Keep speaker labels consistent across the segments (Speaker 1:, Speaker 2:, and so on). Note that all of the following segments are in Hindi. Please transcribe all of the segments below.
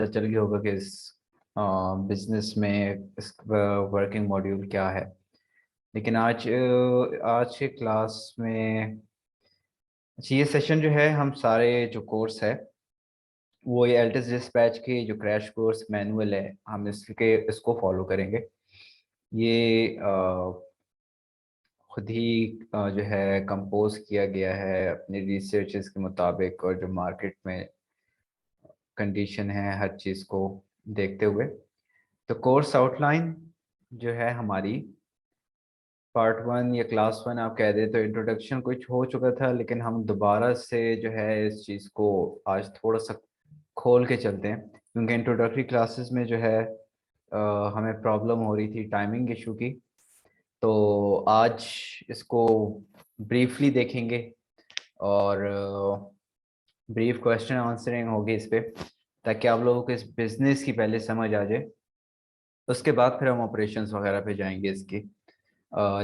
Speaker 1: पता चल गया होगा कि इस बिजनेस में इस वर्किंग मॉड्यूल क्या है। लेकिन आज के क्लास में अच्छा, ये सेशन जो है हम सारे जो कोर्स है वो ये एल्टिस डिस्पैच के जो क्रैश कोर्स मैनुअल है हम इसको फॉलो करेंगे। ये खुद ही जो है कंपोज किया गया है अपने रिसर्चेस के मुताबिक और जो मार्केट में कंडीशन है हर चीज़ को देखते हुए। तो कोर्स आउटलाइन जो है हमारी पार्ट वन या क्लास वन आप कह दे तो इंट्रोडक्शन कुछ हो चुका था, लेकिन हम दोबारा से जो है इस चीज़ को आज थोड़ा सा खोल के चलते हैं, क्योंकि इंट्रोडक्टरी क्लासेस में जो है हमें प्रॉब्लम हो रही थी टाइमिंग इशू की। तो आज इसको ब्रीफली देखेंगे और ब्रीफ क्वेश्चन आंसरिंग होगी इस पे, ताकि आप लोगों को इस बिजनेस की पहले समझ आ जाए। उसके बाद फिर हम ऑपरेशंस वगैरह पे जाएंगे इसकी।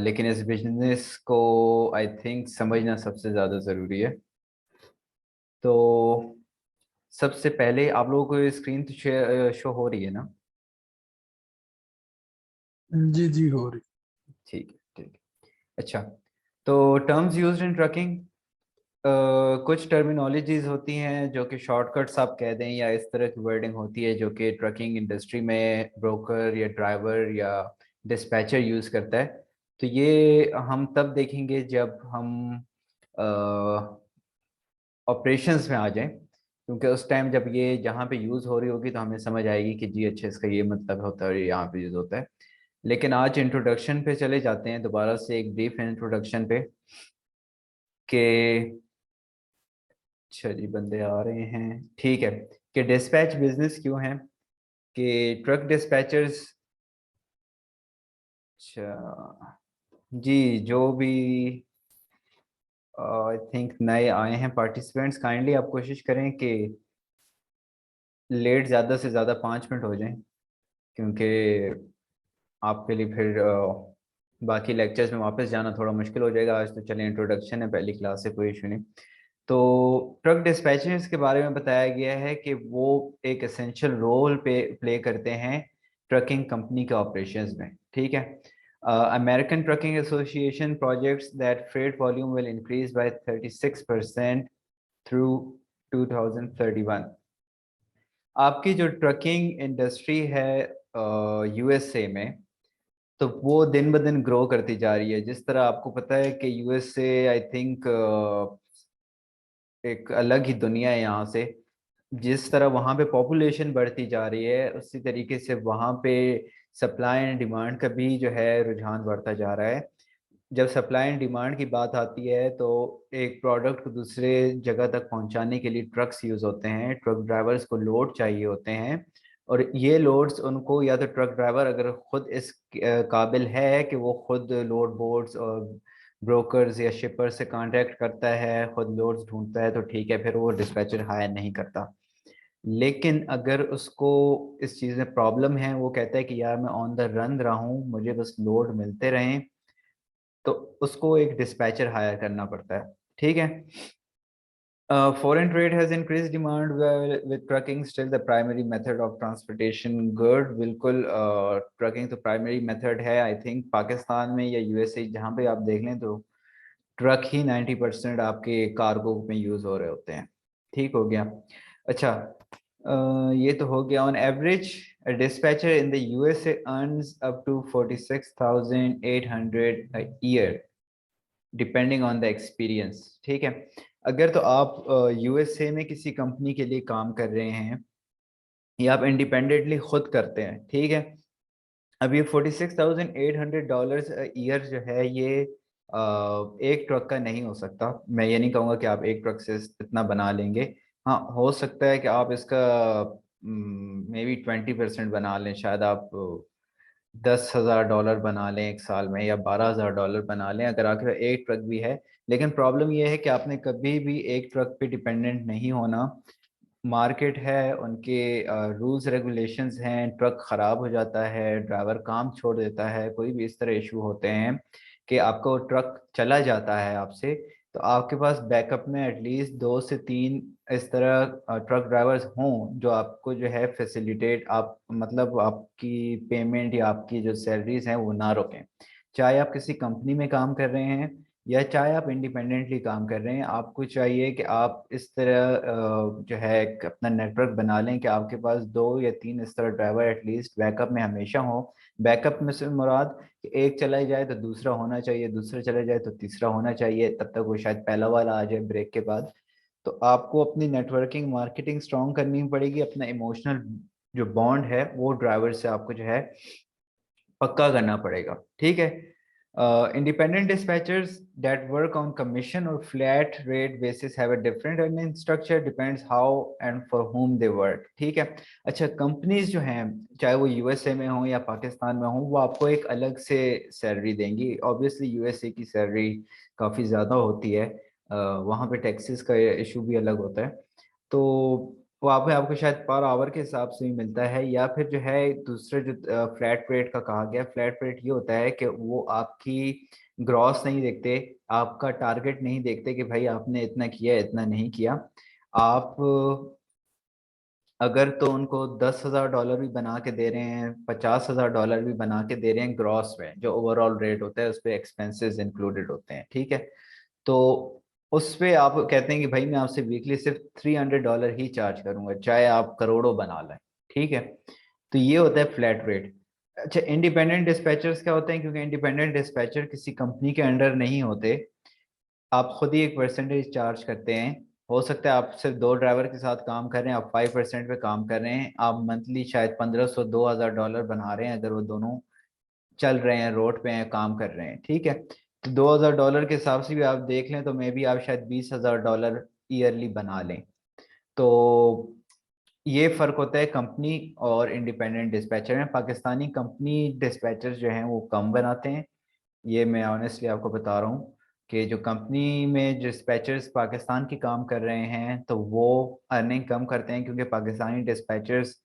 Speaker 1: लेकिन इस बिजनेस को आई थिंक समझना सबसे ज़्यादा ज़रूरी है। तो सबसे पहले आप लोगों को स्क्रीन तो शो हो रही है ना?
Speaker 2: जी जी हो रही।
Speaker 1: ठीक है, ठीक है। अच्छा, तो टर्म्स यूज्ड इन ट्रकिंग, कुछ टर्मिनोलॉजीज होती हैं जो कि शॉर्टकट्स आप कह दें, या इस तरह की वर्डिंग होती है जो कि ट्रकिंग इंडस्ट्री में ब्रोकर या ड्राइवर या डिस्पैचर यूज़ करता है। तो ये हम तब देखेंगे जब हम ऑपरेशंस में आ जाएं, क्योंकि उस टाइम जब ये जहाँ पे यूज़ हो रही होगी तो हमें समझ आएगी कि जी अच्छा इसका ये मतलब होता है और ये यहाँ पे यूज़ होता है। लेकिन आज इंट्रोडक्शन पे चले जाते हैं दोबारा से, एक ब्रीफ इंट्रोडक्शन पे कि अच्छा जी बंदे आ रहे हैं, ठीक है। कि डिस्पैच बिजनेस क्यों है, कि ट्रक डिस्पैचर्स। अच्छा जी, जो भी आई थिंक नए आए हैं पार्टिसिपेंट्स, काइंडली आप कोशिश करें कि लेट ज़्यादा से ज़्यादा 5 मिनट हो जाएं, क्योंकि आपके लिए फिर बाकी लेक्चर्स में वापस जाना थोड़ा मुश्किल हो जाएगा। आज तो चले इंट्रोडक्शन है, पहली क्लास से कोई इशू नहीं। तो ट्रक डिस्पैचर्स के बारे में बताया गया है कि वो एक एसेंशियल रोल पे प्ले करते हैं ट्रकिंग कंपनी के ऑपरेशंस में, ठीक है। American trucking association projects that freight volume will increase by 36% through 2031। आपकी जो ट्रकिंग इंडस्ट्री है यूएसए में, तो वो दिन ब दिन ग्रो करती जा रही है। जिस तरह आपको पता है कि यूएसए आई थिंक एक अलग ही दुनिया है यहाँ से। जिस तरह वहाँ पे पॉपुलेशन बढ़ती जा रही है, उसी तरीके से वहाँ पे सप्लाई एंड डिमांड का भी जो है रुझान बढ़ता जा रहा है। जब सप्लाई एंड डिमांड की बात आती है तो एक प्रोडक्ट को दूसरे जगह तक पहुंचाने के लिए ट्रक्स यूज़ होते हैं, ट्रक ड्राइवर्स को लोड चाहिए होते हैं। और ये लोड्स उनको, या तो ट्रक ड्राइवर अगर खुद इस काबिल है कि वो खुद लोड बोर्ड्स और ब्रोकर्स या शिपर से कांटेक्ट करता है, खुद लोड्स ढूंढता है, तो ठीक है, फिर वो डिस्पैचर हायर नहीं करता। लेकिन अगर उसको इस चीज़ में प्रॉब्लम है, वो कहता है कि यार मैं ऑन द रन रहा हूँ, मुझे बस लोड मिलते रहें, तो उसको एक डिस्पैचर हायर करना पड़ता है, ठीक है। Foreign trade has increased demand with trucking still the primary method of transportation good। बिल्कुल ट्रकिंग तो प्राइमरी मेथड है। आई थिंक पाकिस्तान में या यूएसए जहाँ पे आप देख लें तो ट्रक ही 90% आपके कार्गो में यूज हो रहे होते हैं। ठीक हो गया। अच्छा, ये तो हो गया। On average a dispatcher in the USA earns up to 46,800 a year depending on the experience, ठीक है। अगर तो आप यूएसए में किसी कंपनी के लिए काम कर रहे हैं या आप इंडिपेंडेंटली खुद करते हैं, ठीक है। अब ये $46,800 ईयर जो है ये एक ट्रक का नहीं हो सकता। मैं ये नहीं कहूँगा कि आप एक ट्रक से इतना बना लेंगे। हाँ, हो सकता है कि आप इसका मे बी 20% बना लें, शायद आप $10,000 बना लें एक साल में, या $12,000 बना लें अगर आपके पास एक ट्रक भी है। लेकिन प्रॉब्लम यह है कि आपने कभी भी एक ट्रक पे डिपेंडेंट नहीं होना। मार्केट है, उनके रूल्स रेगुलेशंस हैं, ट्रक ख़राब हो जाता है, ड्राइवर काम छोड़ देता है, कोई भी इस तरह इशू होते हैं कि आपका वो ट्रक चला जाता है आपसे, तो आपके पास बैकअप में एटलीस्ट 2 से 3 इस तरह ट्रक ड्राइवर्स हों जो आपको जो है फैसिलिटेट, आप मतलब आपकी पेमेंट या आपकी जो सैलरीज हैं वो ना रोकें। चाहे आप किसी कंपनी में काम कर रहे हैं या चाहे आप इंडिपेंडेंटली काम कर रहे हैं, आपको चाहिए कि आप इस तरह जो है एक अपना नेटवर्क बना लें कि आपके पास 2 या 3 इस तरह ड्राइवर एटलीस्ट बैकअप में हमेशा हो। बैकअप में से मुराद कि एक चला जाए तो दूसरा होना चाहिए, दूसरा चला जाए तो तीसरा होना चाहिए, तब तक वो शायद पहला वाला आ जाए ब्रेक के बाद। तो आपको अपनी नेटवर्किंग मार्केटिंग स्ट्रॉन्ग करनी पड़ेगी, अपना इमोशनल जो बॉन्ड है वो ड्राइवर से आपको जो है पक्का करना पड़ेगा। ठीक है। Independent dispatchers that work on commission और flat rate basis have a different earning structure, depends how and for whom they work. ठीक है। अच्छा, कंपनीज जो हैं चाहे वो यूएसए में हो या पाकिस्तान में हो, वो आपको एक अलग से सैलरी देंगी। ऑब्वियसली यूएसए की सैलरी काफ़ी ज़्यादा होती है, वहाँ पे टैक्सेस का इशू भी अलग होता है। तो वहाँ पे आपको शायद पर आवर के हिसाब से ही मिलता है, या फिर जो है दूसरे जो फ्लैट रेट का कहा गया, फ्लैट रेट ये होता है कि वो आपकी ग्रॉस नहीं देखते, आपका टारगेट नहीं देखते कि भाई आपने इतना किया इतना नहीं किया। आप अगर तो उनको $10,000 भी बना के दे रहे हैं, $50,000 भी बना के दे रहे हैं ग्रॉस में, जो ओवरऑल रेट होता है उस पर एक्सपेंसेस इंक्लूडेड होते हैं। ठीक है। तो उस पे आप कहते हैं कि भाई मैं आपसे वीकली सिर्फ $300 ही चार्ज करूंगा, चाहे आप करोड़ों बना लें। ठीक है। तो ये होता है फ्लैट रेट। अच्छा, इंडिपेंडेंट डिस्पैचर्स क्या होते हैं? क्योंकि इंडिपेंडेंट डिस्पैचर किसी कंपनी के अंडर नहीं होते, आप खुद ही एक परसेंटेज चार्ज करते हैं। हो सकता है आप सिर्फ 2 ड्राइवर के साथ काम कर रहे हैं, आप 5% पे काम कर रहे हैं, आप मंथली शायद 1,500 $2,000 बना रहे हैं, अगर वो दोनों चल रहे हैं, रोड पे हैं, काम कर रहे हैं। ठीक है। तो $2,000 के हिसाब से भी आप देख लें तो मे भी आप शायद $20,000 ईयरली बना लें। तो ये फर्क होता है कंपनी और इंडिपेंडेंट डिस्पैचर में। पाकिस्तानी कंपनी डिस्पैचर जो हैं वो कम बनाते हैं, ये मैं ऑनेस्टली आपको बता रहा हूँ कि जो कंपनी में डिस्पैचर्स पाकिस्तान की काम कर रहे हैं तो वो अर्निंग कम करते हैं, क्योंकि पाकिस्तानी डिस्पैचर्स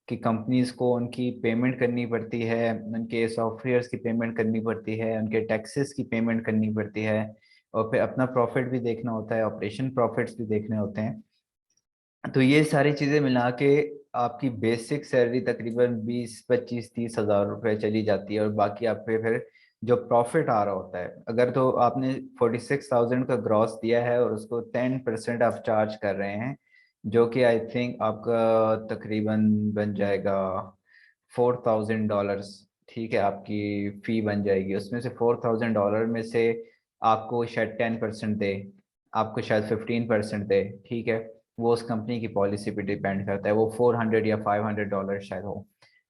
Speaker 1: कि कंपनीज को उनकी पेमेंट करनी पड़ती है, उनके सॉफ्टवेयर्स की पेमेंट करनी पड़ती है, उनके टैक्सेस की पेमेंट करनी पड़ती है, और फिर अपना प्रॉफिट भी देखना होता है, ऑपरेशन प्रॉफिट्स भी देखने होते हैं। तो ये सारी चीज़ें मिला के आपकी बेसिक सैलरी तकरीबन 20, 25, 30 हज़ार रुपये चली जाती है, और बाकी आप पे फिर जो प्रॉफिट आ रहा होता है, अगर तो आपने 46,000 का ग्रॉस दिया है और उसको 10% आप चार्ज कर रहे हैं, जो कि आई थिंक आपका तकरीबन बन जाएगा $4,000। ठीक है, आपकी फ़ी बन जाएगी, उसमें से $4,000 में से आपको शायद 10% दे, आपको शायद 15% दे। ठीक है। वो उस कंपनी की पॉलिसी पे डिपेंड करता है, वो 400 या $500 शायद हो।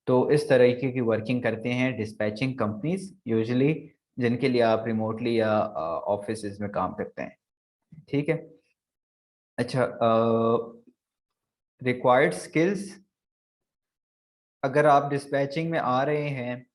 Speaker 1: तो इस तरीके की वर्किंग करते हैं डिस्पैचिंग कंपनीज यूजुअली, जिनके लिए आप रिमोटली या ऑफिस में काम करते हैं। ठीक है। अच्छा, रिक्वायर्ड स्किल्स, अगर आप डिस्पैचिंग में आ रहे हैं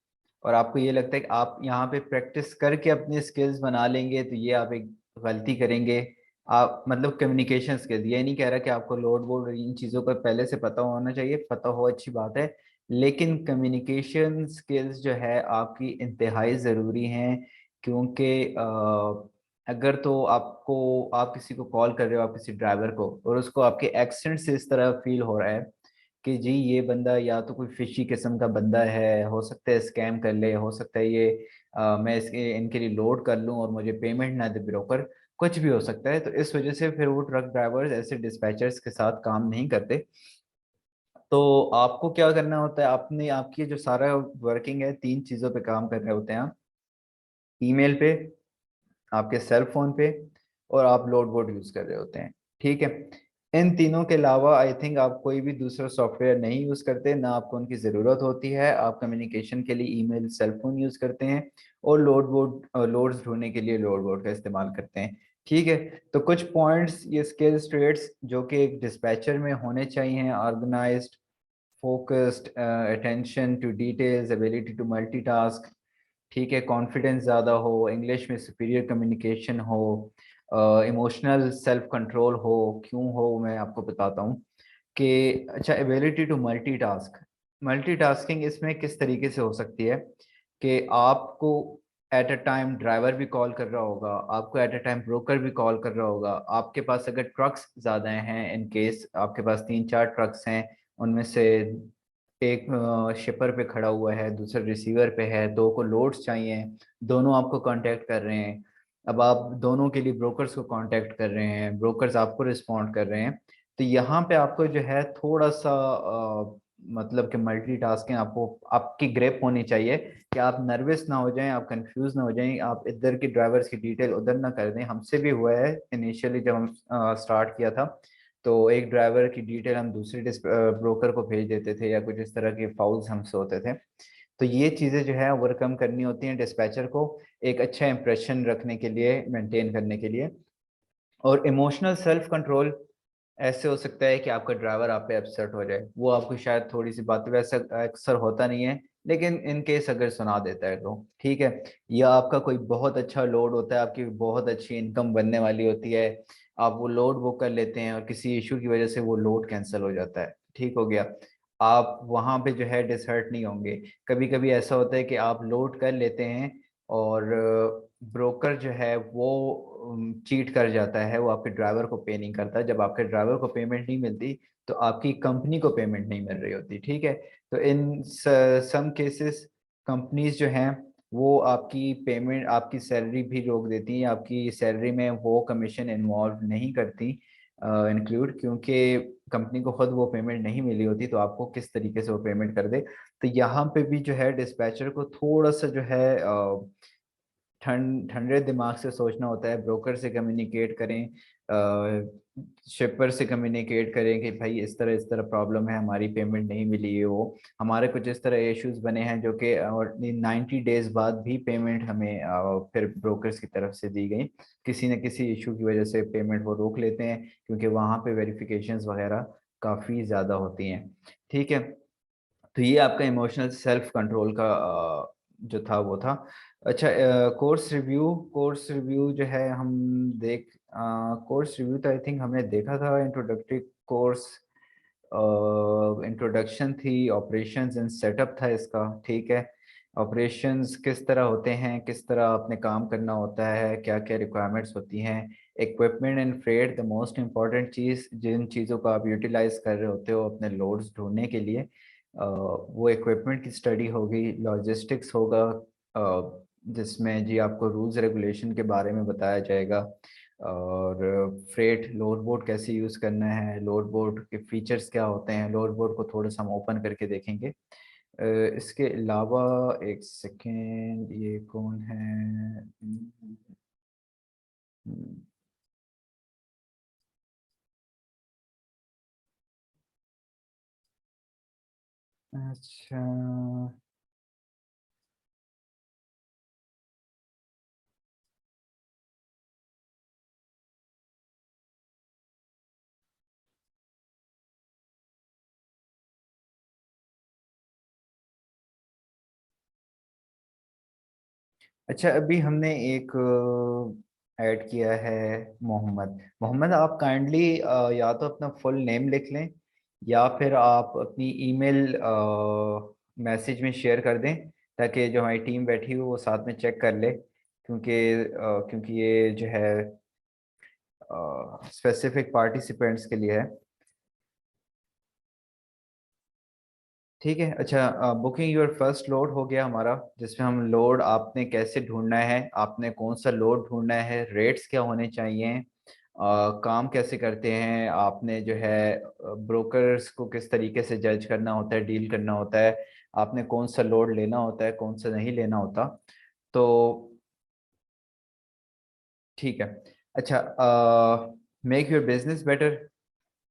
Speaker 1: और आपको ये लगता है कि आप यहाँ पे प्रैक्टिस करके अपने स्किल्स बना लेंगे, तो ये आप एक गलती करेंगे। आप मतलब कम्युनिकेशन स्किल्स, ये नहीं कह रहा कि आपको लोड वोड इन चीज़ों का पहले से पता होना चाहिए, पता हो अच्छी बात है, लेकिन कम्युनिकेशन स्किल्स जो है आपकी इंतहाई ज़रूरी हैं। क्योंकि अगर तो आपको, आप किसी को कॉल कर रहे हो, आप किसी ड्राइवर को, और उसको आपके एक्सेंट से इस तरह फील हो रहा है कि जी ये बंदा या तो कोई फिशी किस्म का बंदा है, हो सकता है स्कैम कर ले, हो सकता है ये मैं इसके इनके लिए लोड कर लूं और मुझे पेमेंट ना दे ब्रोकर, कुछ भी हो सकता है। तो इस वजह से फिर वो ट्रक ड्राइवर्स ऐसे डिस्पैचर्स के साथ काम नहीं करते। तो आपको क्या करना होता है, आपने आपकी जो सारा वर्किंग है 3 चीज़ों पे काम कर रहे होते हैं आप: ईमेल पे, आपके सेल फोन पे, और आप लोड बोर्ड यूज कर रहे होते हैं। ठीक है। इन तीनों के अलावा आई थिंक आप कोई भी दूसरा सॉफ्टवेयर नहीं यूज करते, ना आपको उनकी ज़रूरत होती है। आप कम्युनिकेशन के लिए ईमेल, सेल फोन यूज करते हैं, और लोड बोर्ड, लोड्स ढूंढने के लिए लोड बोर्ड का इस्तेमाल करते हैं। ठीक है। तो कुछ पॉइंट्स, ये स्किल्स ट्रेड्स जो कि एक डिस्पैचर में होने चाहिए: organised, focused, attention to details, ability to multitask. ठीक है, कॉन्फिडेंस ज़्यादा हो, इंग्लिश में सुपीरियर कम्युनिकेशन हो, इमोशनल सेल्फ कंट्रोल हो। क्यों हो मैं आपको बताता हूँ कि अच्छा, एबिलिटी टू मल्टीटास्क, मल्टीटास्किंग इसमें किस तरीके से हो सकती है कि आपको एट अ टाइम ड्राइवर भी कॉल कर रहा होगा आपको, एट अ टाइम ब्रोकर भी कॉल कर रहा होगा आपके पास। अगर ट्रक्स ज़्यादा हैं, इन केस आपके पास 3-4 ट्रक्स हैं, उनमें से एक शिपर पे खड़ा हुआ है, दूसरा रिसीवर पे है, दो को लोड्स चाहिए, दोनों आपको कांटेक्ट कर रहे हैं। अब आप दोनों के लिए ब्रोकर्स को कांटेक्ट कर रहे हैं, ब्रोकर्स आपको रिस्पॉन्ड कर रहे हैं। तो यहाँ पे आपको जो है थोड़ा सा मतलब कि मल्टीटास्किंग आपको आपकी ग्रिप होनी चाहिए कि आप नर्वस ना हो जाएं, आप कंफ्यूज ना हो जाएं, आप इधर की ड्राइवर्स की डिटेल उधर ना कर दें। हमसे भी हुआ है इनिशियली जब हम स्टार्ट किया था, तो एक ड्राइवर की डिटेल हम दूसरे ब्रोकर को भेज देते थे, या कुछ इस तरह के फाउल्स हमसे होते थे। तो ये चीज़ें जो है ओवरकम करनी होती हैं डिस्पैचर को, एक अच्छा इंप्रेशन रखने के लिए, मेंटेन करने के लिए। और इमोशनल सेल्फ कंट्रोल ऐसे हो सकता है कि आपका ड्राइवर आप पे अपसेट हो जाए, वो आपको शायद थोड़ी सी बातें, वैसे अक्सर होता नहीं है, लेकिन इन केस अगर सुना देता है तो ठीक है। या आपका कोई बहुत अच्छा लोड होता है, आपकी बहुत अच्छी इनकम बनने वाली होती है, आप वो लोड बुक कर लेते हैं और किसी इशू की वजह से वो लोड कैंसिल हो जाता है, ठीक हो गया। आप वहाँ पे जो है डिसहर्ट नहीं होंगे। कभी कभी ऐसा होता है कि आप लोड कर लेते हैं और ब्रोकर जो है वो चीट कर जाता है, वो आपके ड्राइवर को पे नहीं करता। जब आपके ड्राइवर को पेमेंट नहीं मिलती तो आपकी कंपनी को पेमेंट नहीं मिल रही होती, ठीक है। तो इन सम केसेस कंपनीज जो हैं वो आपकी पेमेंट, आपकी सैलरी भी रोक देती हैं, आपकी सैलरी में वो कमीशन इन्वॉल्व नहीं करती इंक्लूड, क्योंकि कंपनी को खुद वो पेमेंट नहीं मिली होती, तो आपको किस तरीके से वो पेमेंट कर दे। तो यहाँ पे भी जो है डिस्पैचर को थोड़ा सा जो है ठंडे दिमाग से सोचना होता है। ब्रोकर से कम्युनिकेट करें, शिपर से कम्युनिकेट करें कि भाई इस तरह प्रॉब्लम है, हमारी पेमेंट नहीं मिली है, वो हमारे कुछ इस तरह इश्यूज बने हैं जो कि 90 डेज बाद भी पेमेंट हमें फिर ब्रोकर्स की तरफ से दी गई। किसी न किसी इशू की वजह से पेमेंट वो रोक लेते हैं, क्योंकि वहाँ पे वेरिफिकेशंस वगैरह काफ़ी ज़्यादा होती हैं, ठीक है। तो ये आपका इमोशनल सेल्फ कंट्रोल का जो था वो था। अच्छा, कोर्स रिव्यू जो है हम देख कोर्स रिव्यू तो आई थिंक हमने देखा था। इंट्रोडक्टरी कोर्स, इंट्रोडक्शन थी, ऑपरेशंस एंड सेटअप था इसका, ठीक है। ऑपरेशंस किस तरह होते हैं, किस तरह आपने काम करना होता है, क्या क्या रिक्वायरमेंट्स होती हैं। Equipment and freight, the most important चीज़, जिन चीज़ों को आप यूटिलाइज कर रहे होते हो अपने लोड्स ढूंढने के लिए, वो इक्विपमेंट की स्टडी होगी। लॉजिस्टिक्स होगा, जिसमें जी आपको रूल्स रेगुलेशन के बारे में बताया जाएगा। और फ्रेट, लोड बोर्ड कैसे यूज़ करना है, लोड बोर्ड के फीचर्स क्या होते हैं, लोड बोर्ड को थोड़ा सा हम ओपन करके देखेंगे। इसके अलावा एक सेकेंड, ये कौन है? अच्छा, अच्छा अभी हमने एक ऐड किया है, मोहम्मद। मोहम्मद, आप काइंडली या तो अपना फुल नेम लिख लें, या फिर आप अपनी ईमेल मैसेज में शेयर कर दें, ताकि जो हमारी टीम बैठी हो वो साथ में चेक कर ले, क्योंकि ये जो है स्पेसिफिक पार्टिसिपेंट्स के लिए है, ठीक है। अच्छा, बुकिंग योर फर्स्ट लोड हो गया हमारा, जिसमें हम लोड आपने कैसे ढूंढना है, आपने कौन सा लोड ढूंढना है, रेट्स क्या होने चाहिए, काम कैसे करते हैं, आपने जो है ब्रोकर्स को किस तरीके से जज करना होता है, डील करना होता है, आपने कौन सा लोड लेना होता है, कौन सा नहीं लेना होता। तो ठीक है। अच्छा, मेक योर बिजनेस बेटर,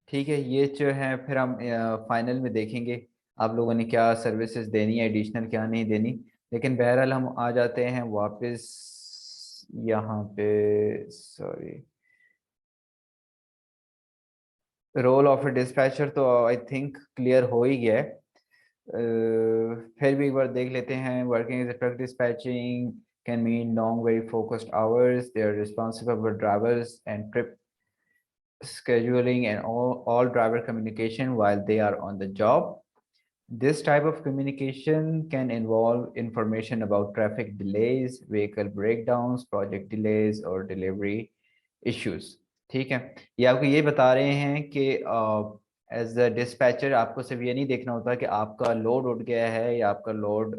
Speaker 1: ठीक है। ये जो है फिर हम फाइनल में देखेंगे आप लोगों ने क्या सर्विसेज देनी है एडिशनल, क्या नहीं देनी। लेकिन बहरहाल हम आ जाते हैं वापस यहाँ पे, sorry, role of a dispatcher तो आई थिंक क्लियर हो ही गया है। फिर भी एक बार देख लेते हैं। Working as a truck dispatching can mean long very focused hours, they are responsible for drivers and trip scheduling and all driver communication while they are on the job. This type of communication can involve information about traffic delays, vehicle breakdowns, project delays और delivery issues। ठीक है, ये आपको ये बता रहे हैं कि एज अ डिस्पैचर आपको सिर्फ ये नहीं देखना होता कि आपका लोड उठ गया है या आपका लोड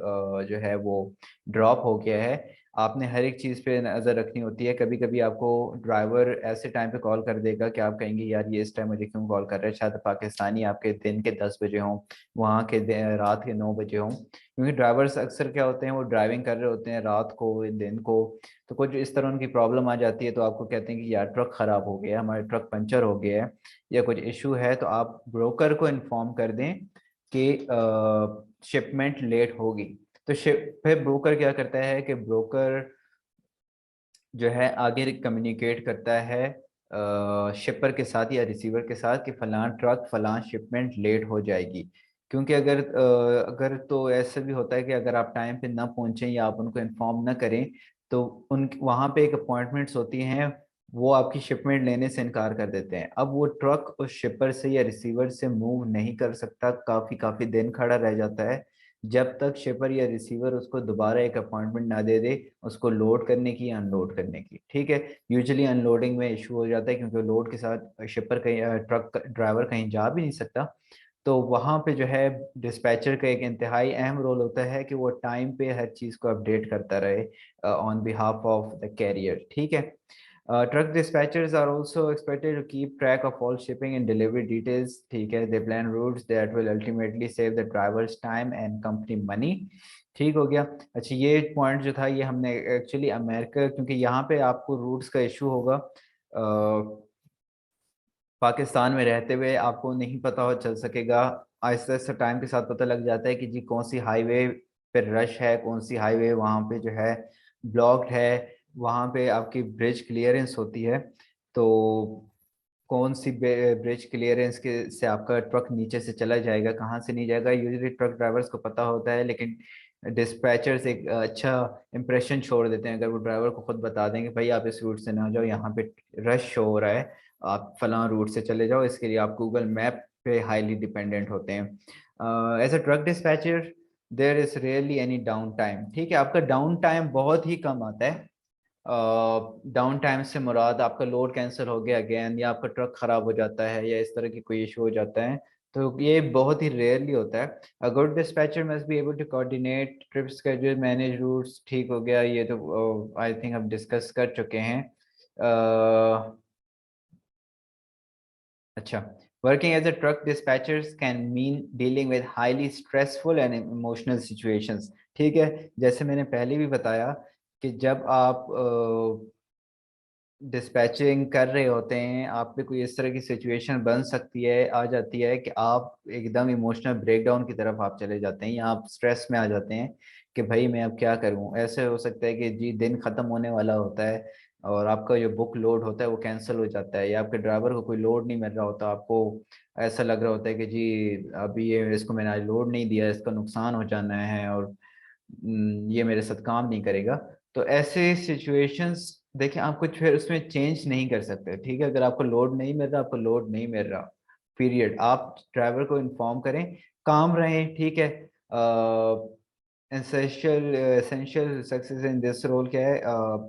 Speaker 1: जो है वो ड्रॉप हो गया है। आपने हर एक चीज़ पे नज़र रखनी होती है। कभी कभी आपको ड्राइवर ऐसे टाइम पे कॉल कर देगा कि आप कहेंगे यार ये इस टाइम मुझे क्यों कॉल कर रहे हैं, शायद पाकिस्तानी आपके दिन के 10 बजे हों, वहाँ के रात के 9 बजे हों। क्योंकि ड्राइवर्स अक्सर क्या होते हैं, वो ड्राइविंग कर रहे होते हैं रात को दिन को, तो कुछ इस तरह उनकी प्रॉब्लम आ जाती है तो आपको कहते हैं कि यार ट्रक ख़राब हो गया है, हमारा ट्रक पंचर हो गया है या कुछ इशू है, तो आप ब्रोकर को इन्फॉर्म कर दें कि शिपमेंट लेट होगी। तो शिप फिर ब्रोकर क्या करता है कि ब्रोकर जो है आगे कम्युनिकेट करता है शिपर के साथ या रिसीवर के साथ कि फलां ट्रक फलां शिपमेंट लेट हो जाएगी। क्योंकि अगर तो ऐसा भी होता है कि अगर आप टाइम पे ना पहुंचें या आप उनको इन्फॉर्म ना करें तो उन वहाँ पे एक अपॉइंटमेंट्स होती हैं, वो आपकी शिपमेंट लेने से इनकार कर देते हैं। अब वो ट्रक उस शिपर से या रिसीवर से मूव नहीं कर सकता, काफ़ी काफ़ी दिन खड़ा रह जाता है जब तक शिपर या रिसीवर उसको दोबारा एक अपॉइंटमेंट ना दे दे उसको लोड करने की या अनलोड करने की। ठीक है, यूजुअली अनलोडिंग में इशू हो जाता है क्योंकि लोड के साथ शिपर कहीं ट्रक ड्राइवर कहीं जा भी नहीं सकता। तो वहाँ पे जो है डिस्पैचर का एक इंतहाई अहम रोल होता है कि वो टाइम पे हर चीज़ को अपडेट करता रहे on behalf of the carrier. ठीक है, truck dispatchers are also expected to keep track of all shipping and delivery details। ठीक है, they plan routes that will ultimately save the driver's time and company money। ठीक हो गया। अच्छा, ये पॉइंट जो था ये हमने एक्चुअली अमेरिका, क्योंकि यहाँ पे आपको रूट्स का इशू होगा, पाकिस्तान में रहते हुए आपको नहीं पता हो चल सकेगा। आहिस्ता आहिस्ता टाइम के साथ पता लग जाता है कि जी कौन सी हाईवे पे रश है, कौन सी हाईवे वहाँ पे जो है ब्लॉक्ड है, वहाँ पे आपकी ब्रिज क्लियरेंस होती है। तो कौन सी ब्रिज क्लियरेंस के से आपका ट्रक नीचे से चला जाएगा, कहाँ से नहीं जाएगा, यूजुअली ट्रक ड्राइवर्स को पता होता है। लेकिन डिस्पैचर्स एक अच्छा इंप्रेशन छोड़ देते हैं अगर वो ड्राइवर को खुद बता देंगे भाई आप इस रूट से ना जाओ, यहाँ पे रश शो हो रहा है, आप फलां रूट से चले जाओ। इसके लिए आप गूगल मैप पे हाईली डिपेंडेंट होते हैं। As a truck dispatcher there is rarely any down time. ठीक है, आपका डाउन टाइम बहुत ही कम आता है। डाउन टाइम से मुराद आपका लोड कैंसिल हो गया अगेन, या आपका ट्रक खराब हो जाता है या इस तरह की कोई इशू हो जाता है, तो ये बहुत ही रेयरली होता है। A good dispatcher must be able to coordinate trip schedule, manage routes. ठीक हो गया, ये तो आई थिंक हम डिस्कस कर चुके हैं। अच्छा, working as a truck dispatchers can mean dealing with highly stressful and emotional situations। ठीक है, जैसे मैंने पहले भी बताया कि जब आप डिस्पैचिंग कर रहे होते हैं आप पे कोई इस तरह की सिचुएशन बन सकती है, आ जाती है कि आप एकदम इमोशनल ब्रेकडाउन की तरफ आप चले जाते हैं या आप स्ट्रेस में आ जाते हैं कि भाई मैं अब क्या करूं। ऐसे हो सकता है कि जी दिन ख़त्म होने वाला होता है और आपका जो बुक लोड होता है वो कैंसिल हो जाता है, या आपके ड्राइवर को कोई लोड नहीं मिल रहा होता, आपको ऐसा लग रहा होता है कि जी अभी ये इसको मैंने आज लोड नहीं दिया, इसका नुकसान हो जाना है और ये मेरे साथ काम नहीं करेगा। तो ऐसे सिचुएशंस देखिए आप कुछ फिर उसमें चेंज नहीं कर सकते। ठीक है, अगर आपको लोड नहीं मिल रहा, आपको लोड नहीं मिल रहा, पीरियड। आप ड्राइवर को इन्फॉर्म करें, काम रहें। ठीक है, essential success in this role क्या है,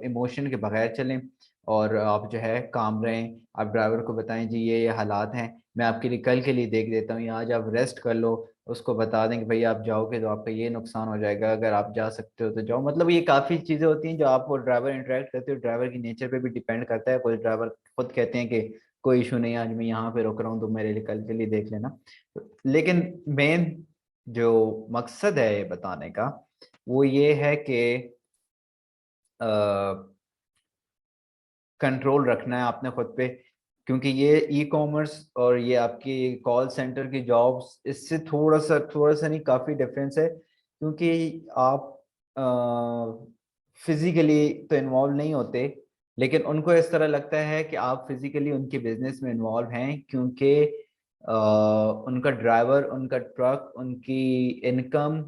Speaker 1: इमोशन के बगैर चलें और आप जो है काम रहें। आप ड्राइवर को बताएं जी ये हालात हैं, मैं आपके लिए कल के लिए देख देता हूँ या आज आप रेस्ट कर लो। उसको बता दें कि भाई आप जाओगे तो आपका ये नुकसान हो जाएगा, अगर आप जा सकते हो तो जाओ। मतलब ये काफ़ी चीज़ें होती हैं जो आप और ड्राइवर इंटरेक्ट करते हो, ड्राइवर की नेचर पे भी डिपेंड करता है। कोई ड्राइवर खुद कहते हैं कि कोई इशू नहीं, आज मैं यहाँ पे रुक रहा हूँ तो मेरे लिए कल के लिए देख लेना। लेकिन मेन जो मकसद है ये बताने का वो ये है कि कंट्रोल रखना है आपने खुद पे। क्योंकि ये ई कॉमर्स और ये आपकी कॉल सेंटर की जॉब्स इससे थोड़ा सा नहीं काफ़ी डिफरेंस है। क्योंकि आप फिजिकली तो इन्वॉल्व नहीं होते, लेकिन उनको इस तरह लगता है कि आप फिजिकली उनके बिजनेस में इन्वॉल्व हैं, क्योंकि उनका ड्राइवर, उनका ट्रक, उनकी इनकम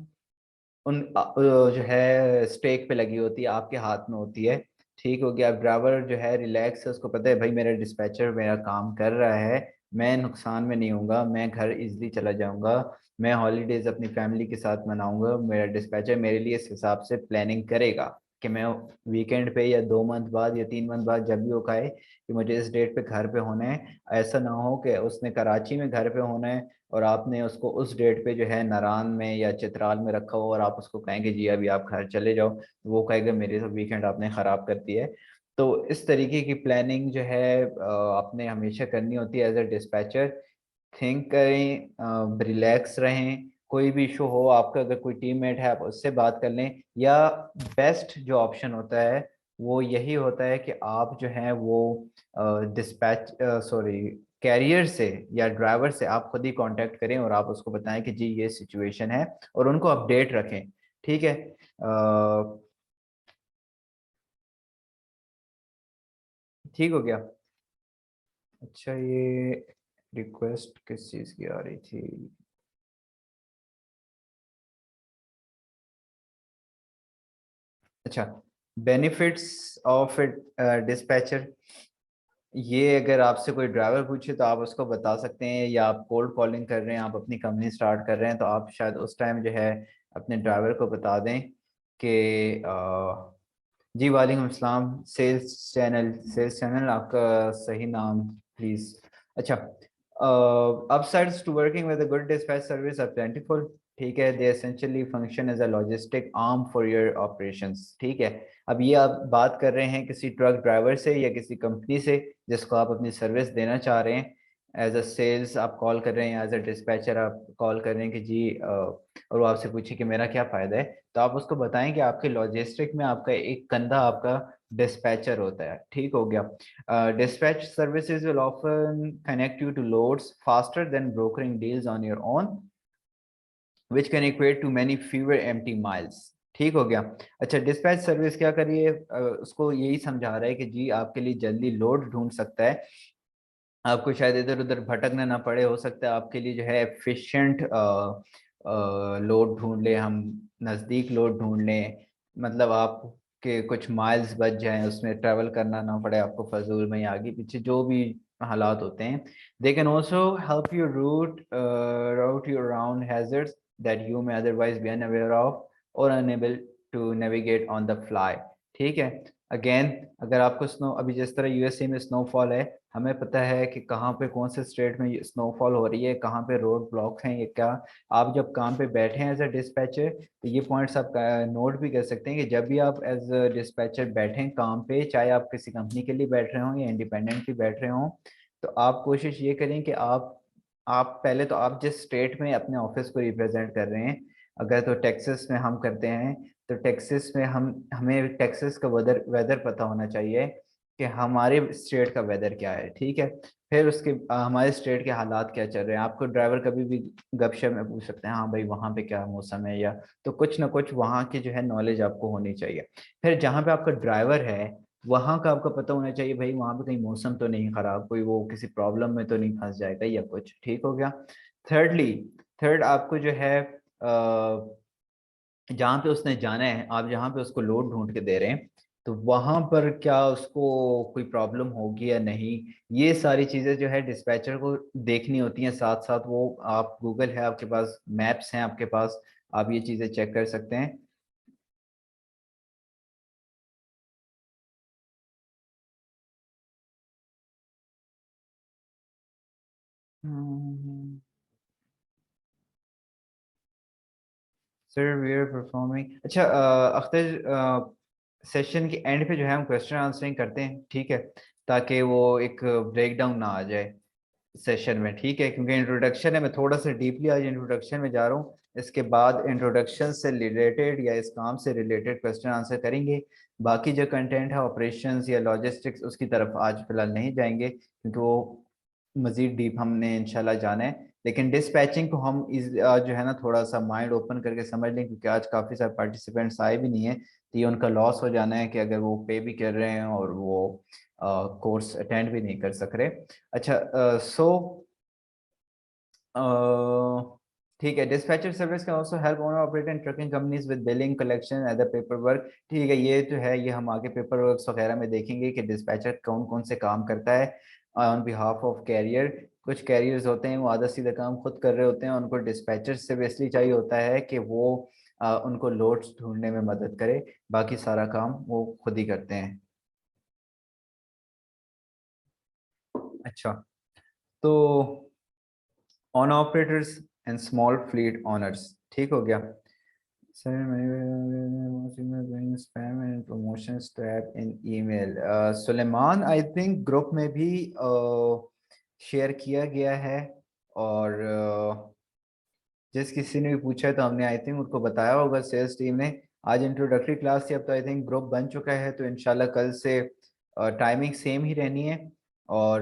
Speaker 1: जो है स्टेक पे लगी होती है, आपके हाथ में होती है। ठीक हो गया, ड्राइवर जो है रिलैक्स है, उसको पता है भाई मेरा डिस्पैचर मेरा काम कर रहा है, मैं नुकसान में नहीं होऊंगा, मैं घर इजीली चला जाऊंगा, मैं हॉलीडेज अपनी फैमिली के साथ मनाऊंगा, मेरा डिस्पैचर मेरे लिए इस हिसाब से प्लानिंग करेगा कि मैं वीकेंड पे या 2 मंथ बाद या 3 मंथ बाद जब भी वो कहे कि मुझे इस डेट पे घर पे होना है, ऐसा ना हो कि उसने कराची में घर पे होना है और आपने उसको उस डेट पे जो है नारान में या चित्राल में रखा हो और आप उसको कहेंगे जी अभी आप घर चले जाओ, तो वो कहेगा मेरे तो वीकेंड आपने ख़राब कर दिया है। तो इस तरीके की प्लानिंग जो है आपने हमेशा करनी होती है एज अ डिस्पैचर। थिंक करें, रिलैक्स रहें, कोई भी इशू हो आपका, अगर कोई टीममेट है आप उससे बात कर लें, या बेस्ट जो ऑप्शन होता है वो यही होता है कि आप जो है वो डिस्पैच सॉरी कैरियर से या ड्राइवर से आप खुद ही कांटेक्ट करें और आप उसको बताएं कि जी ये सिचुएशन है और उनको अपडेट रखें। ठीक है। ठीक हो गया। अच्छा ये रिक्वेस्ट किस चीज़ की आ रही थी? अच्छा, बेनिफिट्स ऑफ डिस्पैचर। ये अगर आपसे कोई ड्राइवर पूछे तो आप उसको बता सकते हैं, या आप कोल्ड कॉलिंग कर रहे हैं, आप अपनी कंपनी स्टार्ट कर रहे हैं, तो आप शायद उस टाइम जो है अपने ड्राइवर को बता दें कि जी वालेकुम अस्सलाम, सेल्स चैनल आपका सही नाम प्लीज। अच्छा, upsides to working with a good dispatch service are plentiful. ठीक है, they essentially function as a logistic arm for your operations. ठीक है। अब ये आप बात कर रहे हैं किसी ट्रक ड्राइवर से या किसी कंपनी से जिसको आप अपनी सर्विस देना चाह रहे हैं, एज अ सेल्स आप कॉल कर रहे हैं, एज अ डिस्पैचर आप कॉल कर रहे हैं कि जी और वो आपसे पूछे कि मेरा क्या फ़ायदा है, तो आप उसको बताएं कि आपके लॉजिस्टिक में आपका एक कंधा आपका डिस्पैचर होता है। ठीक हो गया। Dispatch services will often connect you to loads faster than brokering deals on your own which can equate to many fewer empty miles. ठीक हो गया। अच्छा, डिस्पैच सर्विस क्या करिए, उसको यही समझा रहा है कि जी आपके लिए जल्दी लोड ढूंढ सकता है, आपको शायद इधर उधर भटकना ना पड़े, हो सकता है आपके लिए जो है एफिशिएंट लोड ढूंढ ले हम, नज़दीक लोड ढूंढ लें, मतलब आपके कुछ माइल्स बच जाएं, उसमें ट्रैवल करना ना पड़े आपको फजूल में, या आगे पीछे जो भी हालात होते हैं। They can also help you route you around hazards that you may otherwise be unaware of और unable to navigate on the fly. ठीक है। अगेन, अगर आपको स्नो, अभी जिस तरह यूएसए में स्नोफॉल है, हमें पता है कि कहाँ पे कौन से स्टेट में स्नोफॉल हो रही है, कहाँ पे रोड ब्लॉक हैं, ये क्या, आप जब काम पे बैठे हैं एज अ डिस्पैचर तो ये पॉइंट्स आप नोट भी कर सकते हैं कि जब भी आप एज अ डिस्पैचर बैठें काम पे, चाहे आप किसी कंपनी के लिए बैठ रहे हों या इंडिपेंडेंटली बैठ रहे हों, तो आप कोशिश ये करें कि आप पहले तो आप जिस स्टेट में अपने ऑफिस को रिप्रेजेंट कर रहे हैं, अगर तो टेक्सास में हम करते हैं तो टेक्सास में हमें टेक्सास का वेदर वेदर पता होना चाहिए कि हमारे स्टेट का वेदर क्या है। ठीक है। फिर उसके हमारे स्टेट के हालात क्या चल रहे हैं, आपको ड्राइवर कभी भी गपशप में पूछ सकते हैं हाँ भाई वहाँ पे क्या मौसम है, या तो कुछ ना कुछ वहाँ की जो है नॉलेज आपको होनी चाहिए। फिर जहाँ पे आपका ड्राइवर है वहाँ का आपको पता होना चाहिए भाई वहाँ पे कहीं मौसम तो नहीं खराब, कोई वो किसी प्रॉब्लम में तो नहीं फंस जाएगा या कुछ। ठीक हो गया। थर्डली, थर्ड आपको जो है जहाँ पे उसने जाना है, आप जहाँ पे उसको लोड ढूंढ के दे रहे हैं, तो वहां पर क्या उसको कोई प्रॉब्लम होगी या नहीं, ये सारी चीजें जो है डिस्पैचर को देखनी होती हैं। साथ साथ वो आप गूगल है आपके पास, मैप्स हैं आपके पास, आप ये चीजें चेक कर सकते हैं। Sir we are performing. अच्छा अख्तर, सेशन के एंड पे जो है हम क्वेश्चन आंसरिंग करते हैं, ठीक है, ताकि वो एक ब्रेक डाउन ना आ जाए सेशन में। ठीक है, क्योंकि इंट्रोडक्शन है, मैं थोड़ा सा डीपली आज इंट्रोडक्शन में जा रहा हूँ, इसके बाद इंट्रोडक्शन से रिलेटेड या इस काम से रिलेटेड क्वेश्चन आंसर करेंगे। बाकी जो कंटेंट है ऑपरेशंस या लॉजिस्टिक्स उसकी तरफ आज फिलहाल नहीं जाएंगे, क्योंकि वो मजीद डीप हमने इंशाल्लाह जाना है। लेकिन डिस्पैचिंग को हम आज जो है ना थोड़ा सा माइंड ओपन करके समझ लें, क्योंकि आज काफ़ी सारे पार्टिसिपेंट्स आए भी नहीं है, तो ये उनका लॉस हो जाना है कि अगर वो पे भी कर रहे हैं और वो कोर्स अटेंड भी नहीं कर सक रहे। अच्छा, सो ठीक है, dispatcher service can also help owner operator and trucking companies with billing collection other paper work. ठीक है, ये जो है ये हम आगे पेपर वर्क वगैरह में देखेंगे कि डिस्पैचर कौन कौन से काम करता है ऑन बिहाफ ऑफ कैरियर। कुछ कैरियर्स होते हैं वो आधा सीधा काम खुद कर रहे होते हैं, उनको डिस्पैचर्स से बेसिकली चाहिए होता है कि वो उनको लोड्स ढूंढने में मदद करे, बाकी सारा काम वो खुद ही करते हैं। अच्छा, तो on operators and small fleet owners, ठीक हो गया sir. Spam and promotion trap in email, Suleman I think group में भी शेयर किया गया है, और जिस किसी ने भी पूछा है तो हमने आई थिंक उनको बताया होगा सेल्स टीम ने। आज इंट्रोडक्टरी क्लास थी, अब तो आई थिंक ग्रुप बन चुका है, तो इंशाल्लाह कल से टाइमिंग सेम ही रहनी है, और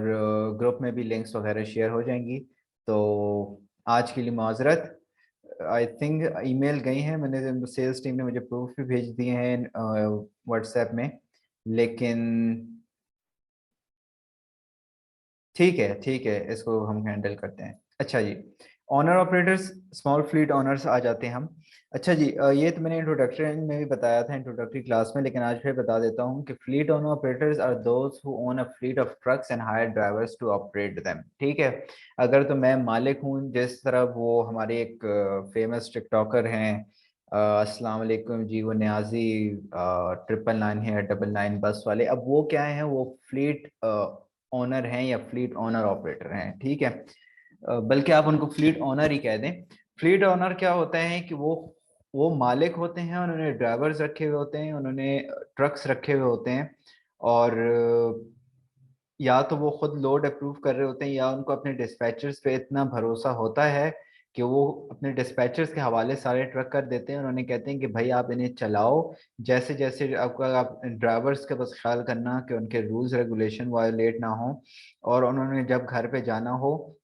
Speaker 1: ग्रुप में भी लिंक्स वगैरह शेयर हो जाएंगी। तो आज के लिए माजरत, आई थिंक ईमेल गई हैं, मैंने सेल्स टीम ने मुझे प्रूफ भी भेज दिए हैं व्हाट्सएप में, लेकिन ठीक है, इसको हम हैंडल करते हैं। अच्छा जी, owner operators small fleet owners आ जाते हैं हम। अच्छा जी, ये तो मैंने इंट्रोडक्टरी में भी बताया था इंट्रोडक्टरी क्लास में, लेकिन आज फिर बता देता हूँ कि fleet owner operators are those who own a fleet of trucks and hire drivers to operate them. ठीक है, अगर तो मैं मालिक हूँ, जिस तरह वो हमारे एक फेमस टिकटॉकर हैं, अस्सलाम वालेकुम जी, वो न्याजी 999 है, 999 बस वाले, अब वो क्या है, वो फ्लीट ओनर हैं या फ्लीट ओनर ऑपरेटर हैं। ठीक है, बल्कि आप उनको फ्लीट ओनर ही कह दें। फ्लीट ओनर क्या होता है कि वो मालिक होते हैं, उन्होंने ड्राइवर्स रखे हुए होते हैं, उन्होंने ट्रक्स रखे हुए होते हैं, और या तो वो खुद लोड अप्रूव कर रहे होते हैं, या उनको अपने डिस्पैचर्स पे इतना भरोसा होता है कि वो अपने डिस्पैचर्स के हवाले सारे ट्रक कर देते हैं। उन्होंने कहते हैं कि भाई आप इन्हें चलाओ, जैसे जैसे आपका, आप ड्राइवर्स का बस ख्याल करना कि उनके रूल्स रेगुलेशन वायलेट ना हो, और उन्होंने जब घर पे जाना हो,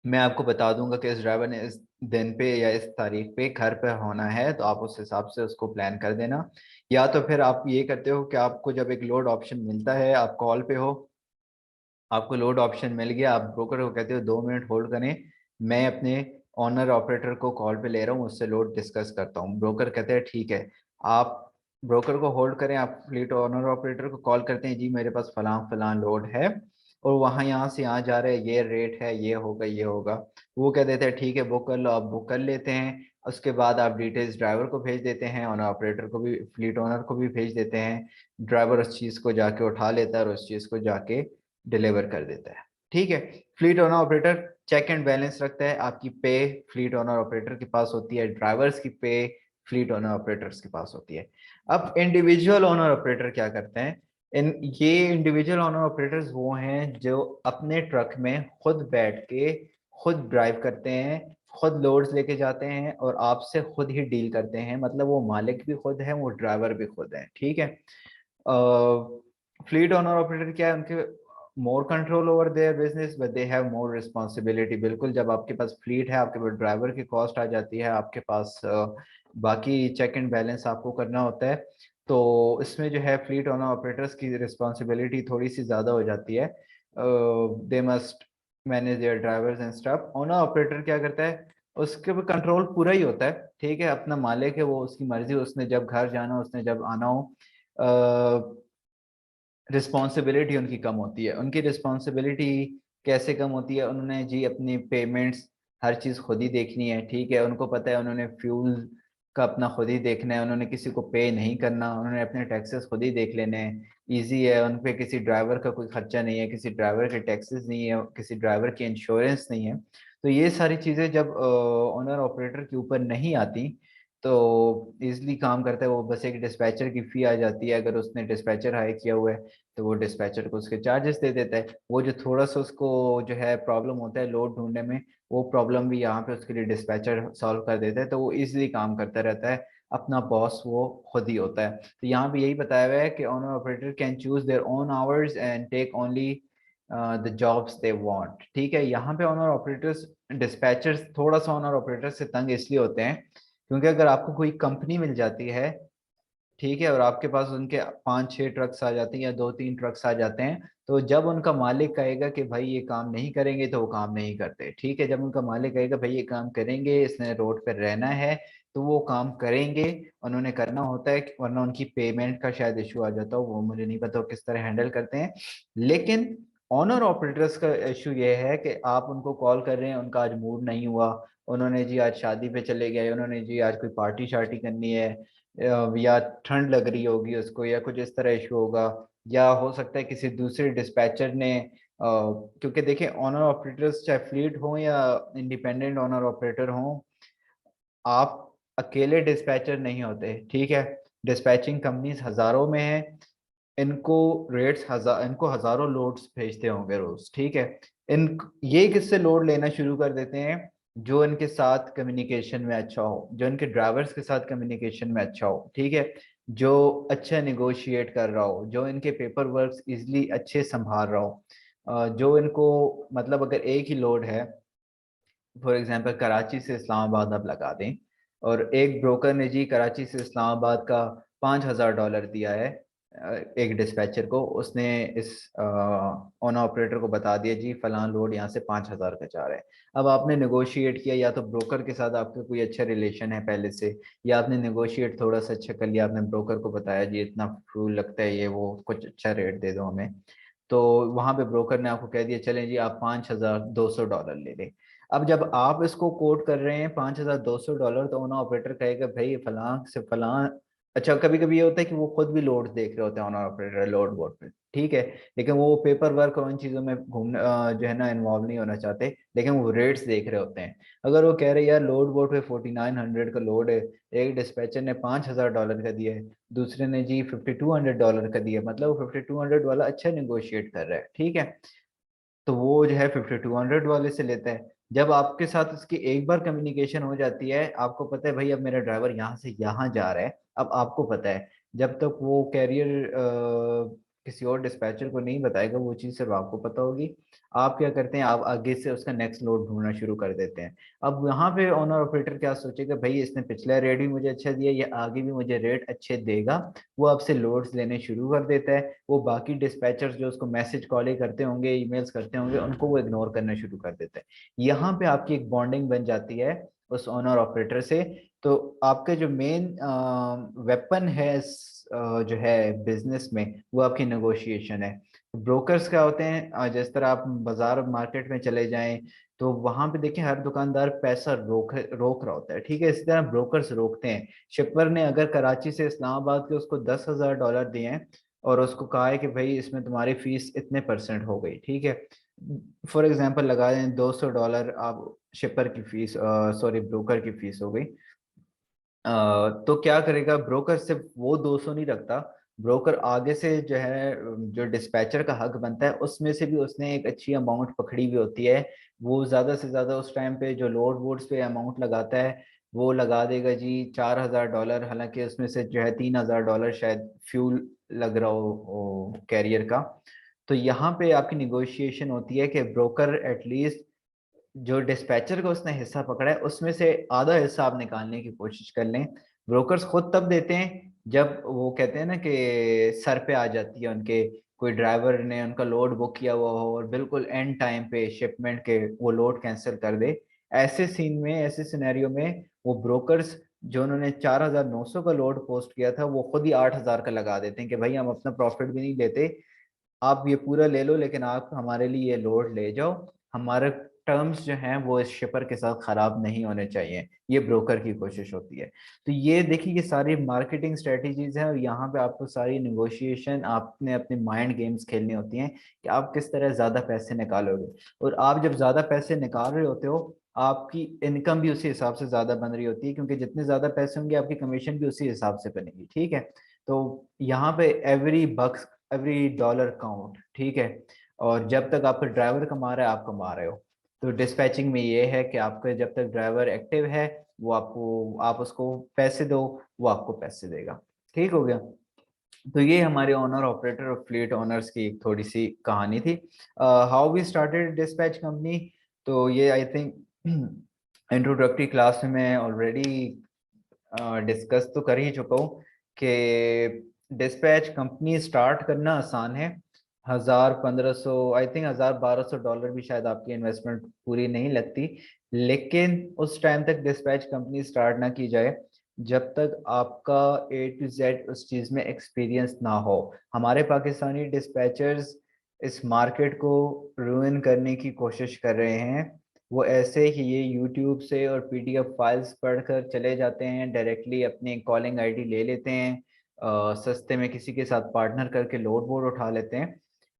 Speaker 1: मैं आपको बता दूंगा कि इस ड्राइवर ने इस दिन पे या इस तारीख पे घर पे होना है, तो आप उस हिसाब से उसको प्लान कर देना। या तो फिर आप ये करते हो कि आपको जब एक लोड ऑप्शन मिलता है, आप कॉल पे हो, आपको लोड ऑप्शन मिल गया, आप ब्रोकर को कहते हो 2 मिनट होल्ड करें, मैं अपने ऑनर ऑपरेटर को कॉल पे ले रहा हूँ, उससे लोड डिस्कस करता हूँ। ब्रोकर कहते हैं ठीक है, आप ब्रोकर को होल्ड करें, आप फ्लीट ऑनर ऑपरेटर को कॉल करते हैं, जी मेरे पास फलां फलां लोड है, और वहाँ यहाँ से यहाँ जा रहे हैं, ये रेट है, ये होगा ये होगा। वो कह देते हैं ठीक है बुक कर लो, आप बुक कर लेते हैं। उसके बाद आप डिटेल्स ड्राइवर को भेज देते हैं, ऑनर ऑपरेटर को भी, फ्लीट ओनर को भी भेज देते हैं। ड्राइवर उस चीज़ को जाके उठा लेता है और उस चीज़ को जाके डिलीवर कर देता है। ठीक है, fleet owner operator check and balance रखता है, आपकी पे फ्लीट ओनर ऑपरेटर के पास होती है, ड्राइवर्स की पे फ्लीट ओनर ऑपरेटर्स के पास होती है। अब इंडिविजुअल ओनर ऑपरेटर क्या करते हैं, इन ये इंडिविजुअल ओनर ऑपरेटर्स वो हैं जो अपने ट्रक में खुद बैठ के खुद ड्राइव करते हैं, खुद लोड्स लेके जाते हैं, और आपसे खुद ही डील करते हैं, मतलब वो मालिक भी खुद है, वो ड्राइवर भी खुद है। ठीक है, फ्लीट ओनर ऑपरेटर क्या है, उनके more control over their business but they have more responsibility. बिल्कुल, जब आपके पास फ्लीट है, आपके पास ड्राइवर की कॉस्ट आ जाती है, आपके पास बाकी चेक एंड बैलेंस आपको करना होता है, तो इसमें जो है फ्लीट ओनर ऑपरेटर्स की रिस्पॉन्सिबिलिटी थोड़ी सी ज़्यादा हो जाती है। They must manage there drivers and staff. Owner operator क्या करता है, उसके ऊपर कंट्रोल पूरा ही होता है। ठीक है, अपना मालिक है, वो उसकी मर्जी, उसने जब घर जाना, उसने जब आना हो, रिस्पॉन्सिबिलिटी उनकी कम होती है। उनकी रिस्पॉन्सिबिलिटी कैसे कम होती है, उन्होंने जी अपनी पेमेंट्स हर चीज़ खुद ही देखनी है। ठीक है, उनको पता है उन्होंने फ्यूल का अपना खुद ही देखना है, उन्होंने किसी को पे नहीं करना, उन्होंने अपने टैक्सेस खुद ही देख लेने हैं। ईजी है, उन पे किसी ड्राइवर का कोई खर्चा नहीं है, किसी ड्राइवर के टैक्सेस नहीं है, किसी ड्राइवर की इंश्योरेंस नहीं है। तो ये सारी चीज़ें जब ओनर ऑपरेटर के ऊपर नहीं आती, तो इजिली काम करता है वो। बस एक डिस्पैचर की फी आ जाती है, अगर उसने डिस्पैचर हायर किया हुआ है तो वो डिस्पैचर को उसके चार्जेस दे देता है। वो जो थोड़ा सा उसको जो है प्रॉब्लम होता है लोड ढूंढने में, वो प्रॉब्लम भी यहाँ पे उसके लिए डिस्पैचर सॉल्व कर देता है, तो वो इजिली काम करता रहता है। अपना बॉस वो खुद ही होता है। तो यहाँ भी यही बताया हुआ है कि owner operator can choose their own hours and take only the jobs they want. ठीक है, यहाँ पे ओनर ऑपरेटर्स डिस्पैचर्स थोड़ा सा ओनर ऑपरेटर से तंग इसलिए होते हैं क्योंकि अगर आपको कोई कंपनी मिल जाती है, ठीक है, और आपके पास उनके 5-6 ट्रक्स आ जाते हैं या 2-3 ट्रक्स आ जाते हैं, तो जब उनका मालिक कहेगा कि भाई ये काम नहीं करेंगे, तो वो काम नहीं करते। ठीक है, जब उनका मालिक कहेगा भाई ये काम करेंगे, इसने रोड पर रहना है, तो वो काम करेंगे, उन्होंने करना होता है, वरना उनकी पेमेंट का शायद इशू आ जाता हो, वो मुझे नहीं पता वो किस तरह हैंडल करते हैं। लेकिन ऑनर ऑपरेटर्स का इशू ये है कि आप उनको कॉल कर रहे हैं, उनका आज मूड नहीं हुआ, उन्होंने जी आज शादी पे चले गए, उन्होंने जी आज कोई पार्टी शार्टी करनी है, या ठंड लग रही होगी उसको, या कुछ इस तरह इशू होगा, या हो सकता है किसी दूसरे डिस्पैचर ने क्योंकि देखिए ऑनर ऑपरेटर्स चाहे फ्लीट हो या इंडिपेंडेंट ऑनर ऑपरेटर हो, आप अकेले डिस्पैचर नहीं होते, ठीक है। डिस्पैचिंग कंपनीज हजारों में है, इनको इनको हजारों लोड्स भेजते होंगे रोज, ठीक है। इन ये किससे लोड लेना शुरू कर देते हैं? जो इनके साथ कम्युनिकेशन में अच्छा हो, जो इनके ड्राइवर्स के साथ कम्युनिकेशन में अच्छा हो, ठीक है, जो अच्छा निगोशिएट कर रहा हो, जो इनके पेपर वर्क इजिली अच्छे संभाल रहा हो, जो इनको मतलब अगर एक ही लोड है, फॉर एग्जांपल कराची से इस्लामाबाद आप लगा दें, और एक ब्रोकर ने जी कराची से इस्लामाबाद का $5,000 दिया है एक डिस्पैचर को, उसने इस ऑन ऑपरेटर को बता दिया जी फलां लोड यहाँ से 5,000 का जा रहा है। अब आपने नेगोशिएट किया, या तो ब्रोकर के साथ आपका कोई अच्छा रिलेशन है पहले से, या आपने नेगोशिएट थोड़ा सा अच्छा कर लिया, आपने ब्रोकर को बताया जी इतना फ्यूल लगता है, ये वो कुछ अच्छा रेट दे दो हमें, तो वहां पे ब्रोकर ने आपको कह दिया चलें जी आप $5,200 ले लें। अब जब आप इसको कोट कर रहे हैं $5,200, तो ओनर ऑपरेटर कहेगा भाई फलां से फलां, अच्छा कभी कभी ये होता है कि वो खुद भी लोड देख रहे होते हैं ओनर ऑपरेटर लोड बोर्ड पे, ठीक है, लेकिन वो पेपर वर्क और उन चीजों में घूमना जो है ना इन्वॉल्व नहीं होना चाहते, लेकिन वो रेट्स देख रहे होते हैं। अगर वो कह रहे हैं यार लोड बोर्ड पे 4900 का लोड है, एक डिस्पैचर ने $5,000 का दिया है, दूसरे ने जी $5,200 का दिया, मतलब वो 5200 वाला अच्छा निगोशिएट कर रहा है, ठीक है, तो वो जो है 5200 वाले से लेता है। जब आपके साथ उसकी एक बार कम्युनिकेशन हो जाती है, आपको पता है भाई अब मेरा ड्राइवर यहाँ से यहाँ जा रहा है, अब आपको पता है, जब तक वो कैरियर किसी और डिस्पैचर को नहीं बताएगा, वो चीज़ सिर्फ आपको पता होगी। आप क्या करते हैं, आप आगे से उसका नेक्स्ट लोड ढूंढना शुरू कर देते हैं। अब यहाँ पे ओनर ऑपरेटर क्या सोचेगा, भाई इसने पिछला रेट भी मुझे अच्छा दिया, ये आगे भी मुझे रेट अच्छे देगा, वो आपसे लोड्स लेने शुरू कर देता है। वो बाकी डिस्पैचर्स जो उसको मैसेज कॉल करते होंगे, ईमेल्स करते होंगे, उनको वो इग्नोर करना शुरू कर देता है। यहाँ पे आपकी एक बॉन्डिंग बन जाती है उस ओनर ऑपरेटर से। तो आपके जो मेन वेपन है जो है बिजनेस में, वो आपकी नेगोशिएशन है। ब्रोकर्स क्या होते हैं, जिस तरह आप बाजार मार्केट में चले जाएं, तो वहां पे देखिए हर दुकानदार पैसा रोक रोक रहा होता है, ठीक है, इसी तरह ब्रोकर्स रोकते हैं। शिपवर ने अगर कराची से इस्लामाबाद के उसको $10,000 दिए हैं, और उसको कहा है कि भाई इसमें तुम्हारी फीस इतने परसेंट हो गई, ठीक है, फॉर एग्जांपल लगा दें $200 आप शिपर की फीस, सॉरी ब्रोकर की फीस हो गई, तो क्या करेगा ब्रोकर, सिर्फ वो 200 नहीं रखता, ब्रोकर आगे से जो है जो डिस्पैचर का हक बनता है उसमें से भी उसने एक अच्छी अमाउंट पकड़ी हुई होती है। वो ज्यादा से ज्यादा उस टाइम पे जो लोड वोड्स पे अमाउंट लगाता है, वो लगा देगा जी $4,000, हालांकि उसमें से जो है $3,000 शायद फ्यूल लग रहा हो कैरियर का। तो यहाँ पे आपकी निगोशिएशन होती है कि ब्रोकर एटलीस्ट जो डिस्पैचर का उसने हिस्सा पकड़ा है उसमें से आधा हिस्सा आप निकालने की कोशिश कर लें। ब्रोकर्स खुद तब देते हैं जब वो कहते हैं ना कि सर पे आ जाती है उनके, कोई ड्राइवर ने उनका लोड बुक किया हुआ हो और बिल्कुल एंड टाइम पे शिपमेंट के वो लोड कैंसिल कर दे। ऐसे सीन में, ऐसे सिनेरियो में वो ब्रोकर्स जो उन्होंने 4,900 का लोड पोस्ट किया था, वो खुद ही 8,000 का लगा देते हैं कि भाई हम अपना प्रॉफिट भी नहीं लेते, आप ये पूरा ले लो, लेकिन आप हमारे लिए ये लोड ले जाओ, हमारे टर्म्स जो हैं वो इस शिपर के साथ खराब नहीं होने चाहिए, ये ब्रोकर की कोशिश होती है। तो ये देखिए ये सारी मार्केटिंग स्ट्रेटजीज हैं, और यहाँ पे आपको सारी निगोशिएशन आपने अपने माइंड गेम्स खेलनी होती हैं कि आप किस तरह ज्यादा पैसे निकालोगे। और आप जब ज्यादा पैसे निकाल रहे होते हो, आपकी इनकम भी उसी हिसाब से ज्यादा बन रही होती है, क्योंकि जितने ज्यादा पैसे होंगे आपकी कमीशन भी उसी हिसाब से बनेगी, ठीक है। तो यहाँ पे एवरी बक्स, एवरी डॉलर काउंट, ठीक है। और जब तक आपका ड्राइवर कमा रहा है आप कमा रहे हो। तो डिस्पैचिंग में ये है कि आपका जब तक ड्राइवर एक्टिव है, वो आपको, आप उसको पैसे दो, वो आपको पैसे देगा, ठीक हो गया। तो ये हमारे ओनर ऑपरेटर और फ्लीट ओनर्स की एक थोड़ी सी कहानी थी, how we started dispatch company. तो ये आई थिंक इंट्रोडक्टरी क्लास में मैं ऑलरेडी डिस्कस तो कर ही चुका हूँ कि डिस्पैच कंपनी स्टार्ट करना आसान है। 1,000-1,500, आई थिंक $1,000-1,200 भी शायद आपकी इन्वेस्टमेंट पूरी नहीं लगती। लेकिन उस टाइम तक डिस्पैच कंपनी स्टार्ट ना की जाए जब तक आपका A to Z उस चीज में एक्सपीरियंस ना हो। हमारे पाकिस्तानी डिस्पैचर्स इस मार्केट को रुइन करने की कोशिश कर रहे हैं। वो ऐसे ही ये यूट्यूब से और पीडीएफ फाइल्स पढ़कर चले जाते हैं, डायरेक्टली अपनी कॉलिंग आईडी ले लेते हैं, सस्ते में किसी के साथ पार्टनर करके लोड बोर्ड उठा लेते हैं।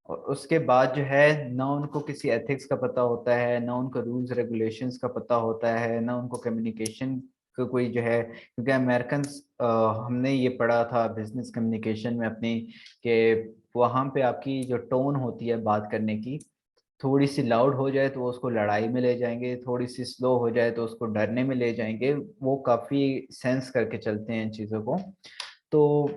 Speaker 1: और उसके बाद जो है, ना उनको किसी एथिक्स का पता होता है, ना उनको रूल्स रेगुलेशंस का पता होता है, ना उनको कम्युनिकेशन का कोई जो है, क्योंकि अमेरिकन, हमने ये पढ़ा था बिजनेस कम्युनिकेशन में अपनी, कि वहाँ पे आपकी जो टोन होती है बात करने की, थोड़ी सी लाउड हो जाए तो वो उसको लड़ाई में ले जाएंगे, थोड़ी सी स्लो हो जाए तो उसको डरने में ले जाएंगे। वो काफी सेंस करके चलते हैं इन चीजों को। तो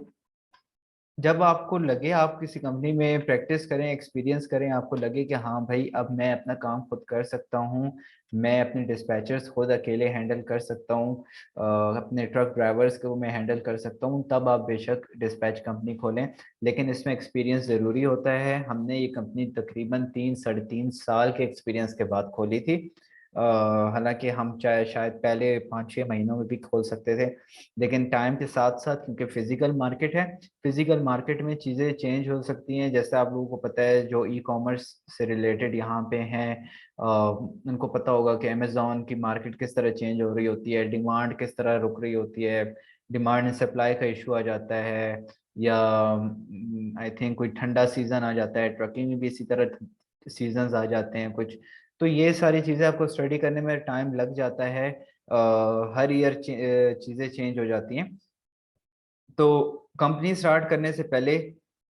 Speaker 1: जब आपको लगे आप किसी कंपनी में प्रैक्टिस करें, एक्सपीरियंस करें, आपको लगे कि हाँ भाई अब मैं अपना काम खुद कर सकता हूँ, मैं अपने डिस्पैचर्स खुद अकेले हैंडल कर सकता हूँ, अपने ट्रक ड्राइवर्स को मैं हैंडल कर सकता हूँ, तब आप बेशक डिस्पैच कंपनी खोलें। लेकिन इसमें एक्सपीरियंस ज़रूरी होता है। हमने ये कंपनी तकरीबन 3 साढ़े 3 साल के एक्सपीरियंस के बाद खोली थी। हालांकि हम चाहे शायद पहले 5 6 महीनों में भी खोल सकते थे, लेकिन टाइम के साथ साथ, क्योंकि फिजिकल मार्केट है, फिजिकल मार्केट में चीज़ें चेंज हो सकती हैं। जैसे आप लोगों को पता है जो ई कॉमर्स से रिलेटेड यहाँ पे हैं, उनको पता होगा कि अमेजोन की मार्केट किस तरह चेंज हो रही होती है, डिमांड किस तरह रुक रही होती है, डिमांड एंड सप्लाई का इशू आ जाता है, या आई थिंक कोई ठंडा सीजन आ जाता है, ट्रकिंग में भी इसी तरह सीजन्स आ जाते हैं कुछ। तो ये सारी चीज़ें आपको स्टडी करने में टाइम लग जाता है। हर ईयर चीज़ें चेंज हो जाती हैं। तो कंपनी स्टार्ट करने से पहले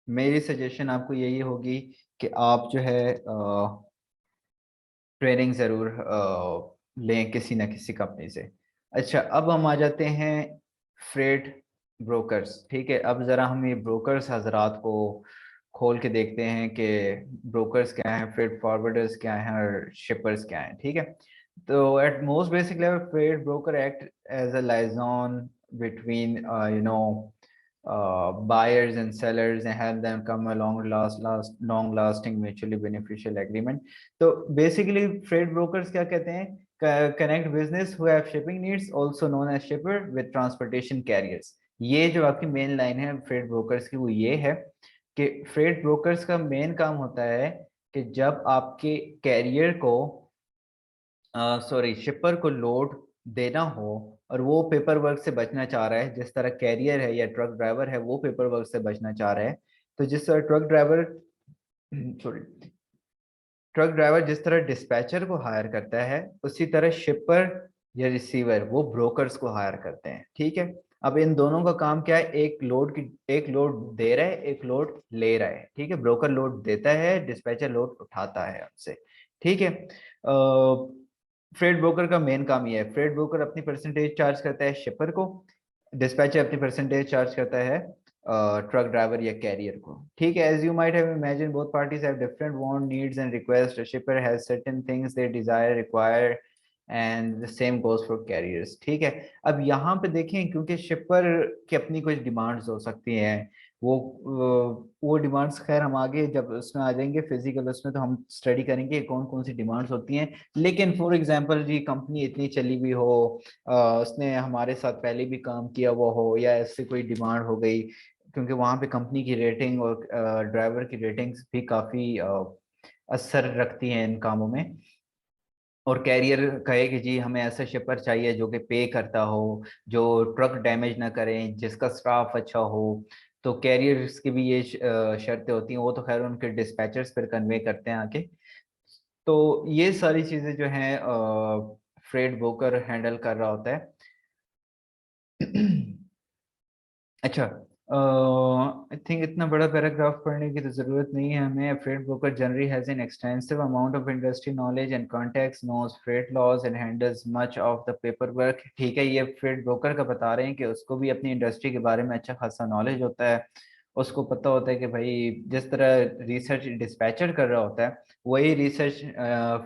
Speaker 1: मेरी सजेशन आपको यही होगी कि आप जो है ट्रेनिंग ज़रूर लें किसी न किसी कंपनी से। अच्छा, अब हम आ जाते हैं फ्रेट ब्रोकर्स। ठीक है, अब ज़रा हम ये ब्रोकर्स हजरात को खोल के देखते हैं कि ब्रोकर्स क्या हैं, फ्रेट फॉरवर्डर्स क्या हैं, और शिपर्स क्या हैं। ठीक है, तो at most basic level freight broker act as a liaison between buyers and sellers and help them come along long lasting mutually beneficial agreement. तो बेसिकली फ्रेट ब्रोकर्स क्या कहते हैं? Connect business who have shipping needs also known as shipper with transportation carriers. ये जो आपकी मेन लाइन है फ्रेट ब्रोकर्स की, वो ये है कि फ्रेट ब्रोकर्स का मेन काम होता है कि जब आपके कैरियर को, सॉरी, शिपर को लोड देना हो, और वो पेपर वर्क से बचना चाह रहा है, जिस तरह कैरियर है या ट्रक ड्राइवर है वो पेपर वर्क से बचना चाह रहा है, तो जिस तरह truck driver sorry, truck driver जिस तरह डिस्पैचर को हायर करता है, उसी तरह शिपर या रिसीवर वो ब्रोकर्स को हायर करते हैं। ठीक है, अब इन दोनों का काम क्या है? एक लोड दे रहा है, एक लोड ले रहा है। ठीक है, ब्रोकर लोड देता है, डिस्पैचर लोड उठाता है हमसे। ठीक है, फ्रेट ब्रोकर का मेन काम ये है। फ्रेट ब्रोकर अपनी परसेंटेज चार्ज करता है शिपर को, डिस्पैचर अपनी परसेंटेज चार्ज करता है ट्रक ड्राइवर या कैरियर को। ठीक है, as you might have imagine both parties have different want needs and request. Shipper has certain things they desire require and the same goes for carriers. ठीक है, अब यहाँ पे देखें, क्योंकि शिपर की अपनी कुछ डिमांड्स हो सकती हैं, वो डिमांड्स, खैर हम आगे जब उसमें आ जाएंगे फिजिकल उसमें, तो हम स्टडी करेंगे कौन कौन सी डिमांड्स होती हैं। लेकिन फॉर एग्जांपल जी, कंपनी इतनी चली हुई हो, उसने हमारे साथ पहले भी काम किया हुआ हो, या ऐसे कोई डिमांड हो गई, क्योंकि वहाँ पे कंपनी की रेटिंग और ड्राइवर की रेटिंग्स भी काफ़ी असर रखती हैं इन कामों में। और कैरियर कहे कि जी हमें ऐसा शिपर चाहिए जो कि पे करता हो, जो ट्रक डैमेज ना करें, जिसका स्टाफ अच्छा हो, तो कैरियर्स की भी ये शर्तें होती हैं। वो तो खैर उनके डिस्पैचर्स फिर कन्वे करते हैं आके। तो ये सारी चीज़ें जो हैं फ्रेट ब्रोकर हैंडल कर रहा होता है। अच्छा, आई थिंक इतना बड़ा पैराग्राफ पढ़ने की तो जरूरत नहीं है हमें। Freight broker generally has an extensive amount of industry knowledge and contacts, knows freight laws and handles much of the paper work. ठीक है, ये फ्रेट ब्रोकर का बता रहे हैं कि उसको भी अपनी इंडस्ट्री के बारे में अच्छा खासा नॉलेज होता है। उसको पता होता है कि भाई जिस तरह रिसर्च डिस्पैचर कर रहा होता है, वही रिसर्च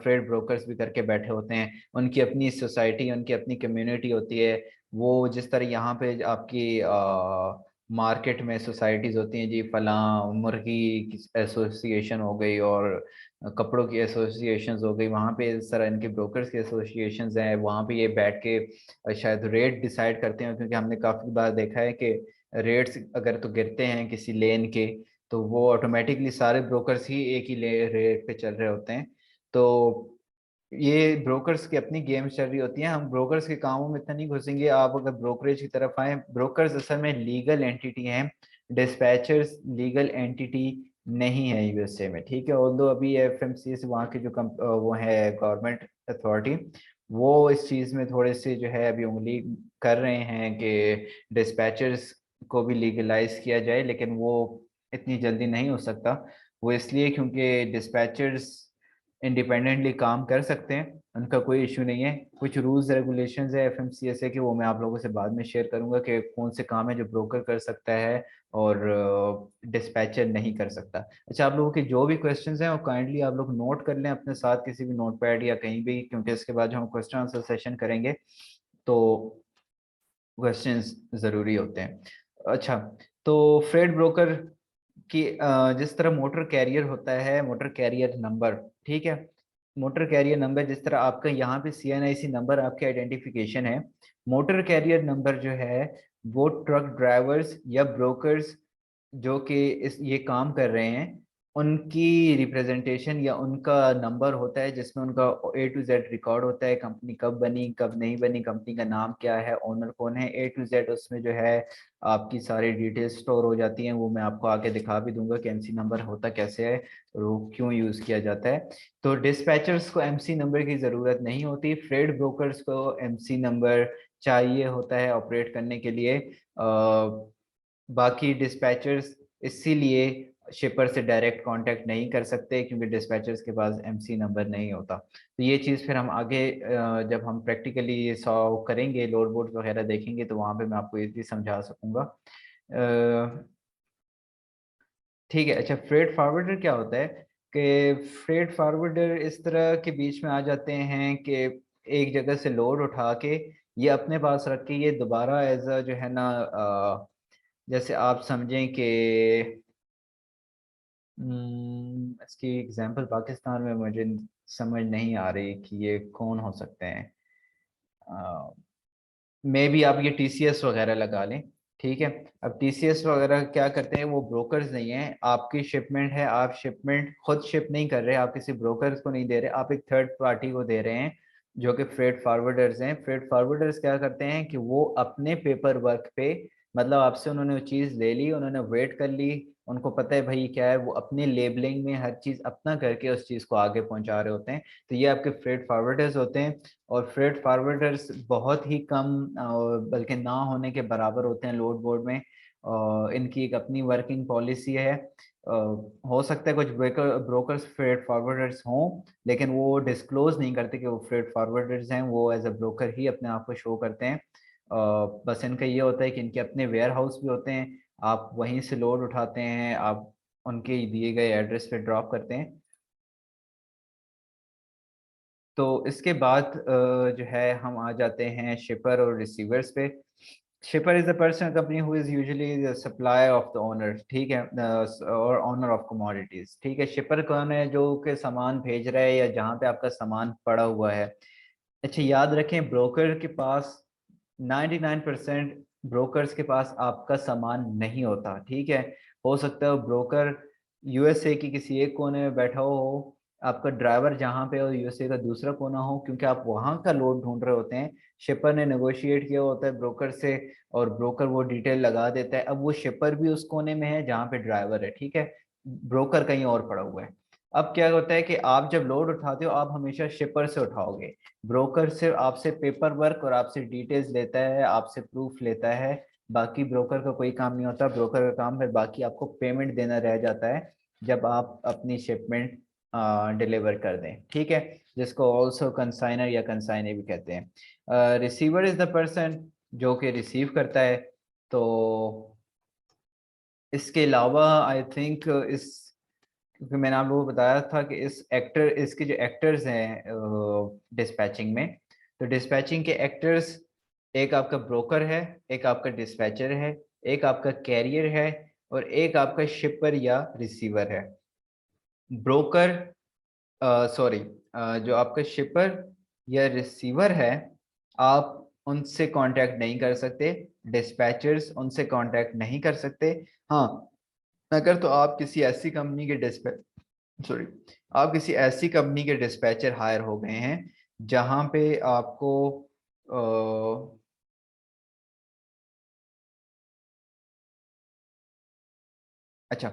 Speaker 1: फ्रेट ब्रोकर्स भी करके बैठे होते हैं। उनकी अपनी सोसाइटी, उनकी अपनी कम्युनिटी होती है। वो जिस तरह यहाँ पे आपकी मार्केट में सोसाइटीज होती हैं जी, फलां मुर्गी एसोसिएशन हो गई और कपड़ों की एसोसिएशंस हो गई, वहाँ पे इस तरह इनके ब्रोकर्स की एसोसिएशंस हैं। वहाँ पे ये बैठ के शायद रेट डिसाइड करते हैं, क्योंकि हमने काफ़ी बार देखा है कि रेट्स अगर तो गिरते हैं किसी लेन के, तो वो ऑटोमेटिकली सारे ब्रोकर्स ही एक ही रेट पे चल रहे होते हैं। तो ये ब्रोकर्स की अपनी गेम्स चल रही होती हैं, हम ब्रोकर्स के कामों में इतना नहीं घुसेंगे। आप अगर ब्रोकरेज की तरफ आए, ब्रोकर्स असल में लीगल एंटिटी हैं, डिस्पैचर्स लीगल एंटिटी नहीं है यूएसए में, ठीक है। ऑल्दो अभी एफएमसी से वहाँ के जो वो है गवर्नमेंट अथॉरिटी, वो इस चीज़ में थोड़े से जो है अभी उंगली कर रहे हैं कि डिस्पैचर्स को भी लीगलाइज किया जाए, लेकिन वो इतनी जल्दी नहीं हो सकता। वो इसलिए क्योंकि डिस्पैचर्स इंडिपेंडेंटली काम कर सकते हैं, उनका कोई इशू नहीं है। कुछ रूल्स रेगुलेशंस है एफएमसीएसए के, वो मैं आप लोगों से बाद में शेयर करूंगा कि कौन से काम है जो ब्रोकर कर सकता है और डिस्पैचर नहीं कर सकता। अच्छा, आप लोगों के जो भी क्वेश्चंस हैं वो काइंडली आप लोग नोट कर लें अपने साथ किसी भी नोटपैड या कहीं भी, क्योंकि इसके बाद जो हम क्वेश्चन आंसर सेशन करेंगे तो क्वेश्चंस ज़रूरी होते हैं। अच्छा, तो फ्रेट ब्रोकर कि जिस तरह मोटर कैरियर होता है, मोटर कैरियर नंबर, ठीक है, मोटर कैरियर नंबर जिस तरह आपका यहाँ पे सीएनआईसी नंबर आपके आइडेंटिफिकेशन है, मोटर कैरियर नंबर जो है वो ट्रक ड्राइवर्स या ब्रोकर्स जो कि इस ये काम कर रहे हैं उनकी रिप्रेजेंटेशन या उनका नंबर होता है, जिसमें उनका A to Z रिकॉर्ड होता है, कंपनी कब बनी कब नहीं बनी, कंपनी का नाम क्या है, ओनर कौन है, A to Z उसमें जो है आपकी सारी डिटेल्स स्टोर हो जाती हैं। वो मैं आपको आगे दिखा भी दूंगा कि एमसी नंबर होता कैसे है और वो क्यों यूज़ किया जाता है। तो डिस्पैचर्स को एमसी नंबर की ज़रूरत नहीं होती, फ्रेट ब्रोकर्स को एमसी नंबर चाहिए होता है ऑपरेट करने के लिए। बाकी डिस्पैचर्स इसीलिए शिपर से डायरेक्ट कांटेक्ट नहीं कर सकते क्योंकि डिस्पैचर्स के पास एमसी नंबर नहीं होता। तो ये चीज़ फिर हम आगे जब हम प्रैक्टिकली ये सॉल्व करेंगे, लोड बोर्ड वगैरह देखेंगे, तो वहाँ पे मैं आपको इजीली समझा सकूंगा। ठीक है। अच्छा, फ्रेट फॉरवर्डर क्या होता है कि फ्रेट फॉरवर्डर इस तरह के बीच में आ जाते हैं कि एक जगह से लोड उठा के ये अपने पास रख के ये दोबारा एज अ जो है ना, जैसे आप समझें कि इसकी एग्जांपल पाकिस्तान में मुझे समझ नहीं आ रही कि ये कौन हो सकते हैं। मे भी आप ये टीसीएस वगैरह लगा लें, ठीक है। अब टीसीएस वगैरह क्या करते हैं, वो ब्रोकर्स नहीं है, आपकी शिपमेंट है, आप शिपमेंट खुद शिप नहीं कर रहे, आप किसी ब्रोकर्स को नहीं दे रहे, आप एक थर्ड पार्टी को दे रहे हैं जो कि फ्रेट फॉरवर्डर्स हैं। फ्रेट फॉरवर्डर्स क्या करते हैं कि वो अपने पेपर वर्क पे, मतलब आपसे उन्होंने वो चीज़ ले ली, उन्होंने वेट कर ली, उनको पता है भाई क्या है, वो अपने लेबलिंग में हर चीज़ अपना करके उस चीज़ को आगे पहुंचा रहे होते हैं। तो ये आपके फ्रेट फॉरवर्डर्स होते हैं। और फ्रेट फॉरवर्डर्स बहुत ही कम बल्कि ना होने के बराबर होते हैं लोड बोर्ड में। इनकी एक अपनी वर्किंग पॉलिसी है। हो सकता है कुछ ब्रोकर्स फ्रेट फॉरवर्डर्स हों, लेकिन वो डिस्क्लोज नहीं करते कि वो फ्रेट फॉरवर्डर्स हैं, वो एज अ ब्रोकर ही अपने आप को शो करते हैं। बस इनका ये होता है कि इनके अपने वेयर हाउस भी होते हैं, आप वहीं से लोड उठाते हैं, आप उनके दिए गए एड्रेस पे ड्रॉप करते हैं। तो इसके बाद जो है हम आ जाते हैं शिपर और रिसीवर्स पे। शिपर is the person company who is usually the supplier of the owner, ठीक है, और ओनर ऑफ कमोडिटीज, ठीक है। शिपर कौन है, जो के सामान भेज रहा है या जहाँ पे आपका सामान पड़ा हुआ है। अच्छा, याद रखें ब्रोकर के पास 99% ब्रोकर्स के पास आपका सामान नहीं होता, ठीक है। हो सकता है ब्रोकर यूएसए की किसी एक कोने में बैठा हो, आपका ड्राइवर जहाँ पे हो यूएसए का दूसरा कोना हो, क्योंकि आप वहाँ का लोड ढूंढ रहे होते हैं। शिपर ने नेगोशिएट किया होता है ब्रोकर से और ब्रोकर वो डिटेल लगा देता है। अब वो शिपर भी उस कोने में है जहाँ पे ड्राइवर है, ठीक है, ब्रोकर कहीं और पड़ा हुआ है। अब क्या होता है कि आप जब लोड उठाते हो आप हमेशा शिपर से उठाओगे, ब्रोकर सिर्फ आपसे पेपर वर्क और आपसे डिटेल्स लेता है, आपसे प्रूफ लेता है, बाकी ब्रोकर का कोई काम नहीं होता। ब्रोकर का काम फिर बाकी आपको पेमेंट देना रह जाता है जब आप अपनी शिपमेंट डिलीवर कर दें, ठीक है, जिसको ऑल्सो कंसाइनर या कंसाइनर भी कहते हैं। रिसीवर इज द पर्सन जो कि रिसीव करता है। तो इसके अलावा आई थिंक इस, क्योंकि मैंने आप लोगों को बताया था कि इसके जो एक्टर्स हैं डिस्पैचिंग में, तो डिस्पैचिंग के एक्टर्स, एक आपका ब्रोकर है, एक आपका डिस्पैचर है, एक आपका कैरियर है और एक आपका शिपर या रिसीवर है। ब्रोकर, सॉरी, जो आपका शिपर या रिसीवर है, आप उनसे कांटेक्ट नहीं कर सकते, डिस्पैचर्स उनसे कांटेक्ट नहीं कर सकते। हाँ, अगर तो आप किसी ऐसी कंपनी के सॉरी आप किसी ऐसी कंपनी के डिस्पैचर हायर हो गए हैं जहां पे आपको अच्छा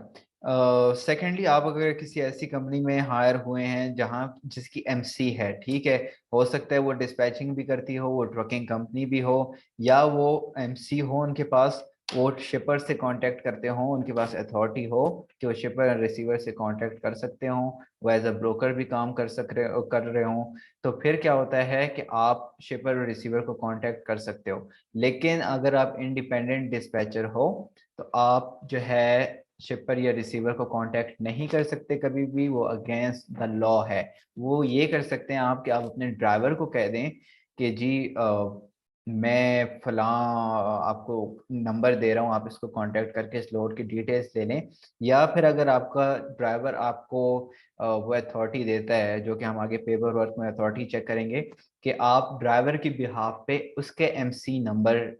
Speaker 1: सेकेंडली आप अगर किसी ऐसी कंपनी में हायर हुए हैं जहां जिसकी एमसी है, ठीक है, हो सकता है वो डिस्पैचिंग भी करती हो, वो ट्रकिंग कंपनी भी हो, या वो एमसी हो उनके पास, वो शिपर से कांटेक्ट करते हो, उनके पास अथॉरिटी हो कि वो शिपर एंड रिसीवर से कांटेक्ट कर सकते हो, वो एज अ ब्रोकर भी काम कर रहे हो, तो फिर क्या होता है कि आप शिपर और रिसीवर को कांटेक्ट कर सकते हो। लेकिन अगर आप इंडिपेंडेंट डिस्पैचर हो तो आप जो है शिपर या रिसीवर को कांटेक्ट नहीं कर सकते कभी भी, वो अगेंस्ट द लॉ है। वो ये कर सकते हैं आप कि आप अपने ड्राइवर को कह दें कि जी मैं फलां आपको नंबर दे रहा हूँ, आप इसको कांटेक्ट करके इस लोड की डिटेल्स ले लें। या फिर अगर आपका ड्राइवर आपको वो अथॉरिटी देता है, जो कि हम आगे पेपर वर्क में अथॉरिटी चेक करेंगे, कि आप ड्राइवर की बिहाफ पे उसके एमसी नंबर,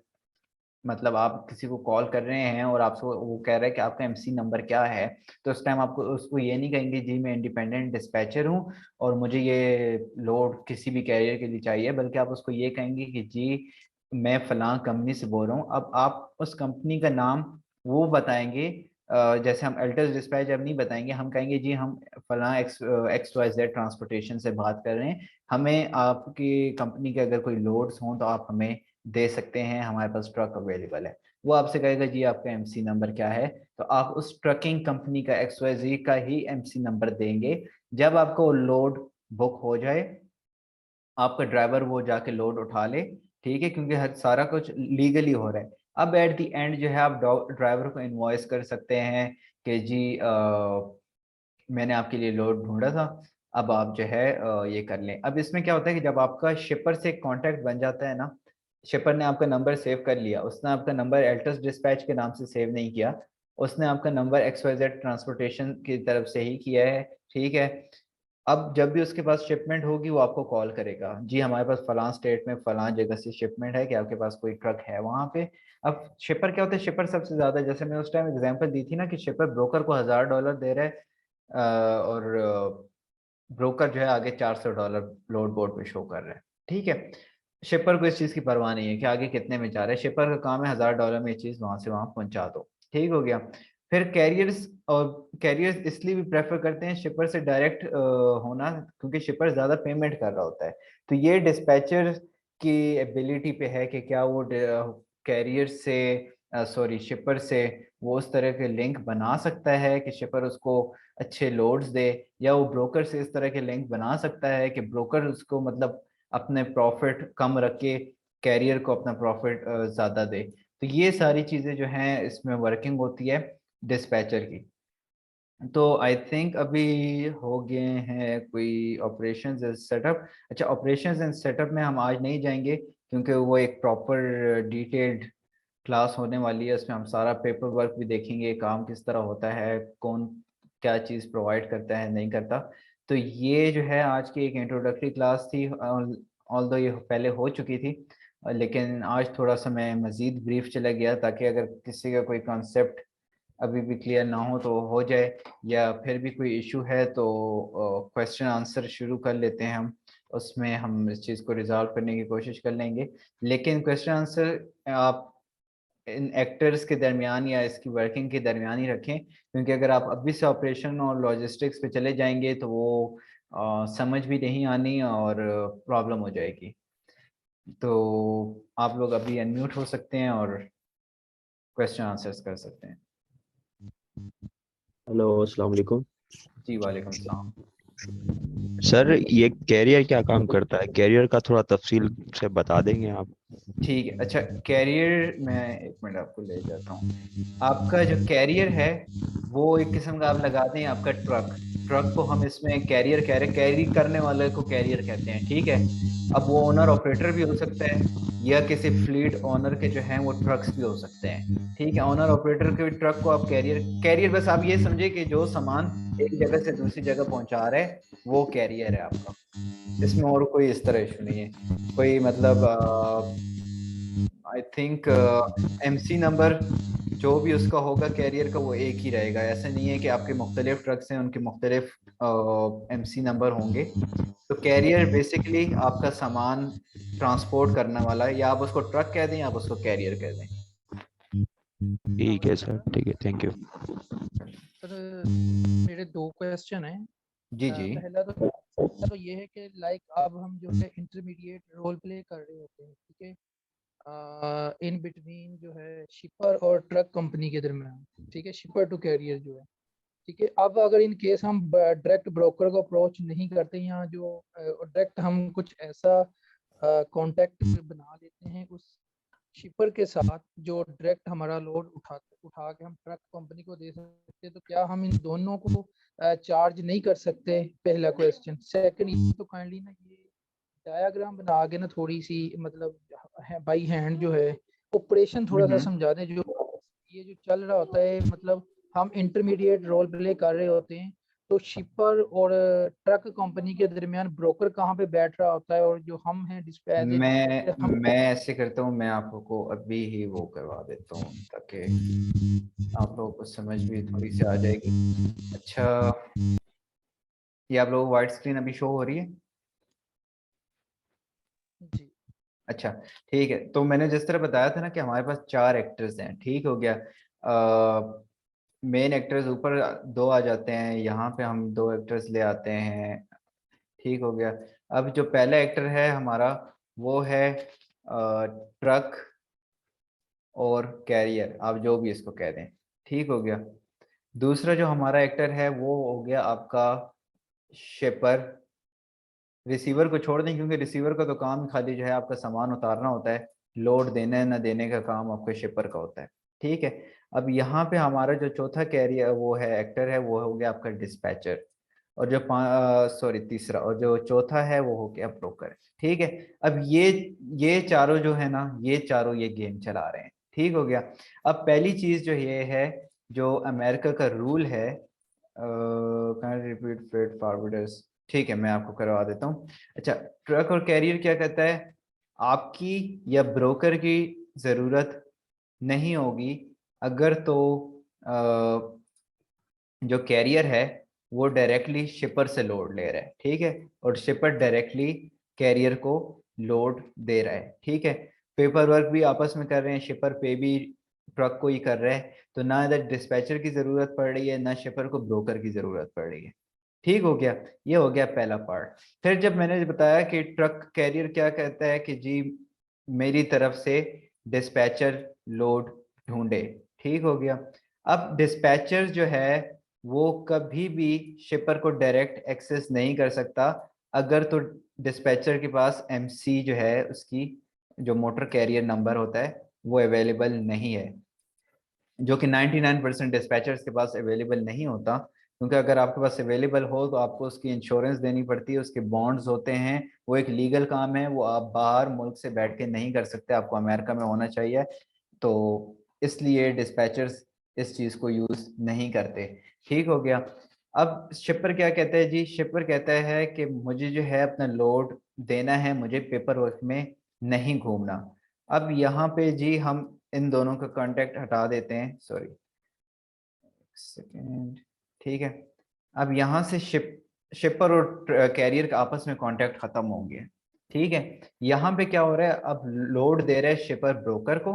Speaker 1: मतलब आप किसी को कॉल कर रहे हैं और आपसे वो कह रहा है कि आपका एमसी नंबर क्या है, तो उस टाइम आपको उसको ये नहीं कहेंगे जी मैं इंडिपेंडेंट डिस्पैचर हूँ और मुझे ये लोड किसी भी कैरियर के लिए चाहिए, बल्कि आप उसको ये कहेंगे कि जी मैं फलां कंपनी से बोल रहा हूँ। अब आप उस कंपनी का नाम वो बताएंगे, जैसे हम अल्टस डिस्पैच अब नहीं बताएंगे, हम कहेंगे जी हम फलां एक्स वाई जेड ट्रांसपोर्टेशन से बात कर रहे हैं, हमें आपकी कंपनी के अगर कोई लोड्स हों तो आप हमें दे सकते हैं, हमारे पास ट्रक अवेलेबल है। वो आपसे कहेगा जी आपका एमसी नंबर क्या है, तो आप उस ट्रकिंग कंपनी का एक्सवाईजी का ही एमसी नंबर देंगे। जब आपको लोड बुक हो जाए, आपका ड्राइवर वो जाके लोड उठा ले, ठीक है, क्योंकि हर सारा कुछ लीगली हो रहा है। अब एट द एंड जो है आप ड्राइवर को इनवॉइस कर सकते हैं कि जी मैंने आपके लिए लोड ढूंढा था, अब आप जो है ये कर लें। अब इसमें क्या होता है कि जब आपका शिपर से कांटेक्ट बन जाता है ना, शिपर ने आपका नंबर सेव कर लिया, उसने आपका नंबर एल्टस डिस्पैच के नाम से सेव नहीं किया, उसने आपका नंबर एक्सवाईजेड ट्रांसपोर्टेशन की तरफ से ही किया है, ठीक है। अब जब भी उसके पास शिपमेंट होगी वो आपको कॉल करेगा, जी हमारे पास फलां स्टेट में फलां जगह से शिपमेंट है कि आपके पास कोई ट्रक है वहां पे। अब शिपर क्या होता है, शिपर सबसे ज्यादा, जैसे मैं उस टाइम एग्जांपल दी थी ना कि शिपर ब्रोकर को $1000 दे रहा है, और ब्रोकर जो है आगे $400 लोड बोर्ड पे शो कर रहा है, ठीक है। शिपर को इस चीज की परवाह नहीं है कि आगे कितने में जा रहा है, शिपर का काम है $1000 में ये चीज वहां से वहां पहुंचा दो, ठीक हो गया। फिर कैरियर्स, और कैरियर्स इसलिए भी प्रेफर करते हैं शिपर से डायरेक्ट होना, क्योंकि शिपर ज्यादा पेमेंट कर रहा होता है। तो ये डिस्पैचर की एबिलिटी पे है कि क्या वो कैरियर से, सॉरी शिपर से, वो उस तरह के लिंक बना सकता है कि शिपर उसको अच्छे लोड्स दे, या वो ब्रोकर से इस तरह के लिंक बना सकता है कि ब्रोकर उसको मतलब अपने प्रॉफिट कम रख के कैरियर को अपना प्रॉफिट ज्यादा दे। तो ये सारी चीजें जो हैं इसमें वर्किंग होती है डिस्पैचर की। तो आई थिंक अभी हो गए हैं कोई ऑपरेशंस एंड सेटअप। अच्छा, ऑपरेशंस एंड सेटअप में हम आज नहीं जाएंगे क्योंकि वो एक प्रॉपर डिटेल्ड क्लास होने वाली है, उसमें हम सारा पेपर वर्क भी देखेंगे, काम किस तरह होता है, कौन क्या चीज़ प्रोवाइड करता है नहीं करता। तो ये जो है आज की एक इंट्रोडक्टरी क्लास थी, ऑल्दो ये पहले हो चुकी थी, लेकिन आज थोड़ा सा मैं मज़ीद ब्रीफ चला गया ताकि अगर किसी का कोई कॉन्सेप्ट अभी भी क्लियर ना हो तो हो जाए, या फिर भी कोई इशू है तो क्वेश्चन आंसर शुरू कर लेते हैं हम, उसमें हम इस चीज़ को रिजॉल्व करने की कोशिश कर लेंगे। लेकिन क्वेश्चन आंसर आप इन एक्टर्स के दरमियान या इसकी वर्किंग के दरमियान ही रखें, क्योंकि अगर आप अभी से ऑपरेशन और लॉजिस्टिक्स पे चले जाएंगे तो वो समझ भी नहीं आनी और प्रॉब्लम हो जाएगी। तो आप लोग अभी अनम्यूट हो सकते हैं और क्वेश्चन आंसर्स कर सकते हैं।
Speaker 3: हेलो, अस्सलाम वालेकुम।
Speaker 1: जी वालेकुम सलाम।
Speaker 3: सर, ये कैरियर क्या काम करता है? कैरियर का थोड़ा तफसील से बता देंगे आप?
Speaker 1: ठीक है, अच्छा कैरियर, मैं एक मिनट आपको ले जाता हूँ। आपका जो कैरियर है वो एक किस्म का आप लगा दें आपका ट्रक, ट्रक को हम इसमें कैरियर कह रहे हैं, कैरी करने वाले को कैरियर कहते हैं, ठीक है। अब वो ओनर ऑपरेटर भी हो सकता है, या किसी फ्लीट ओनर के जो हैं वो ट्रक्स भी हो सकते हैं, ठीक है। ओनर ऑपरेटर के ट्रक को आप कैरियर, कैरियर बस आप ये समझे कि जो सामान एक जगह से दूसरी जगह पहुंचा रहे हैं वो कैरियर है आपका। इसमें और कोई इस तरह इशू नहीं है, कोई मतलब आई थिंक एमसी नंबर जो भी उसका होगा कैरियर का वो एक ही रहेगा। ऐसा नहीं है कि आपके मुख्तलिफ ट्रक्स हैं, उनके मुख्तलिफ MC नंबर होंगे। तो कैरियर बेसिकली आपका सामान ट्रांसपोर्ट करने वाला है, या आप उसको ट्रक कह दें या आप उसको कैरियर कह दें।
Speaker 3: ठीक है सर, ठीक है, थैंक यू।
Speaker 2: सर मेरे दो क्वेश्चन हैं।
Speaker 1: जी जी।
Speaker 2: पहला तो ये है कि लाइक अब हम जो है इंटरमीडिएट रोल प्ले कर रहे होते हैं, ठीक है, इन बिटवीन जो है शिपर और ट्रक कंपनी के दरमियान, ठीक है, शिपर टू कैरियर जो है, ठीक है। अब अगर इन केस हम डायरेक्ट ब्रोकर को अप्रोच नहीं करते, या जो डायरेक्ट हम कुछ ऐसा कांटेक्ट बना लेते हैं उस शिपर के साथ जो डायरेक्ट हमारा लोड उठा के हम ट्रक कंपनी को दे सकते हैं, तो क्या हम इन दोनों को चार्ज नहीं कर सकते? पहला क्वेश्चन। सेकंड, तो काइंडली ना ये डायग्राम बना के ना थोड़ी सी मतलब बाई हैंड जो है ऑपरेशन थोड़ा सा समझा दें। जो ये जो चल रहा होता है, मतलब हम इंटरमीडिएट रोल प्ले कर रहे होते हैं, तो शिपर और ट्रक कंपनी के दरमियान ब्रोकर कहाँ पे बैठ रहा होता है, और जो हम हैं एज ए डिस्पैचर हम।
Speaker 1: मैं ऐसे करता हूँ, मैं आपको अभी ही वो करवा देता हूँ ताकि आप लोगों को समझ भी थोड़ी सी आ जाएगी। अच्छा, ये आप लोगों को व्हाइट स्क्रीन अभी शो हो रही है?
Speaker 2: जी
Speaker 1: अच्छा, ठीक है। तो मैंने जिस तरह बताया था ना कि हमारे पास 4 एक्टर्स हैं, ठीक हो गया। मेन एक्टर्स ऊपर 2 आ जाते हैं, यहाँ पे हम 2 एक्टर्स ले आते हैं, ठीक हो गया। अब जो पहला एक्टर है हमारा वो है ट्रक और कैरियर, आप जो भी इसको कह दें, ठीक हो गया। दूसरा जो हमारा एक्टर है वो हो गया आपका शेपर। रिसीवर को छोड़ दें, क्योंकि रिसीवर का तो काम ही खाली जो है आपका सामान उतारना होता है, लोड देने न देने का काम आपके शिपर का होता है, ठीक है। अब यहाँ पे हमारा जो चौथा कैरियर वो है एक्टर है, वो हो गया आपका डिस्पैचर। और जो सॉरी तीसरा, और जो चौथा है वो हो गया ब्रोकर, ठीक है। अब ये चारों जो है ना, ये चारों ये गेम चला रहे हैं, ठीक हो गया। अब पहली चीज जो ये है, जो अमेरिका का रूल है, रिपीट फ्रेट फॉरवर्डर्स, ठीक है, मैं आपको करवा देता हूँ। अच्छा, ट्रक और कैरियर क्या कहता है, आपकी या ब्रोकर की जरूरत नहीं होगी अगर तो जो कैरियर है वो डायरेक्टली शिपर से लोड ले रहा है, ठीक है, और शिपर डायरेक्टली कैरियर को लोड दे रहा है, ठीक है। पेपर वर्क भी आपस में कर रहे हैं, शिपर पे भी ट्रक को ही कर रहा है, तो ना इधर डिस्पैचर की जरूरत पड़ रही है ना शिपर को ब्रोकर की जरूरत पड़ रही है, ठीक हो गया। ये हो गया पहला पार्ट। फिर जब मैंने बताया कि ट्रक कैरियर क्या कहता है कि जी मेरी तरफ से डिस्पैचर लोड ढूंढे, ठीक हो गया। अब डिस्पैचर जो है वो कभी भी शिपर को डायरेक्ट एक्सेस नहीं कर सकता अगर तो डिस्पैचर के पास MC जो है उसकी जो मोटर कैरियर नंबर होता है वो अवेलेबल नहीं है, जो कि 99% डिस्पैचर्स के पास अवेलेबल नहीं होता। क्योंकि अगर आपके पास अवेलेबल हो तो आपको उसकी इंश्योरेंस देनी पड़ती है, उसके बॉन्ड्स होते हैं, वो एक लीगल काम है, वो आप बाहर मुल्क से बैठ के नहीं कर सकते, आपको अमेरिका में होना चाहिए। तो इसलिए डिस्पैचर्स इस चीज़ को यूज़ नहीं करते, ठीक हो गया। अब शिपर क्या कहता है जी, शिपर कहता है कि मुझे जो है अपना लोड देना है, मुझे पेपर वर्क में नहीं घूमना। अब यहाँ पे जी हम इन दोनों का कांटेक्ट हटा देते हैं, सॉरी सेकेंड, ठीक है। अब यहाँ से शिपर और कैरियर का आपस में कांटेक्ट खत्म हो गया, ठीक है। यहाँ पे क्या हो रहा है, अब लोड दे रहा है शिपर ब्रोकर को,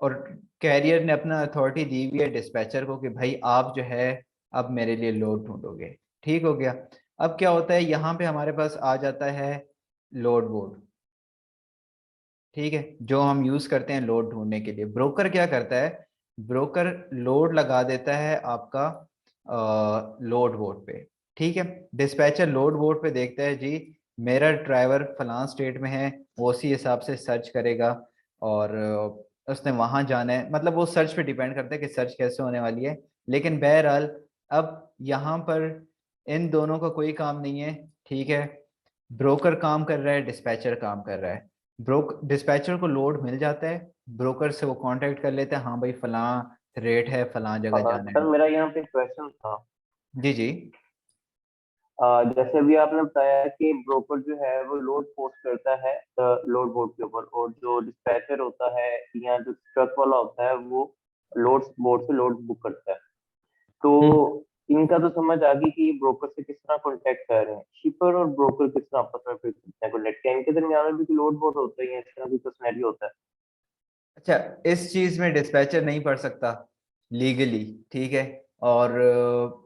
Speaker 1: और कैरियर ने अपना अथॉरिटी दी हुई है डिस्पैचर को कि भाई आप जो है अब मेरे लिए लोड ढूंढोगे, ठीक हो गया। अब क्या होता है, यहाँ पे हमारे पास आ जाता है लोड बोर्ड, ठीक है, जो हम यूज करते हैं लोड ढूंढने के लिए। ब्रोकर क्या करता है, ब्रोकर लोड लगा देता है आपका लोड बोर्ड पे, ठीक है। डिस्पैचर लोड बोर्ड पे देखता है जी मेरा ड्राइवर फलां स्टेट में है, वो उसी हिसाब से सर्च करेगा, और उसने वहां जाना है, मतलब वो सर्च पे डिपेंड करता है कि सर्च कैसे होने वाली है। लेकिन बहरहाल अब यहाँ पर इन दोनों का कोई काम नहीं है, ठीक है। ब्रोकर काम कर रहा है, डिस्पैचर काम कर रहा है। डिस्पैचर को लोड मिल जाता है, ब्रोकर से वो कांटेक्ट कर लेते हैं, हाँ भाई फलां रेट है, फलां जगह जाना
Speaker 4: सर
Speaker 1: है।
Speaker 4: मेरा यहाँ पे क्वेश्चन था।
Speaker 1: जी जी।
Speaker 4: जैसे अभी आपने बताया कि ब्रोकर जो है वो लोड पोस्ट करता है लोड बोर्ड के ऊपर, और जो डिस्पैचर होता है या जो ट्रक वाला होता है वो लोड बोर्ड से लोड बुक करता है। तो इनका तो समझ आ गई कि ये ब्रोकर से किस तरह कांटेक्ट कर रहे हैं। शिपर और ब्रोकर किस तरह आपस में फिर करते हैं कनेक्ट, क्या इनके दरमियान में भी कोई लोड बोर्ड होता है या इस तरह कोई सिनेरियो होता है?
Speaker 1: अच्छा, इस चीज में डिस्पैचर नहीं पढ़ सकता लीगली, ठीक है। और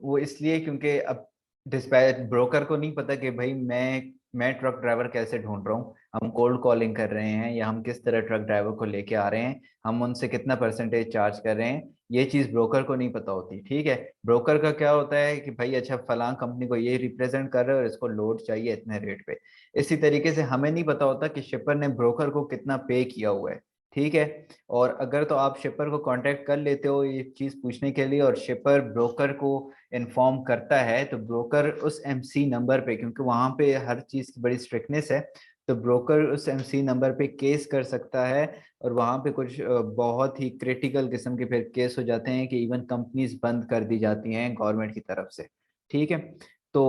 Speaker 1: वो इसलिए क्योंकि अब डिस्पैच ब्रोकर को नहीं पता कि भाई मैं ट्रक ड्राइवर कैसे ढूंढ रहा हूँ, हम कोल्ड कॉलिंग कर रहे हैं या हम किस तरह ट्रक ड्राइवर को लेके आ रहे हैं, हम उनसे कितना परसेंटेज चार्ज कर रहे हैं, ये चीज ब्रोकर को नहीं पता होती, ठीक है। ब्रोकर का क्या होता है कि भाई अच्छा फलां कंपनी को ये रिप्रेजेंट कर रहे हो और इसको लोड चाहिए इतने रेट पे। इसी तरीके से हमें नहीं पता होता कि शिपर ने ब्रोकर को कितना पे किया हुआ है, ठीक है। और अगर तो आप शिपर को कांटेक्ट कर लेते हो ये चीज पूछने के लिए और शिपर ब्रोकर को इन्फॉर्म करता है, तो ब्रोकर उस एमसी नंबर पे, क्योंकि वहां पे हर चीज की बड़ी स्ट्रिक्टनेस है, तो ब्रोकर उस एमसी नंबर पे केस कर सकता है। और वहां पे कुछ बहुत ही क्रिटिकल किस्म के फिर केस हो जाते हैं कि इवन कंपनीज बंद कर दी जाती हैं गवर्नमेंट की तरफ से, ठीक है। तो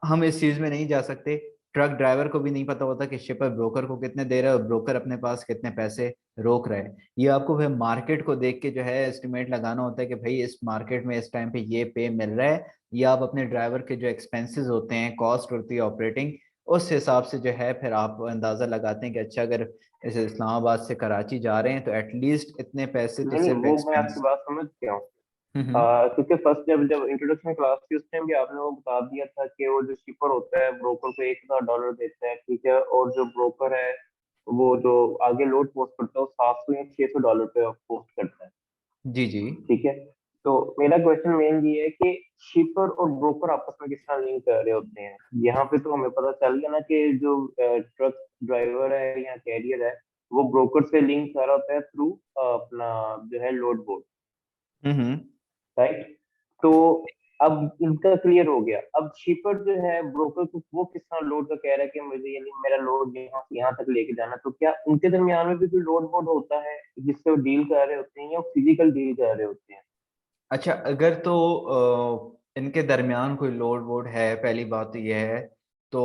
Speaker 1: हम इस चीज में नहीं जा सकते। ट्रक ड्राइवर को भी नहीं पता होता कि शिपर ब्रोकर को कितने दे रहा है और ब्रोकर अपने पास कितने पैसे रोक रहा है। ये आपको फिर मार्केट को देख के जो है एस्टिमेट लगाना होता है कि भाई इस मार्केट में इस टाइम पे ये पे मिल रहा है, या आप अपने ड्राइवर के जो एक्सपेंसेस होते हैं, कॉस्ट होती है ऑपरेटिंग, उस हिसाब से जो है फिर आप अंदाजा लगाते हैं कि अच्छा अगर इस इस्लामाबाद से कराची जा रहे हैं तो एटलीस्ट इतने पैसे तो
Speaker 4: नहीं नहीं,
Speaker 1: सिर्फ
Speaker 4: वो मैं आपकी
Speaker 1: एक्सपेंस।
Speaker 4: बात समझ गया हूँ।
Speaker 1: हम्म।
Speaker 4: क्योंकि फर्स्ट जब जब इंट्रोडक्शन क्लास थी उस टाइम भी आपने वो बता दिया था कि वो जो शिपर होता है ब्रोकर को $1,000 देता है, ठीक है, और जो ब्रोकर है वो जो आगे लोड पोस्ट करता है वो $700 या $600 पे पोस्ट करता है,
Speaker 1: जी जी।
Speaker 4: ठीक है। तो मेरा क्वेश्चन मेन ये है कि शिपर और ब्रोकर आपस में किस तरह लिंक कर रहे होते हैं। यहाँ पे तो हमें पता चल गया ना कि जो ट्रक ड्राइवर है या कैरियर है वो ब्रोकर से लिंक कर रहा होता है थ्रू अपना जो है लोड बोर्ड,
Speaker 1: हम्म।
Speaker 4: राइट। तो अब इनका क्लियर हो गया। अब शिपर जो है ब्रोकर को वो किस तरह लोड का कह रहा है कि मुझे यानी मेरा लोड यहाँ से यहाँ तक लेके जाना, तो क्या उनके दरमियान में भी कोई लोड बोर्ड होता है जिससे वो डील कर रहे होते हैं या फिजिकल डील कर रहे होते हैं?
Speaker 1: अच्छा, अगर तो इनके दरमियान कोई लोड वोड है, पहली बात तो ये है, तो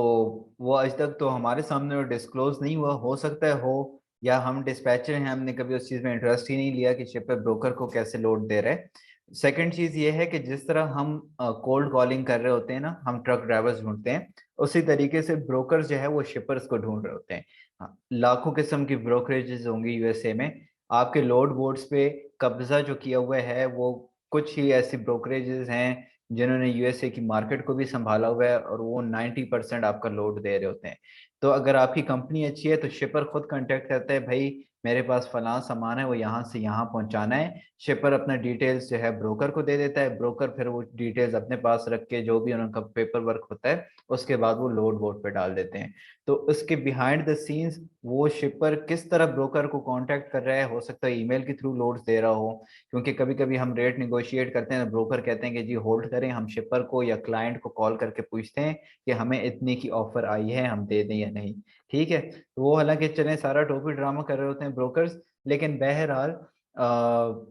Speaker 1: वो आज तक तो हमारे सामने डिस्क्लोज नहीं हुआ, हो सकता है हो, या हम डिस्पैचर हैं, हमने कभी उस चीज़ में इंटरेस्ट ही नहीं लिया कि शिपर ब्रोकर को कैसे लोड दे रहे हैं। सेकंड चीज़ ये है कि जिस तरह हम कोल्ड कॉलिंग कर रहे होते हैं ना, हम ट्रक ड्राइवर्स ढूंढते हैं, उसी तरीके से ब्रोकर्स जो है वो शिपर्स को ढूंढ रहे होते हैं। हाँ, लाखों किस्म की ब्रोकरेजेस होंगी यूएसए में। आपके लोड बोर्ड्स पे कब्जा जो किया हुआ है वो कुछ ही ऐसी ब्रोकरेजेस हैं जिन्होंने यूएसए की मार्केट को भी संभाला हुआ है, और वो 90% आपका लोड दे रहे होते हैं। तो अगर आपकी कंपनी अच्छी है तो शिपर खुद कांटेक्ट करता है, भाई मेरे पास फलां सामान है वो यहाँ से यहाँ पहुंचाना है। शिपर अपना डिटेल्स जो है ब्रोकर को दे देता है, ब्रोकर फिर वो डिटेल्स अपने पास रख के जो भी उनका पेपर वर्क होता है उसके बाद वो लोड बोर्ड पे डाल देते हैं। तो उसके बिहाइंड द सीन्स वो शिपर किस तरह ब्रोकर को कांटेक्ट कर रहा है, हो सकता है ईमेल के थ्रू लोड्स दे रहा हो, क्योंकि कभी कभी हम रेट निगोशिएट करते हैं, ब्रोकर कहते हैं कि जी होल्ड करें, हम शिपर को या क्लाइंट को कॉल करके पूछते हैं कि हमें इतने की ऑफर आई है, हम दे दें या नहीं, ठीक है। तो वो हालांकि चलें सारा टोपी ड्रामा कर रहे होते हैं ब्रोकर्स, लेकिन बहरहाल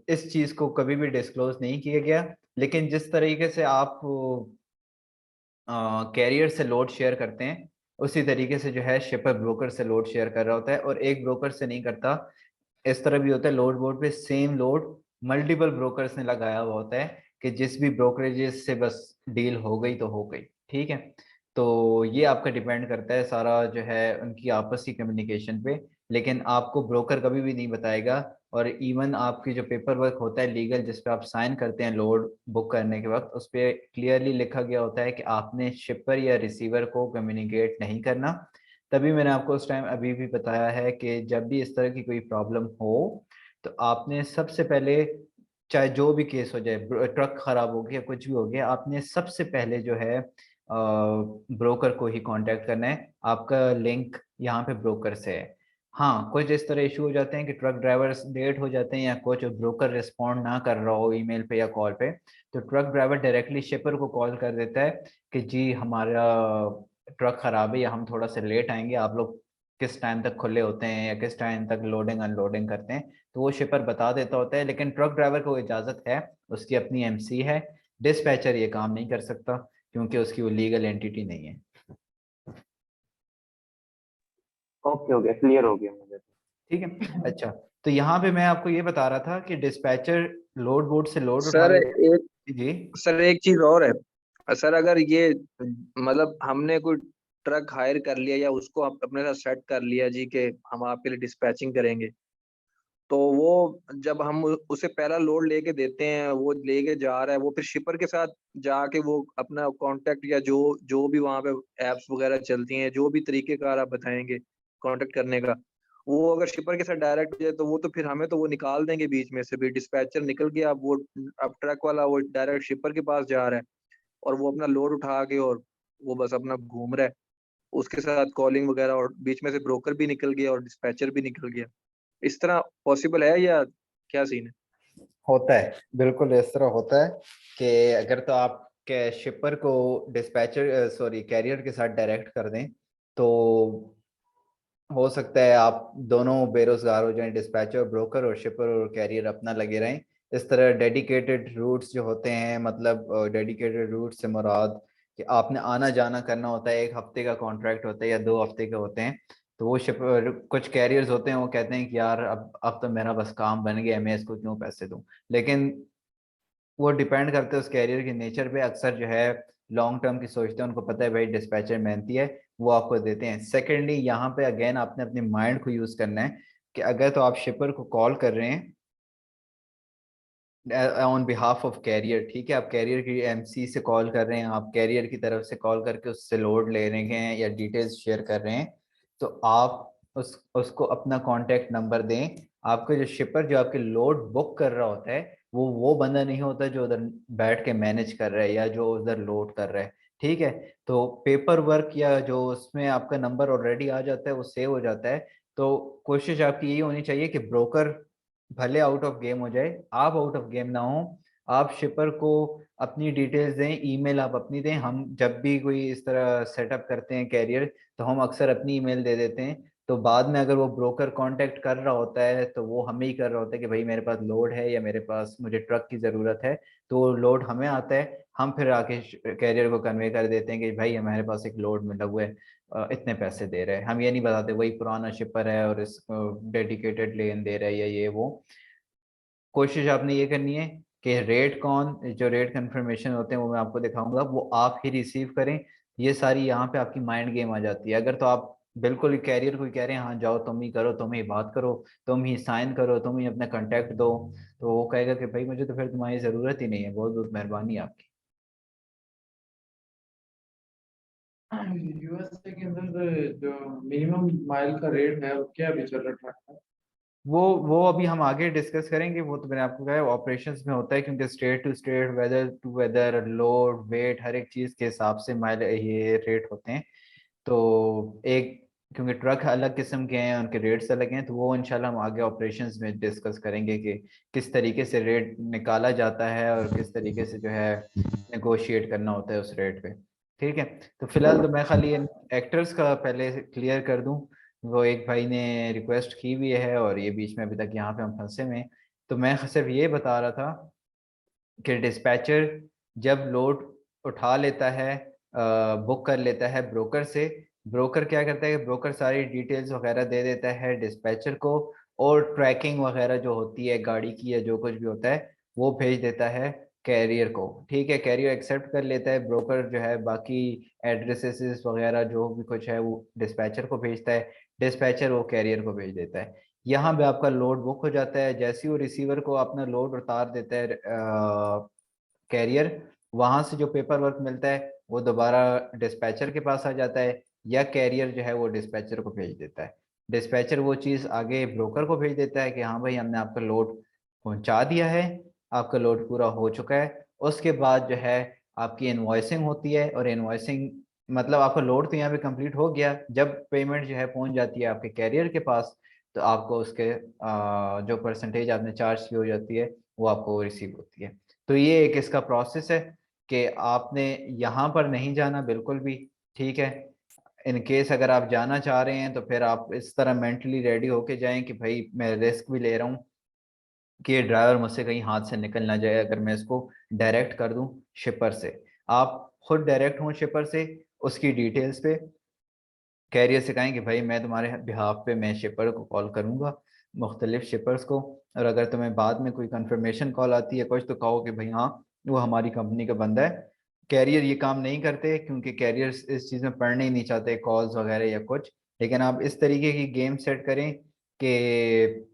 Speaker 1: इस चीज को कभी भी डिस्क्लोज नहीं किया गया। लेकिन जिस तरीके से आप कैरियर से लोड शेयर करते हैं, उसी तरीके से जो है शिपर ब्रोकर से लोड शेयर कर रहा होता है, और एक ब्रोकर से नहीं करता। इस तरह भी होता है लोड बोर्ड पे सेम लोड मल्टीपल ब्रोकर्स ने लगाया हुआ होता है कि जिस भी ब्रोकरेजेस से बस डील हो गई तो हो गई, ठीक है। तो ये आपका डिपेंड करता है सारा जो है उनकी आपस की कम्युनिकेशन पे, लेकिन आपको ब्रोकर कभी भी नहीं बताएगा। और इवन आपकी जो पेपर वर्क होता है लीगल जिस पे आप साइन करते हैं लोड बुक करने के वक्त, उस पर क्लियरली लिखा गया होता है कि आपने शिपर या रिसीवर को कम्युनिकेट नहीं करना। तभी मैंने आपको उस टाइम अभी भी बताया है कि जब भी इस तरह की कोई प्रॉब्लम हो तो आपने सबसे पहले, चाहे जो भी केस हो जाए, ट्रक खराब हो गया कुछ भी हो गया, आपने सबसे पहले जो है ब्रोकर को ही कांटेक्ट करना है। आपका लिंक यहाँ पे ब्रोकर से है। हाँ, कुछ इस तरह इशू हो जाते हैं कि ट्रक ड्राइवर्स लेट हो जाते हैं या कुछ ब्रोकर रिस्पॉन्ड ना कर रहा हो ईमेल पे या कॉल पे, तो ट्रक ड्राइवर डायरेक्टली शिपर को कॉल कर देता है कि जी हमारा ट्रक खराब है या हम थोड़ा सा लेट आएंगे, आप लोग किस टाइम तक खुले होते हैं या किस टाइम तक लोडिंग अनलोडिंग करते हैं, तो वो शिपर बता देता होता है। लेकिन ट्रक ड्राइवर को इजाजत है, उसकी अपनी एमसी है, डिस्पैचर ये काम नहीं कर सकता क्योंकि उसकी वो लीगल एंटिटी नहीं है।
Speaker 4: ओके ओके, क्लियर हो गया मुझे।
Speaker 1: ठीक है। अच्छा, तो यहाँ पे मैं आपको ये बता रहा था कि डिस्पैचर लोड बोर्ड से लोड उठा
Speaker 5: सर
Speaker 1: लेते
Speaker 5: एक
Speaker 1: जी।
Speaker 5: सर एक चीज और है सर, अगर ये मतलब हमने कोई ट्रक हायर कर लिया या उसको अपने साथ सेट कर लिया जी कि हम आपके लिए डिस्पैचिंग करेंगे, तो वो जब हम उसे पहला लोड लेके देते हैं, वो लेके जा रहा है, वो फिर शिपर के साथ जाके वो अपना कांटेक्ट या जो जो भी वहाँ पे एप्स वगैरह चलती हैं, जो भी तरीकेकार आप बताएंगे कांटेक्ट करने का, वो अगर शिपर के साथ डायरेक्ट है तो वो तो फिर हमें तो वो निकाल देंगे बीच में से भी। डिस्पैचर निकल गया, अब ट्रक वाला वो डायरेक्ट शिपर के पास जा रहा है और वो अपना लोड उठा के और वो बस अपना घूम रहा है, उसके साथ कॉलिंग वगैरह, और बीच में से ब्रोकर भी निकल गया और डिस्पैचर भी निकल गया। इस तरह पॉसिबल है या क्या सीन है?
Speaker 1: होता है, बिल्कुल इस तरह होता है कि अगर तो आप के शिपर को डिस्पैचर सॉरी कैरियर के साथ डायरेक्ट कर दें तो हो सकता है आप दोनों बेरोजगार हो जाएं, डिस्पैचर ब्रोकर और शिपर और कैरियर अपना लगे रहें। इस तरह डेडिकेटेड रूट्स जो होते हैं, मतलब डेडिकेटेड रूट से मुराद कि आपने आना जाना करना होता है, 1 हफ्ते का कॉन्ट्रैक्ट होता है या 2 हफ्ते के होते हैं। तो वो शिपर कुछ कैरियर्स होते हैं वो कहते हैं कि यार अब तो मेरा बस काम बन गया है, मैं इसको क्यों पैसे दूं। लेकिन वो डिपेंड करते हैं उस कैरियर के नेचर पे। अक्सर जो है लॉन्ग टर्म की सोचते हैं, उनको पता है भाई डिस्पैचर मेहनती है, वो आपको देते हैं। सेकेंडली यहाँ पे अगेन आपने अपने माइंड को यूज करना है कि अगर तो आप शिपर को कॉल कर रहे हैं ऑन बिहाफ ऑफ कैरियर, ठीक है, आप कैरियर की एमसी से कॉल कर रहे हैं, आप कैरियर की तरफ से कॉल करके उससे लोड ले रहे हैं या डिटेल्स शेयर कर रहे हैं, तो आप उसको अपना कॉन्टैक्ट नंबर दें। आपका जो शिपर जो आपके लोड बुक कर रहा होता है वो बंदा नहीं होता जो उधर बैठ के मैनेज कर रहा है या जो उधर लोड कर रहा है, ठीक है। तो पेपर वर्क या जो उसमें आपका नंबर ऑलरेडी आ जाता है वो सेव हो जाता है। तो कोशिश आपकी यही होनी चाहिए कि ब्रोकर भले आउट ऑफ गेम हो जाए, आप आउट ऑफ गेम ना हो। आप शिपर को अपनी डिटेल्स दें, ईमेल आप अपनी दें। हम जब भी कोई इस तरह सेटअप करते हैं कैरियर तो हम अक्सर अपनी ईमेल दे देते हैं। तो बाद में अगर वो ब्रोकर कांटेक्ट कर रहा होता है तो वो हमें ही कर रहा होता है कि भाई मेरे पास लोड है या मेरे पास मुझे ट्रक की ज़रूरत है, तो लोड हमें आता है। हम फिर आके कैरियर को कन्वे कर देते हैं कि भाई हमारे पास एक लोड मिला हुआ है, इतने पैसे दे रहे हैं। हम ये नहीं बताते वही पुराना शिपर है और इसको डेडिकेटेड लेन दे रहा है या ये वो। कोशिश आपने ये करनी है कि रेट कौन जो रेट कंफर्मेशन होते हैं वो मैं आपको दिखाऊंगा, वो आप ही रिसीव करें। ये सारी यहाँ पे आपकी माइंड गेम आ जाती है। अगर तो आप बिल्कुल कैरियर को कह रहे हैं हाँ जाओ तुम ही करो, तुम ही बात करो, तुम ही साइन करो, तुम ही अपना कांटेक्ट दो, तो वो कहेगा कि भाई मुझे तो फिर तुम्हारी ज़रूरत ही नहीं है, बहुत बहुत मेहरबानी आपकी।
Speaker 6: यूएसए के अंदर जो मिनिमम माइल का रेट है वो क्या अभी चल रहा है?
Speaker 1: वो अभी हम आगे डिस्कस करेंगे। वो तो मैंने आपको कहा है ऑपरेशंस में होता है, क्योंकि state to state, weather to weather, load weight हर एक चीज़ के हिसाब से माइल ये रेट होते हैं। तो एक क्योंकि ट्रक अलग किस्म के हैं, उनके रेट्स अलग हैं, तो वो इंशाल्लाह हम आगे ऑपरेशंस में डिस्कस करेंगे कि किस तरीके से रेट निकाला जाता है और किस तरीके से जो है नेगोशिएट करना होता है उस रेट पे, ठीक है। तो फिलहाल तो मैं खाली एक्टर्स का पहले क्लियर कर दूं। वो एक भाई ने रिक्वेस्ट की भी है और ये बीच में अभी तक यहाँ पे हम फंसे हुए हैं। तो मैं सिर्फ ये बता रहा था कि डिस्पैचर जब लोड उठा लेता है, बुक कर लेता है ब्रोकर से, ब्रोकर क्या करता है कि ब्रोकर सारी डिटेल्स वगैरह दे देता है डिस्पैचर को, और ट्रैकिंग वगैरह जो होती है गाड़ी की या जो कुछ भी होता है वो भेज देता है कैरियर को, ठीक है। कैरियर एक्सेप्ट कर लेता है, ब्रोकर जो है बाकी एड्रेसेस वगैरह जो भी कुछ है वो डिस्पैचर को भेजता है, डिस्पैचर वो कैरियर को भेज देता है। यहाँ पे आपका लोड बुक हो जाता है। जैसे ही वो रिसीवर को अपना लोड उतार देता है कैरियर, वहां से जो पेपर वर्क मिलता है वो दोबारा डिस्पैचर के पास आ जाता है, या कैरियर जो है वो डिस्पैचर को भेज देता है। डिस्पैचर वो चीज़ आगे ब्रोकर को भेज देता है कि हाँ भाई हमने आपका लोड पहुंचा दिया है, आपका लोड पूरा हो चुका है। उसके बाद जो है आपकी इनवॉइसिंग होती है, और इनवॉइसिंग मतलब आपका लोड तो यहाँ पे कंप्लीट हो गया। जब पेमेंट जो है पहुंच जाती है आपके कैरियर के पास तो आपको उसके जो परसेंटेज आपने चार्ज की हो जाती है वो आपको रिसीव होती है। तो ये एक इसका प्रोसेस है कि आपने यहाँ पर नहीं जाना बिल्कुल भी, ठीक है। इन केस अगर आप जाना चाह रहे हैं तो फिर आप इस तरह मेंटली रेडी होके जाएं कि भाई मैं रिस्क भी ले रहा हूँ कि ये ड्राइवर मुझसे कहीं हाथ से निकल ना जाए अगर मैं इसको डायरेक्ट कर दूं शिपर से। आप खुद डायरेक्ट हों शिपर से, उसकी डिटेल्स पे कैरियर से कहें कि भाई मैं तुम्हारे बिहाफ पे मैं शिपर को कॉल करूंगा, मुख्तलिफ शिपर्स को, और अगर तुम्हें बाद में कोई कंफर्मेशन कॉल आती है कुछ, तो कहो कि भाई हाँ वो हमारी कंपनी का बंदा है। कैरियर ये काम नहीं करते, क्योंकि कैरियर्स इस चीज़ में पढ़ने ही नहीं चाहते कॉल्स वगैरह या कुछ। लेकिन आप इस तरीके की गेम सेट करें कि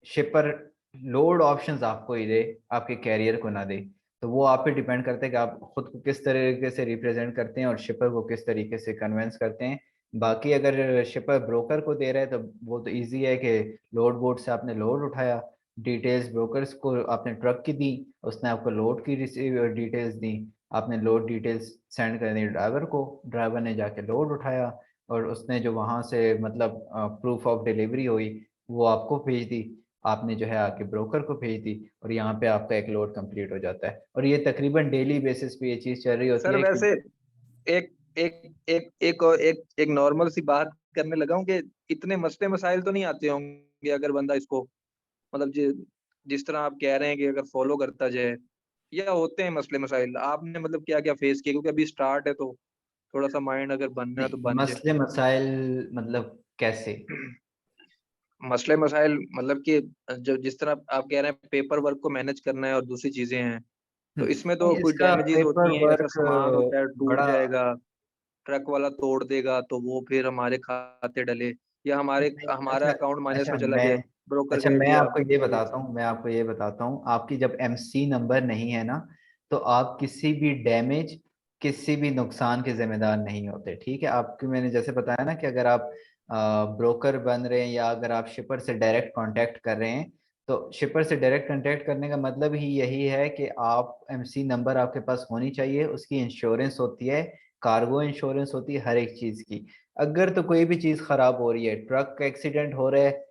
Speaker 1: शिपर लोड ऑप्शंस आपको ही दे, आपके कैरियर को ना दे। तो वो आप पे डिपेंड करता है कि आप खुद को किस तरीके से रिप्रेजेंट करते हैं और शिपर को किस तरीके से कन्विंस करते हैं। बाकी अगर शिपर ब्रोकर को दे रहा है तो वो तो इजी है कि लोड बोर्ड से आपने लोड उठाया, डिटेल्स ब्रोकर्स को आपने ट्रक की दी, उसने आपको लोड की रिसीव डिटेल्स दी, आपने लोड डिटेल्स सेंड कर दी ड्राइवर को, ड्राइवर ने जाके लोड उठाया, और उसने जो वहाँ से मतलब प्रूफ ऑफ डिलीवरी हुई वो आपको भेज दी, आपने जो है आके ब्रोकर को भेज दी, और यहाँ पे आपका एक लोड कंप्लीट हो जाता है। और ये तकरीबन डेली बेसिस पे ये चीज़ चल रही होती
Speaker 5: सर
Speaker 1: है
Speaker 5: वैसे
Speaker 1: कि
Speaker 5: एक एक एक एक और एक नॉर्मल सी बात करने लगा हूँ कि इतने मसले मसाइल तो नहीं आते होंगे अगर बंदा इसको मतलब जिस तरह आप कह रहे हैं कि अगर फॉलो करता जाए, या होते हैं मसले मसाइल? आपने मतलब क्या क्या फेस किया, क्योंकि अभी स्टार्ट है तो थोड़ा सा माइंड अगर बनना है तो
Speaker 1: नहीं,
Speaker 5: बन जाए।
Speaker 1: मसले मसाइल मतलब कैसे?
Speaker 5: मसले मसाइल मतलब कि जो जिस तरह आप कह रहे हैं पेपर वर्क को मैनेज करना है और दूसरी चीजें हैं, तो इसमें तो
Speaker 1: नहीं,
Speaker 5: कोई
Speaker 1: इसका
Speaker 5: डैमेजेस
Speaker 1: पेपर
Speaker 5: होती हैं, ऐसा
Speaker 1: वर्क
Speaker 5: सामान होता है टूट
Speaker 1: बड़ा
Speaker 5: जाएगा, ट्रक वाला तोड़ देगा तो वो फिर हमारे खाते डले, या हमारे
Speaker 1: नहीं,
Speaker 5: हमारा
Speaker 1: अच्छा
Speaker 5: अकाउंट माइनस
Speaker 1: अच्छा
Speaker 5: में चला
Speaker 1: मैं
Speaker 5: जाए, ब्रोकर
Speaker 1: अच्छा
Speaker 5: कह
Speaker 1: मैं
Speaker 5: दिया
Speaker 1: आपको ये
Speaker 5: तो
Speaker 1: बताता हूँ, मैं आपको ये बताता हूँ, आपकी जब एमसी नंबर नहीं है ना, तो आप किसी भी डैमेज, किसी भी नुकसान के जिम्मेदार नहीं होते। ठीक है, आपको मैंने जैसे बताया ना कि अगर आप ब्रोकर बन रहे हैं या अगर आप शिपर से डायरेक्ट कांटेक्ट कर रहे हैं, तो शिपर से डायरेक्ट कांटेक्ट करने का मतलब ही यही है कि आप एमसी नंबर आपके पास होनी चाहिए, उसकी इंश्योरेंस होती है, कार्गो इंश्योरेंस होती है हर एक चीज़ की। अगर तो कोई भी चीज़ खराब हो रही है, ट्रक का एक्सीडेंट हो रहा है,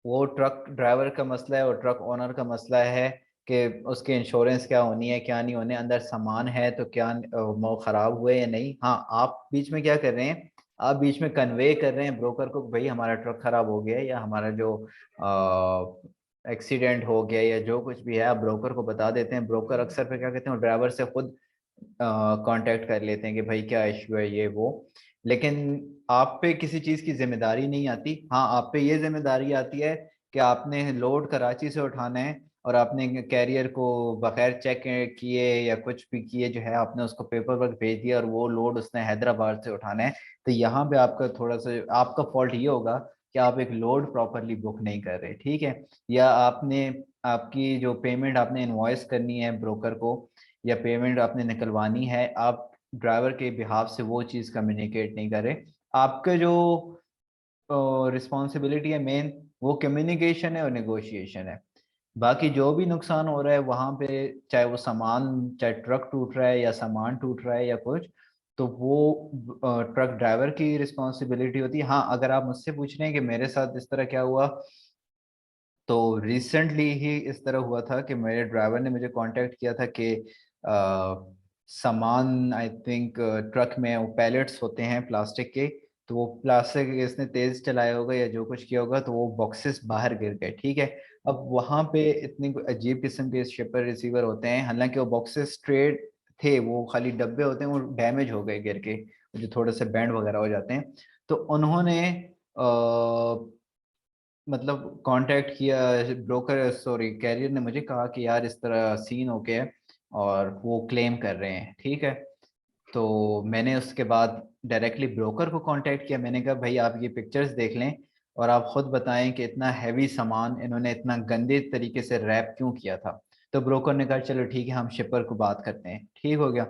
Speaker 1: वो ट्रक ड्राइवर का मसला है और ट्रक ओनर का मसला है कि उसके इंश्योरेंस क्या होनी है क्या नहीं होने, अंदर सामान है तो क्या वो खराब हुए या नहीं। हाँ, आप बीच में क्या कर रहे हैं, आप बीच में कन्वे कर रहे हैं ब्रोकर को कि भाई हमारा ट्रक खराब हो गया है या हमारा जो एक्सीडेंट हो गया या जो कुछ भी है, आप ब्रोकर को बता देते हैं। ब्रोकर अक्सर पे क्या कहते हैं, ड्राइवर से खुद कांटेक्ट कर लेते हैं कि भाई क्या इशू है ये वो। लेकिन आप पे किसी चीज की जिम्मेदारी नहीं आती। हाँ, आप पे ये जिम्मेदारी आती है कि आपने लोड कराची से उठाना है और आपने कैरियर को बगैर चेक किए या कुछ भी किए जो है आपने उसको पेपर वर्क भेज दिया और वो लोड उसने हैदराबाद से उठाना है। तो यहाँ पे आपका थोड़ा सा आपका फॉल्ट ये होगा कि आप एक लोड प्रॉपरली बुक नहीं कर रहे। ठीक है, या आपने आपकी जो पेमेंट आपने इनवॉइस करनी है ब्रोकर को या पेमेंट आपने निकलवानी है, आप ड्राइवर के बिहाफ से वो चीज़ कम्युनिकेट नहीं कर रहे। आपका जो रिस्पॉन्सिबिलिटी है मेन, वो कम्युनिकेशन है और नेगोशिएशन है। बाकी जो भी नुकसान हो रहा है वहाँ पे, चाहे वो सामान, चाहे ट्रक टूट रहा है या सामान टूट रहा है या कुछ, तो वो ट्रक ड्राइवर की रिस्पॉन्सिबिलिटी होती है। हाँ, अगर आप मुझसे पूछ रहे हैं कि मेरे साथ इस तरह क्या हुआ, तो रिसेंटली ही इस तरह हुआ था कि मेरे ड्राइवर ने मुझे कांटेक्ट किया था कि सामान, आई थिंक ट्रक में वो पैलेट्स होते हैं प्लास्टिक के, तो वो प्लास्टिक इसने तेज चलाया होगा या जो कुछ किया होगा तो वो बॉक्सेस बाहर गिर गए। ठीक है, अब वहाँ पे इतनी अजीब किस्म के शिपर रिसीवर होते हैं, हालांकि वो बॉक्सेस स्ट्रेट थे, वो खाली डब्बे होते हैं, वो डैमेज हो गए गिर के, जो थोड़े से बैंड वगैरह हो जाते हैं। तो उन्होंने मतलब कांटेक्ट किया ब्रोकर, सॉरी कैरियर ने मुझे कहा कि यार इस तरह सीन हो गया है और वो क्लेम कर रहे हैं। ठीक है, तो मैंने उसके बाद डायरेक्टली ब्रोकर को कांटेक्ट किया, मैंने कहा भाई आप ये पिक्चर्स देख लें और आप खुद बताएं कि इतना हैवी सामान इन्होंने इतना गंदे तरीके से रैप क्यों किया था। तो ब्रोकर ने कहा चलो ठीक है, हम शिपर को बात करते हैं। ठीक हो गया,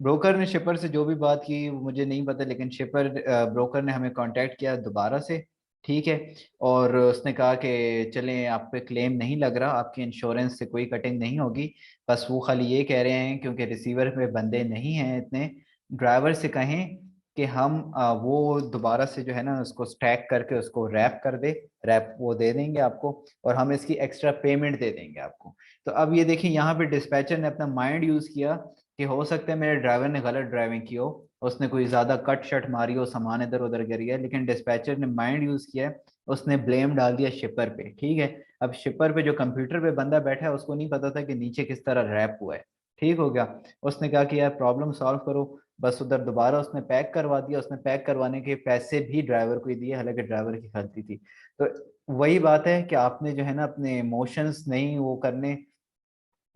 Speaker 1: ब्रोकर ने शिपर से जो भी बात की वो मुझे नहीं पता, लेकिन शिपर ब्रोकर ने हमें कांटेक्ट किया दोबारा से। ठीक है, और उसने कहा कि चलें, आप पे क्लेम नहीं लग रहा, आपकी इंश्योरेंस से कोई कटिंग नहीं होगी, बस वो खाली ये कह रहे हैं क्योंकि रिसीवर में बंदे नहीं हैं इतने, ड्राइवर से कहें कि हम वो दोबारा से जो है ना उसको स्टैक करके उसको रैप कर दे, रैप वो दे देंगे आपको, और हम इसकी एक्स्ट्रा पेमेंट दे देंगे आपको। तो अब ये देखिए, यहाँ पे डिस्पैचर ने अपना माइंड यूज किया कि हो सकता है मेरे ड्राइवर ने गलत ड्राइविंग की हो, उसने कोई ज्यादा कट शट मारी हो, सामान इधर उधर गिर गया, लेकिन डिस्पैचर ने माइंड यूज किया है, उसने ब्लेम डाल दिया शिपर पे। ठीक है, अब शिपर पे जो कंप्यूटर पे बंदा बैठा है उसको नहीं पता था कि नीचे किस तरह रैप हुआ है। ठीक हो गया, उसने कहा कि यार प्रॉब्लम सॉल्व करो, बस उधर दोबारा उसने पैक करवा दिया, उसने पैक करवाने के पैसे भी ड्राइवर को ही दिए, हालांकि ड्राइवर की गलती थी। तो वही बात है कि आपने जो है ना अपने इमोशंस नहीं वो करने,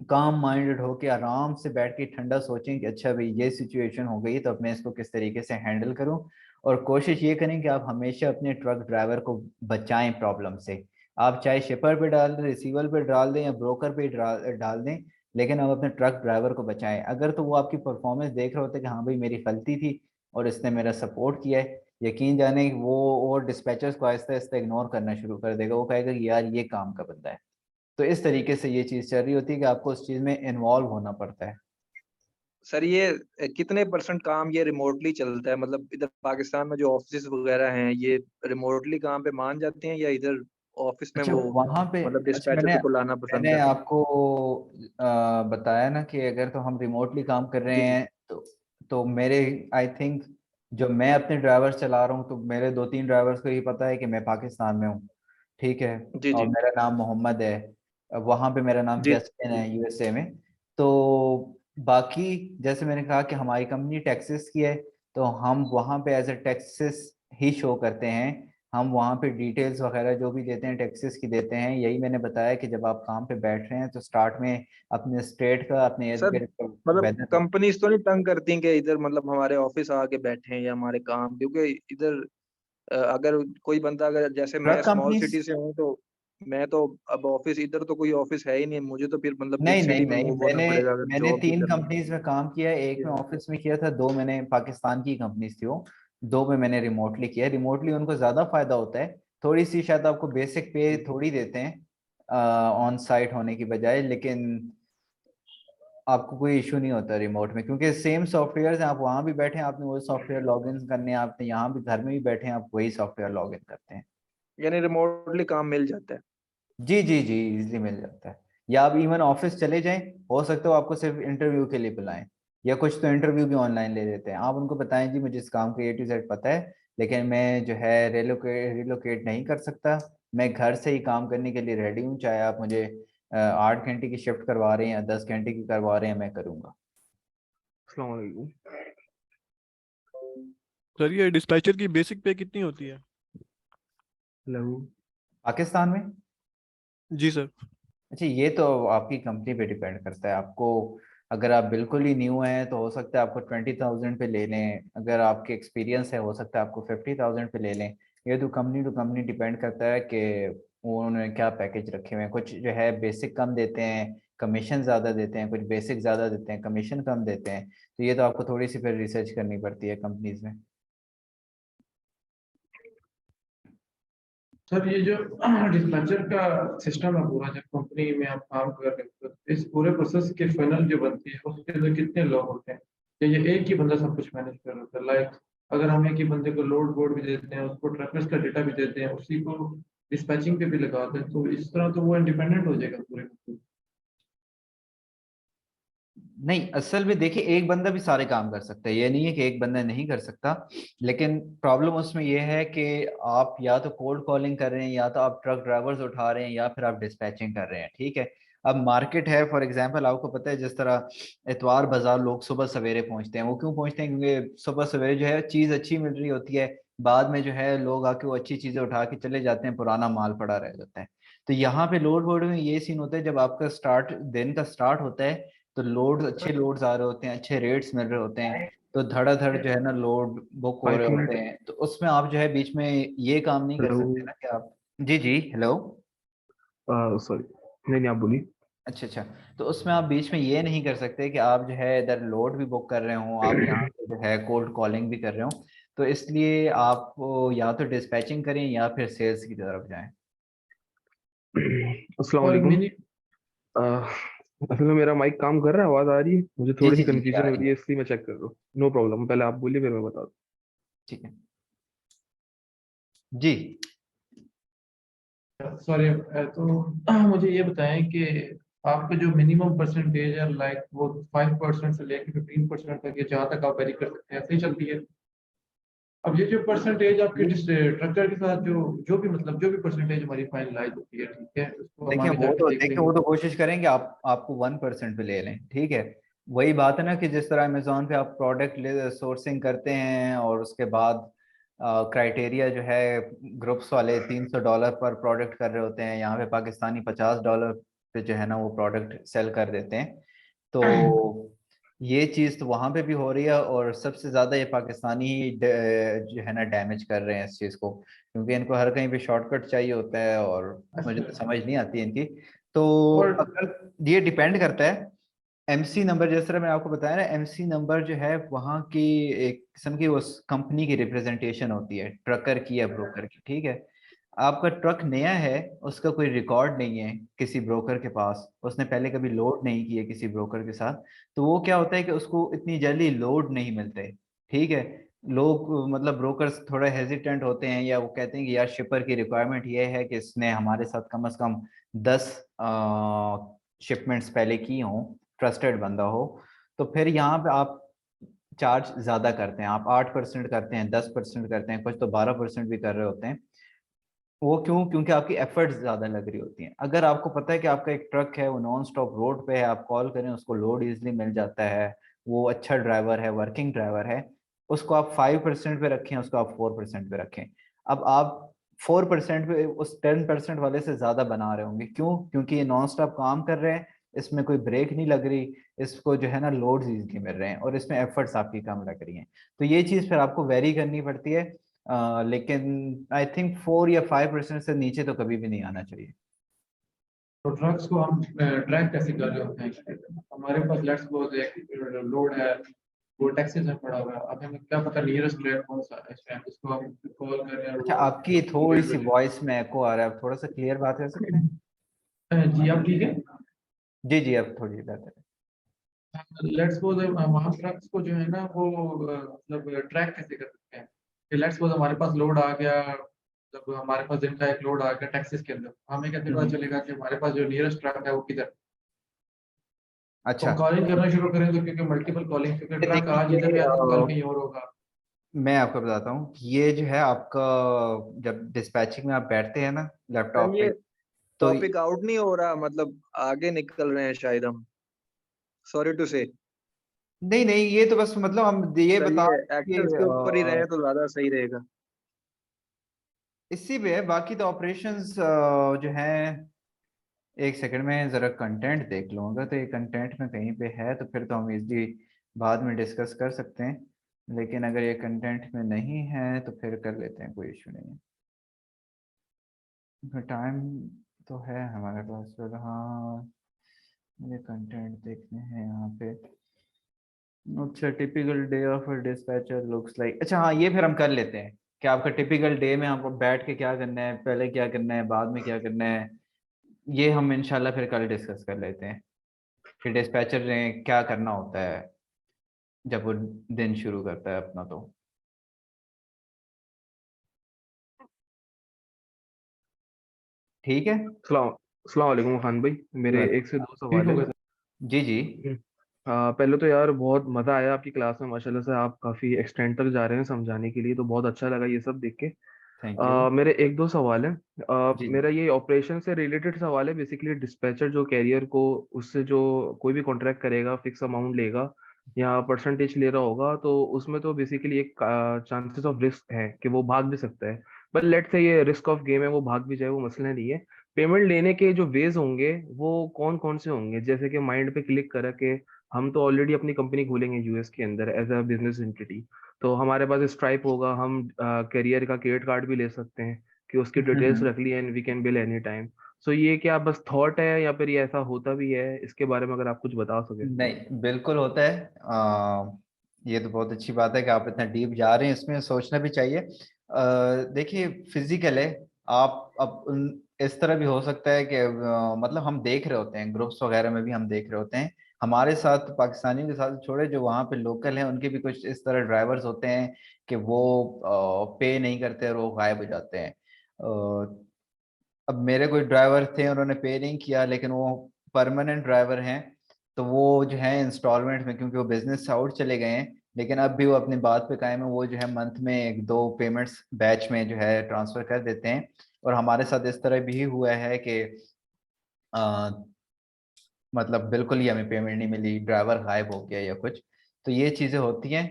Speaker 1: काम माइंडेड होके आराम से बैठ के ठंडा सोचें कि अच्छा भाई ये सिचुएशन हो गई तो अब मैं इसको किस तरीके से हैंडल करूं। और कोशिश ये करें कि आप हमेशा अपने ट्रक ड्राइवर को बचाएं प्रॉब्लम से। आप चाहे शिपर पे डाल दें, रिसीवर पे डाल दें या ब्रोकर पे डाल दें, लेकिन आप अपने ट्रक ड्राइवर को बचाएं। अगर तो वो आपकी परफॉर्मेंस देख रहे होते कि हाँ भाई मेरी गलती थी और इसने मेरा सपोर्ट किया है, यकीन जाने वो और डिस्पैचर्स को आहिस्ता आहिस्ता इग्नोर करना शुरू कर देगा। वो कहेगा कि यार ये काम का बंदा है। तो इस तरीके से ये चीज चल रही होती है कि आपको उस चीज में इन्वॉल्व होना पड़ता है।
Speaker 5: सर ये कितने % काम ये रिमोटली चलता है, मतलब इधर पाकिस्तान में जो ऑफिस वगैरह हैं ये रिमोटली काम पे मान जाते हैं या इधर ऑफिस में
Speaker 1: अच्छा
Speaker 5: वो
Speaker 1: वहां पे,
Speaker 5: मतलब
Speaker 1: अच्छा
Speaker 5: डिस्पैचर
Speaker 1: मैंने
Speaker 5: को लाना पसंद
Speaker 1: मैंने
Speaker 5: करते हैं?
Speaker 1: आपको बताया ना कि अगर तो हम रिमोटली काम कर रहे
Speaker 5: जी जी
Speaker 1: हैं तो मेरे आई थिंक जो मैं अपने ड्राइवर चला रहा हूँ तो मेरे 2-3 ड्राइवर्स को ये पता है कि मैं पाकिस्तान में हूँ, ठीक है,
Speaker 5: जी
Speaker 1: और
Speaker 5: जी
Speaker 1: मेरा नाम मोहम्मद है। वहाँ पे मेरा नाम
Speaker 5: जी
Speaker 1: जस्टिन है यूएसए में। तो बाकी जैसे मैंने कहा कि हमारी कंपनी टेक्सास की है, तो हम वहाँ पे एज ए टेक्सास ही शो करते हैं। हम वहाँ पे डिटेल्स वगैरह जो भी देते हैं टैक्सेस की देते हैं। यही मैंने बताया कि जब आप काम पे बैठ रहे हैं तो स्टार्ट में अपने स्टेट का, अपने इर्द
Speaker 5: सर,
Speaker 1: गिर्द का
Speaker 5: मतलब
Speaker 1: वेदर का।
Speaker 5: कंपनीज तो नहीं तंग करती कि इधर मतलब हमारे ऑफिस आके बैठे हैं या हमारे काम, क्योंकि इधर अगर कोई बंदा, अगर जैसे मैं
Speaker 1: ट्रक
Speaker 5: स्मॉल
Speaker 1: कंपनीज,
Speaker 5: सिटी से हूँ तो मैं तो अब ऑफिस, इधर तो कोई ऑफिस है ही नहीं, मुझे तो फिर मतलब बिग
Speaker 1: नहीं नहीं
Speaker 5: सिटी में
Speaker 1: नहीं,
Speaker 5: मूव होना
Speaker 1: मैंने
Speaker 5: पड़ेगा अगर
Speaker 1: मैंने
Speaker 5: जॉब भी
Speaker 1: 3
Speaker 5: करनी
Speaker 1: कंपनीज में काम किया है। एक में
Speaker 5: है।
Speaker 1: ऑफिस में किया था, 2 मैंने पाकिस्तान की कंपनीज थी वो, 2 में मैंने रिमोटली किया है। रिमोटली उनको ज्यादा फायदा होता है, थोड़ी सी शायद आपको बेसिक पे थोड़ी देते हैं ऑन साइट होने की बजाय, लेकिन आपको कोई इशू नहीं होता रिमोट में, क्योंकि सेम सॉफ्टवेयर हैं। आप वहां भी बैठे हैं आपने वो सॉफ्टवेयर लॉगिन करने हैं, आपने यहाँ भी घर में भी बैठे हैं आप वही सॉफ्टवेयर लॉगिन करते हैं।
Speaker 5: यानी रिमोटली काम मिल जाता है।
Speaker 1: जी जी जी, इजीली मिल जाता है। या आप इवन ऑफिस चले जाएं, हो सकता है वो आपको सिर्फ इंटरव्यू के लिए बुलाएं, या कुछ तो इंटरव्यू भी ऑनलाइन ले लेते हैं। आप उनको बताएं जी मुझे इस काम का A to Z पता है, लेकिन मैं जो है रिलोकेट नहीं कर सकता, मैं घर से ही काम करने के लिए रेडी हूँ, चाहे आप मुझे 8 घंटे की शिफ्ट करवा रहे हैं या 10 घंटे की करवा रहे हैं, मैं करूँगा।
Speaker 7: अस्सलाम वालेकुम।
Speaker 8: सर ये डिस्पैचर की बेसिक पे कितनी होती है?
Speaker 7: हेलो।
Speaker 1: पाकिस्तान में,
Speaker 8: जी सर।
Speaker 1: अच्छा ये तो आपकी कंपनी पे डिपेंड करता है। आपको अगर आप बिल्कुल ही न्यू हैं तो हो सकता है आपको 20,000 पे ले लें, अगर आपके एक्सपीरियंस है हो सकता है आपको 50,000 पे ले लें। ये तो कंपनी टू कंपनी डिपेंड करता है कि वो उन्होंने क्या पैकेज रखे हुए हैं। कुछ जो है बेसिक कम देते हैं, कमीशन ज़्यादा देते हैं, कुछ बेसिक ज़्यादा देते हैं, कमीशन कम देते हैं। तो ये तो आपको थोड़ी सी फिर रिसर्च करनी पड़ती है कंपनीज में।
Speaker 6: सर ये जो डिस्पैचर का सिस्टम है पूरा, जब कंपनी में आप काम कर रहे हो तो इस पूरे प्रोसेस के फाइनल जो बनती है उसके अंदर कितने लोग होते हैं, या ये एक ही बंदा सब कुछ मैनेज कर रहा है? लाइक अगर हम एक ही बंदे को लोड बोर्ड भी देते हैं, उसको ट्रैकर्स का डेटा भी देते हैं, उसी को डिस्पैचिंग पे भी लगाते हैं, तो इस तरह तो वो इंडिपेंडेंट हो जाएगा पूरे का पूरा।
Speaker 1: नहीं, असल में देखिए एक बंदा भी सारे काम कर सकता है, ये नहीं है कि एक बंदा नहीं कर सकता, लेकिन प्रॉब्लम उसमें ये है कि आप या तो कोल्ड कॉलिंग कर रहे हैं, या तो आप ट्रक ड्राइवर्स उठा रहे हैं, या फिर आप डिस्पैचिंग कर रहे हैं, ठीक है। अब मार्केट है फॉर एग्जांपल, आपको पता है जिस तरह इतवार बाजार लोग सुबह सवेरे पहुंचते हैं, वो क्यों पहुंचते हैं? क्योंकि सुबह सवेरे जो है चीज़ अच्छी मिल रही होती है, बाद में जो है लोग आके वो अच्छी चीज़ें उठा के चले जाते हैं, पुराना माल पड़ा रह जाता है। तो यहाँ पे लोड बोर्ड में ये सीन होता है, जब आपका स्टार्ट दिन का स्टार्ट होता है तो लोड अच्छे लोड्स आ रहे होते हैं, अच्छे रेट्स मिल रहे होते हैं, तो धड़ाधड़ जो है ना लोड बुक हो रहे
Speaker 7: 5
Speaker 1: होते
Speaker 7: मिनट।
Speaker 1: हैं। तो उसमें आप जो है बीच में ये काम नहीं कर
Speaker 7: हेलो।
Speaker 1: सकते ना कि आप, जी जी हेलो,
Speaker 7: सॉरी, नहीं नहीं आप बोलिए।
Speaker 1: अच्छा अच्छा, तो उसमें आप बीच में ये नहीं कर सकते कि आप जो है इधर लोड भी बुक कर रहे हो, आप यहाँ पे जो है कोल्ड कॉलिंग भी कर रहे हो। तो इसलिए आप या तो डिस्पैचिंग करें या फिर सेल्स की तरफ जाएं।
Speaker 7: अस्सलाम
Speaker 6: और
Speaker 7: वालेकुम।
Speaker 6: मिनी
Speaker 7: असल में मेरा माइक काम कर रहा है, आवाज आ रही है? मुझे
Speaker 1: जी
Speaker 7: थोड़ी
Speaker 1: जी
Speaker 7: सी
Speaker 1: जी जी आ
Speaker 7: कंफ्यूजन हो
Speaker 1: रही
Speaker 7: रही
Speaker 1: है,
Speaker 7: है, इसलिए मैं चेक कर रहा हूँ। नो प्रॉब्लम, पहले आप बोलिए फिर मैं बता दूँ।
Speaker 1: ठीक है जी।
Speaker 6: सॉरी, तो मुझे ये बताएं कि आपका जो मिनिमम परसेंटेज है, लाइक वो 5% से लेकर 15% तक, ये जहाँ तक आप वेरी कर सकते हैं, ऐसे ही चलती है? अब ये जो परसेंटेज आपके ट्रकर के साथ जो जो भी मतलब जो भी परसेंटेज हमारी फाइनलाइज होती है, ठीक है, उसको हम आगे जाके देख
Speaker 1: देखिए
Speaker 6: लेंगे।
Speaker 1: वो तो कोशिश करेंगे आपको 1% पे ले लें, ठीक है। वही बात है ना कि जिस तरह अमेजोन पे आप प्रोडक्ट ले सोर्सिंग करते हैं और उसके बाद क्राइटेरिया जो है ग्रुप्स वाले $300 पर प्रोडक्ट कर रहे होते हैं, यहाँ पे पाकिस्तानी $50 पे जो है ना वो प्रोडक्ट सेल कर देते हैं। तो ये चीज़ तो वहाँ पे भी हो रही है, और सबसे ज़्यादा ये पाकिस्तानी ही जो है ना डैमेज कर रहे हैं इस चीज़ को, क्योंकि इनको हर कहीं पे शॉर्टकट चाहिए होता है और मुझे तो समझ नहीं आती है इनकी। तो
Speaker 6: और
Speaker 1: अगर ये डिपेंड करता है एमसी नंबर, जिस तरह मैं आपको बताया ना, एमसी नंबर जो है वहाँ की एक किस्म की उस कंपनी की रिप्रेजेंटेशन होती है, ट्रकर की या ब्रोकर की, ठीक है। आपका ट्रक नया है, उसका कोई रिकॉर्ड नहीं है किसी ब्रोकर के पास, उसने पहले कभी लोड नहीं किया किसी ब्रोकर के साथ, तो वो क्या होता है कि उसको इतनी जल्दी लोड नहीं मिलते, ठीक है। लोग मतलब ब्रोकर्स थोड़ा हेजिटेंट होते हैं, या वो कहते हैं कि यार शिपर की रिक्वायरमेंट ये है कि इसने हमारे साथ कम से कम 10 शिपमेंट्स पहले की हों, ट्रस्टेड बंदा हो। तो फिर यहाँ पे आप चार्ज ज्यादा करते हैं, आप 8% करते हैं, 10% करते हैं, कुछ तो 12% भी कर रहे होते हैं। वो क्यों? क्योंकि आपकी एफर्ट्स ज्यादा लग रही होती हैं। अगर आपको पता है कि आपका एक ट्रक है, वो नॉन स्टॉप रोड पे है, आप कॉल करें उसको लोड इजिली मिल जाता है, वो अच्छा ड्राइवर है, वर्किंग ड्राइवर है, उसको आप 5% पे रखें, उसको आप 4% पे रखें। अब आप 4% पे उस 10% वाले से ज्यादा बना रहे होंगे, क्यों? क्योंकि ये नॉन स्टॉप काम कर रहे हैं, इसमें कोई ब्रेक नहीं लग रही, इसको जो है ना लोड्स इजिली मिल रहे हैं, और इसमें एफर्ट्स आपकी कम लग रही हैं। तो ये चीज़ फिर आपको वेरी करनी पड़ती है। लेकिन आई थिंक 4 या 5% से नीचे तो कभी भी नहीं आना चाहिए।
Speaker 6: तो ट्रक्स को हम ट्रैक कैसे कर रहे होते हैं? हमारे पास लेट्स सपोज एक लोड है, वो टैक्सीज में पड़ा हुआ है, अब हमें क्या पता नियरेस्ट ट्रैक कौन सा है, इस टाइम इसको हम कॉल करें और
Speaker 1: अच्छा,
Speaker 6: वो
Speaker 1: आपकी थोड़ी सी वॉइस में एको आ रहा है, आप थोड़ा सा क्लियर बात कर सकते हैं?
Speaker 6: जी आप ठीक है।
Speaker 1: जी जी, अब थोड़ी बेहतर है।
Speaker 6: लेट्स सपोज वहाँ ट्रक्स को जो है ना वो मतलब ट्रैक कैसे कर सकते हैं? लेट्स सपोज हमारे पास लोड आ गया, जब हमारे पास दिन का एक लोड आ गया टैक्सीज के अंदर, हमें कैसे पता चलेगा कि हमारे पास जो नियरेस्ट ट्रक है वो किधर? तो
Speaker 1: अच्छा,
Speaker 6: हम कॉलिंग करना शुरू करें तो क्योंकि मल्टीपल कॉलिंग, क्योंकि
Speaker 1: ये
Speaker 6: ट्रक आज
Speaker 1: देखिए,
Speaker 6: इधर है तो कल कहीं और होगा।
Speaker 1: मैं आपको बताता हूँ, ये जो है आपका, जब डिस्पैचिंग में आप बैठते हैं ना
Speaker 5: सर
Speaker 1: लैपटॉप पे,
Speaker 5: ये
Speaker 1: तो
Speaker 5: टॉपिक आउट नहीं हो रहा, मतलब आगे निकल रहे हैं शायद हम, सॉरी टू से।
Speaker 1: नहीं नहीं, ये तो बस मतलब हम ये बता
Speaker 5: चलिए
Speaker 1: रहे हैं
Speaker 5: एक्सेस के ऊपर ही रहे तो ज्यादा सही रहेगा।
Speaker 1: इसी पे है, बाकी तो ऑपरेशंस जो हैं। एक सेकंड में जरा कंटेंट देख लूँगा, तो ये कंटेंट में कहीं पे है तो फिर तो हम इजली बाद में डिस्कस कर सकते हैं, लेकिन अगर ये कंटेंट में नहीं है तो फिर कर लेते हैं, कोई इशू नहीं है। टाइम तो है हमारे पास, फिर हाँ मुझे कंटेंट देखने हैं यहाँ पे। अच्छा, typical day of a dispatcher looks like, अच्छा हाँ, ये फिर हम कर लेते हैं कि आपका टिपिकल डे में आपको बैठ के क्या करना है, पहले क्या करना है, बाद में क्या करना है। ये हम इंशाल्लाह फिर कल डिस्कस कर लेते हैं कि डिस्पैचर ने क्या करना होता है जब वो दिन शुरू करता है अपना। तो ठीक है।
Speaker 7: अस्सलाम वालेकुम खान भाई, मेरे एक से दो
Speaker 6: ठीक
Speaker 7: सवाल
Speaker 6: हो
Speaker 7: है।
Speaker 6: गया सर।
Speaker 1: जी जी।
Speaker 7: पहले तो यार बहुत मजा आया आपकी क्लास में, माशाल्लाह से आप काफी एक्सटेंड तक जा रहे हैं समझाने के लिए, तो बहुत अच्छा लगा ये सब देख के।
Speaker 1: Thank you.
Speaker 7: मेरे एक दो सवाल हैं।
Speaker 1: जी
Speaker 7: मेरा ये ऑपरेशन से रिलेटेड सवाल है। बेसिकली डिस्पैचर जो कैरियर को, उससे जो कोई भी कॉन्ट्रैक्ट करेगा फिक्स अमाउंट लेगा या परसेंटेज ले रहा होगा, तो उसमें तो बेसिकली एक चांसेस ऑफ रिस्क है कि वो भाग भी सकता है। बट लेट्स से ये रिस्क ऑफ गेम है, वो भाग भी जाए, वो मसला नहीं है। पेमेंट लेने के जो वेज होंगे वो कौन कौन से होंगे? जैसे कि माइंड पे क्लिक करा के हम तो ऑलरेडी अपनी कंपनी खोलेंगे यूएस के अंदर एज अ बिजनेस एंटिटी, तो हमारे पास स्ट्राइप होगा, हम करियर का क्रेडिट कार्ड भी ले सकते हैं कि उसकी डिटेल्स रख ली and we can bill any time. So ये क्या बस थॉट है या फिर ये ऐसा होता भी है? इसके बारे में अगर आप कुछ बता सके।
Speaker 1: नहीं, बिल्कुल होता है। ये तो बहुत अच्छी बात है कि आप इतना डीप जा रहे हैं, इसमें सोचना भी चाहिए। देखिए, फिजिकल है। आप अब इस तरह भी हो सकता है कि मतलब हम देख रहे होते हैं ग्रुप्स वगैरह में भी, हम देख रहे होते हैं हमारे साथ, पाकिस्तानियों के साथ छोड़े, जो वहाँ पे लोकल हैं उनके भी कुछ इस तरह ड्राइवर्स होते हैं कि वो पे नहीं करते और वो गायब हो जाते हैं। अब मेरे कोई ड्राइवर थे, उन्होंने पे नहीं किया, लेकिन वो परमानेंट ड्राइवर हैं, तो वो जो है इंस्टॉलमेंट में, क्योंकि वो बिजनेस से आउट चले गए हैं, लेकिन अब भी वो अपनी बात पे कायम है, वो जो है मंथ में एक दो पेमेंट्स बैच में जो है ट्रांसफर कर देते हैं। और हमारे साथ इस तरह भी हुआ है कि अ, मतलब बिल्कुल ही हमें पेमेंट नहीं मिली, ड्राइवर गायब हो गया या कुछ, तो ये चीज़ें होती हैं।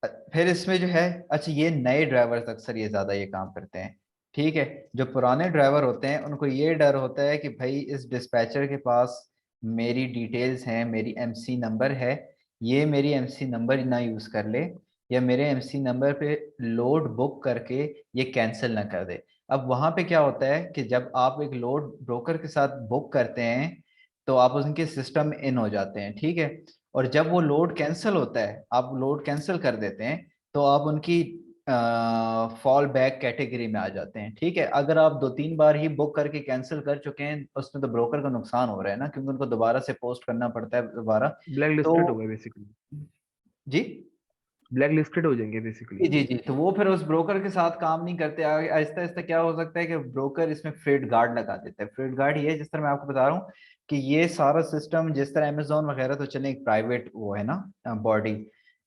Speaker 1: फिर इसमें जो है, अच्छा ये नए ड्राइवर्स अक्सर ये ज्यादा ये काम करते हैं, ठीक है। जो पुराने ड्राइवर होते हैं उनको ये डर होता है कि भाई इस डिस्पैचर के पास मेरी डिटेल्स हैं, मेरी एमसी नंबर है, ये मेरी एमसी नंबर ना यूज कर ले, या मेरे एमसी नंबर पे लोड बुक करके ये कैंसिल ना कर दे। अब वहां पे क्या होता है कि जब आप एक लोड ब्रोकर के साथ बुक करते हैं तो आप उनके सिस्टम में इन हो जाते हैं, ठीक है। और जब वो लोड कैंसिल होता है, आप लोड कैंसिल कर देते हैं, तो आप उनकी फॉल बैक कैटेगरी में आ जाते हैं, ठीक है। अगर आप 2-3 बार ही बुक करके कैंसिल कर चुके हैं, उसमें तो ब्रोकर का नुकसान हो रहा है ना, क्योंकि उनको दोबारा से पोस्ट करना पड़ता है दोबारा।
Speaker 7: ब्लैक
Speaker 1: तो
Speaker 7: लिस्टेड हो गए बेसिकली,
Speaker 1: जी
Speaker 7: ब्लैक लिस्टेड हो जाएंगे बेसिकली।
Speaker 1: जी जी जी, तो वो फिर उस ब्रोकर के साथ काम नहीं करते। आहिस्ता आहिस्ता क्या हो सकता है कि ब्रोकर इसमें फ्रेट गार्ड लगा देता है। फ्रेट गार्ड ये है, जिस तरह मैं आपको बता रहा हूँ कि ये सारा सिस्टम जिस तरह अमेजोन वगैरह तो चले एक प्राइवेट वो है ना बॉडी,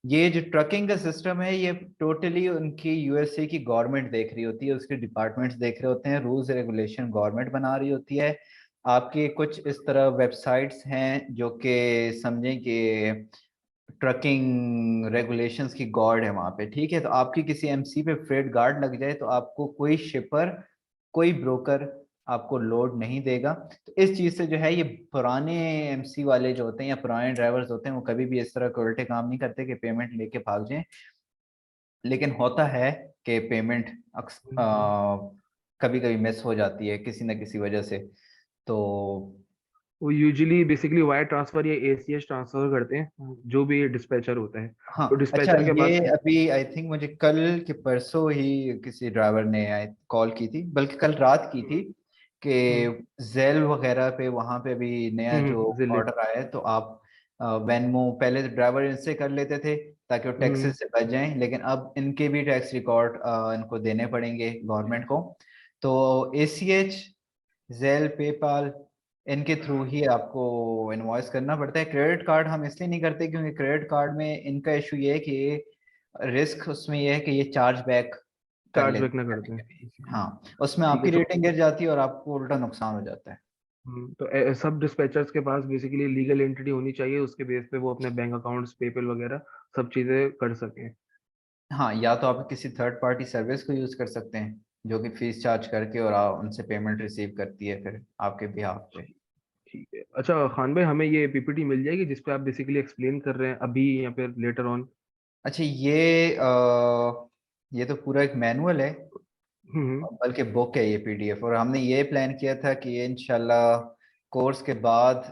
Speaker 1: ये जो ट्रकिंग का सिस्टम है ये टोटली उनकी यूएसए की गवर्नमेंट देख रही होती है, उसके डिपार्टमेंट्स देख रहे होते हैं, रूल्स रेगुलेशन गवर्नमेंट बना रही होती है। आपके कुछ इस तरह वेबसाइट्स हैं जो कि समझें कि ट्रकिंग रेगुलेशंस की गॉड है वहां पे, ठीक है। तो आपकी किसी एमसी पे फ्रेट गार्ड लग जाए तो आपको कोई शिपर, कोई ब्रोकर आपको लोड नहीं देगा। तो इस चीज से जो है, ये पुराने एमसी वाले जो होते हैं या पुराने ड्राइवर्स होते हैं वो कभी भी इस तरह के उल्टे काम नहीं करते कि पेमेंट लेके भाग जाएं। लेकिन होता है कि पेमेंट कभी कभी मिस हो जाती है किसी ना किसी वजह से। तो
Speaker 7: वो यूजुअली बेसिकली वायर ट्रांसफर या एसीएस ट्रांसफर करते हैं, जो भी डिस्पैचर होता है।
Speaker 1: हाँ,
Speaker 7: तो
Speaker 1: अच्छा
Speaker 7: डिस्पैचर के पास
Speaker 1: ये अभी आई थिंक मुझे कल के परसों ही किसी ड्राइवर ने कॉल की थी, बल्कि कल रात की थी, कि जेल वगैरह पे वहां पे भी नया जो
Speaker 7: जिले।
Speaker 1: ऑर्डर आया है, तो आप वेनमो पहले तो ड्राइवर इनसे कर लेते थे ताकि वो टैक्सेस से बच जाएं, लेकिन अब इनके भी टैक्स रिकॉर्ड इनको देने पड़ेंगे गवर्नमेंट को। तो एसीएच, जेल, पेपाल, इनके थ्रू ही आपको इनवॉइस करना पड़ता है। क्रेडिट कार्ड हम इसलिए नहीं करते क्योंकि क्रेडिट कार्ड में इनका इशू ये है कि रिस्क उसमें ये है कि ये चार्ज बैक कर
Speaker 7: चार्ज बैक
Speaker 1: लेते
Speaker 7: ना
Speaker 1: हैं
Speaker 7: करते
Speaker 1: कभी
Speaker 7: हैं
Speaker 1: कभी।
Speaker 7: basically।
Speaker 1: हाँ, उसमें
Speaker 7: ठीक है
Speaker 1: आपकी
Speaker 7: तो
Speaker 1: रेटिंग गिर जाती है और आपको उल्टा नुकसान हो जाता है।
Speaker 7: तो सब डिस्पैचर्स के पास बेसिकली लीगल एंटिटी होनी चाहिए, उसके बेस पे वो अपने बैंक अकाउंट्स, पेपल वगैरह सब चीजें कर सकें।
Speaker 1: हाँ, या तो आप किसी थर्ड पार्टी सर्विस को यूज कर सकते हैं जो कि फीस चार्ज करके और आप उनसे पेमेंट रिसीव करती है फिर आपके बिहाफ पे।
Speaker 7: ठीक है। अच्छा खान भाई, हमें ये पीपीटी मिल जाएगी जिसपे आप बेसिकली एक्सप्लेन कर रहे हैं अभी या फिर लेटर ऑन?
Speaker 1: अच्छा ये तो पूरा एक मैनुअल है,
Speaker 7: हम्म।
Speaker 1: बल्कि बुक है ये पीडीएफ, और हमने ये प्लान किया था कि ये इंशाल्लाह कोर्स के बाद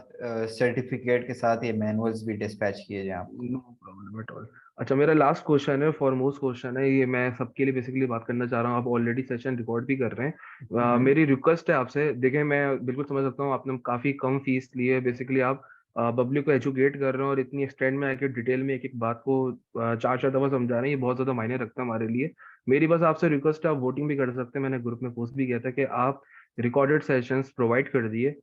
Speaker 1: सर्टिफिकेट के साथ ये मैनुअल्स भी डिस्पैच किए जाएं आपको।
Speaker 7: No problem at all. अच्छा मेरा लास्ट क्वेश्चन है, फॉरमोस्ट क्वेश्चन है ये, मैं सबके लिए बेसिकली बात करना चाह रहा हूँ। आप ऑलरेडी सेशन रिकॉर्ड भी कर रहे हैं।
Speaker 1: हम्म।
Speaker 7: मेरी रिक्वेस्ट है आपसे, देखें मैं बिल्कुल समझ सकता हूँ आपने काफी कम फीस ली है, बेसिकली आप पब्लिक को एजुकेट कर रहे हैं और इतनी एक्सटेंड में आके डिटेल में एक एक बात को 4-4 दफा समझा रहे हैं, ये बहुत ज्यादा मायने रखता है हमारे लिए। मेरी बस आपसे रिक्वेस्ट है, आप वोटिंग भी कर सकते हैं, मैंने ग्रुप में पोस्ट भी किया था कि आप रिकॉर्डेड सेशंस प्रोवाइड कर दिए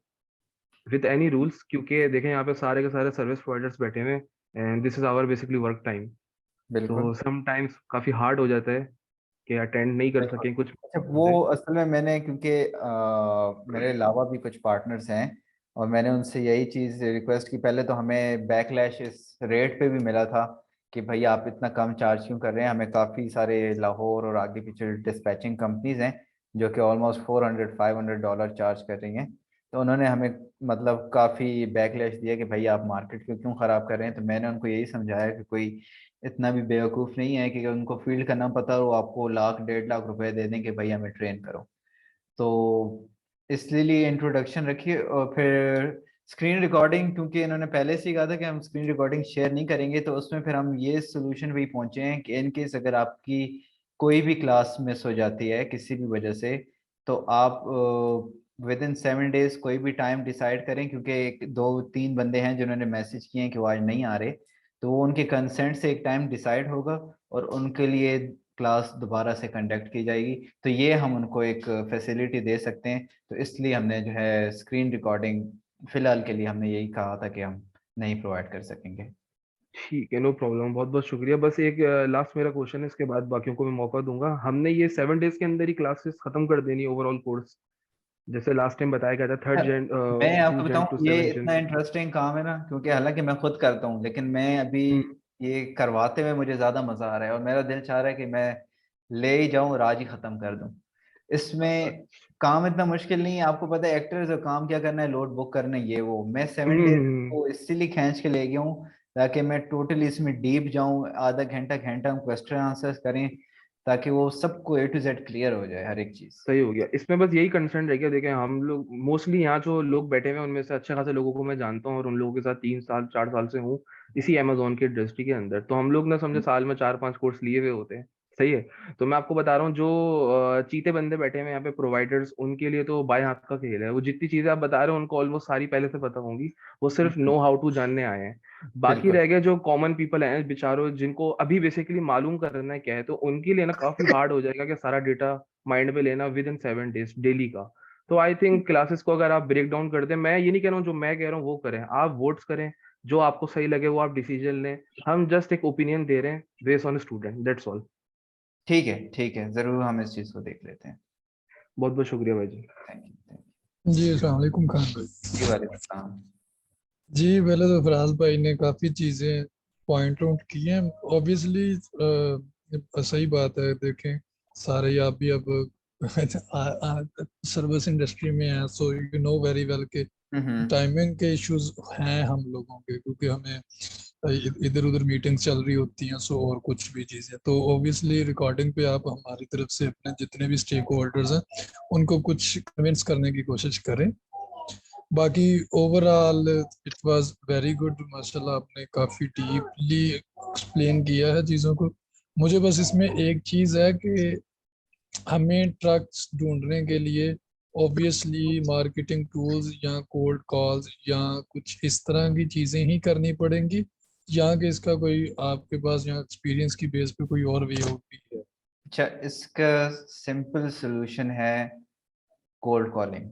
Speaker 7: विद एनी रूल्स, क्योंकि देखें यहाँ पे सारे के सारे सर्विस प्रोवाइडर्स बैठे हुए हैं and this is our basically work time.
Speaker 1: बिल्कुल
Speaker 7: तो समटाइम्स काफी हार्ड हो जाता है कि अटेंड नहीं कर
Speaker 1: बिल्कुल।
Speaker 7: सकें कुछ
Speaker 1: अच्छा, वो
Speaker 7: से।
Speaker 1: असल में मैंने क्योंकि मेरे अलावा भी कुछ पार्टनर्स हैं और मैंने उनसे यही चीज़ रिक्वेस्ट की। पहले तो हमें बैकलैश इस रेट पे भी मिला था कि भाई आप इतना कम चार्ज क्यों कर रहे हैं। हमें काफ़ी सारे लाहौर और आगे पीछे डिस्पैचिंग कंपनीज हैं जो कि ऑलमोस्ट $400-500 चार्ज कर रही हैं। तो उन्होंने हमें मतलब काफ़ी बैकलैश दिया कि भाई आप मार्केट को क्यों ख़राब कर रहे हैं। तो मैंने उनको यही समझाया कि कोई इतना भी बेवकूफ़ नहीं है कि उनको फील्ड करना पता हो, आपको 1-1.5 लाख रुपए दे दें कि भाई हमें ट्रेन करो। तो इसलिए इंट्रोडक्शन रखिए। और फिर स्क्रीन रिकॉर्डिंग, क्योंकि इन्होंने पहले से ही कहा था कि हम स्क्रीन रिकॉर्डिंग शेयर नहीं करेंगे, तो उसमें फिर हम ये सोल्यूशन भी पहुंचे हैं कि इन केस अगर आपकी कोई भी क्लास मिस हो जाती है किसी भी वजह से, तो आप विद इन 7 डेज कोई भी टाइम डिसाइड करें, क्योंकि 2-3 बंदे हैं जिन्होंने मैसेज किए हैं कि वो आज नहीं आ रहे, तो वो उनके कंसेंट से एक टाइम डिसाइड होगा और उनके लिए क्लास दोबारा से कंडक्ट की जाएगी। तो ये हम उनको एक फैसिलिटी दे सकते हैं। तो इसलिए हमने जो है स्क्रीन रिकॉर्डिंग फिलहाल के लिए हमने यही कहा था कि हम नहीं प्रोवाइड कर सकेंगे।
Speaker 7: ठीक है, नो प्रॉब्लम, बहुत बहुत शुक्रिया। बस एक लास्ट मेरा क्वेश्चन है, इसके बाद बाकियों को मैं मौका दूंगा। हमने ये 7 डेज के अंदर ही क्लासेस खत्म कर देनी ओवरऑल कोर्स, जैसे लास्ट टाइम बताया गया था थर्ड जन
Speaker 1: मैं आपको
Speaker 7: 2 जन
Speaker 1: बताऊं
Speaker 7: टू
Speaker 1: ये
Speaker 7: 7 जन।
Speaker 1: इतना इंटरेस्टिंग काम है ना, क्योंकि हालांकि मैं खुद करता हूँ, लेकिन मैं अभी ये करवाते हुए मुझे ज्यादा मजा आ रहा है और मेरा दिल चाह रहा है कि मैं ले ही जाऊं और आज ही खत्म कर दूं। इसमें काम इतना मुश्किल नहीं है, आपको पता है एक्टर्स का काम क्या करना है, लोड बुक करना है, ये वो। मैं 7 डेज
Speaker 7: हम्म।
Speaker 1: को इसीलिए खींच के ले गया हूँ ताकि मैं टोटली इसमें डीप जाऊं, आधा घंटा घंटा हम क्वेश्चन आंसर्स करें ताकि वो सबको A to Z क्लियर हो जाए हर एक चीज।
Speaker 7: सही हो गया। इसमें बस यही कंसर्न रह गया। देखें हम लोग मोस्टली यहाँ जो लोग बैठे हुए हैं उनमें से अच्छे खासे लोगों को मैं जानता हूँ और उन लोगों के साथ 3 साल 4 साल से हूँ इसी अमेजोन की इंडस्ट्री के अंदर। तो हम लोग ना समझे साल में 4 5 कोर्स लिए हुए होते हैं। सही है। तो मैं आपको बता रहा हूँ जो चीते बंदे बैठे हुए हैं यहाँ पे प्रोवाइडर्स, उनके लिए तो बाएं हाथ का खेल है। वो जितनी चीजें आप बता रहे हो उनको ऑलमोस्ट सारी पहले से पता होंगी। वो सिर्फ नो हाउ टू जानने आए हैं। बाकी
Speaker 1: बिल्कुल।
Speaker 7: रह गए जो कॉमन पीपल हैं बेचारों, जिनको अभी बेसिकली मालूम करना है क्या है, तो उनके लिए ना काफी हार्ड हो जाएगा कि सारा डेटा माइंड में लेना विद इन 7 डेज डेली का। तो आई थिंक क्लासेस को अगर आप ब्रेक डाउन कर दें, मैं ये नहीं कह रहा हूँ जो मैं कह रहा हूँ वो करें, आप वोट्स करें, जो आपको सही लगे वो आप डिसीजन लें। हम जस्ट एक ओपिनियन दे रहे हैं based on student, that's all.
Speaker 1: ठीक है, ठीक है, जरूर हम इस चीज को देख लेते हैं।
Speaker 7: बहुत बहुत शुक्रिया भाई जी।
Speaker 1: थैंक यू, थैंक
Speaker 9: जी अस्सलाम वालेकुम खान भाई।
Speaker 1: यू जी, वालेकुम सलाम।
Speaker 9: जी पहले तो फराज भाई ने काफ़ी चीज़ें पॉइंट आउट की हैं। ऑब्वियसली सही बात है। देखें सारे ही आप भी अब सर्विस इंडस्ट्री में हैं, so you know very well के
Speaker 1: हम्म।
Speaker 9: टाइमिंग के इश्यूज हैं हम लोगों के, क्योंकि हमें इधर उधर मीटिंग्स चल रही होती हैं, सो और कुछ भी चीज़ें। तो ऑब्वियसली रिकॉर्डिंग पे आप हमारी तरफ से अपने जितने भी स्टेक होल्डर्स हैं उनको कुछ कन्विंस करने की कोशिश करें। बाकी overall it was very good, माशाल्लाह आपने काफ़ी डीपली एक्सप्लेन किया है चीज़ों को। मुझे बस इसमें एक चीज़ है कि हमें ट्रक्स ढूंढने के लिए ऑब्वियसली मार्केटिंग टूल्स या कोल्ड कॉल्स या कुछ इस तरह की चीज़ें ही करनी पड़ेंगी, या कि इसका कोई आपके पास या एक्सपीरियंस की बेस पे कोई और वे आउट भी है?
Speaker 1: अच्छा, इसका सिंपल सोल्यूशन है कोल्ड कॉलिंग।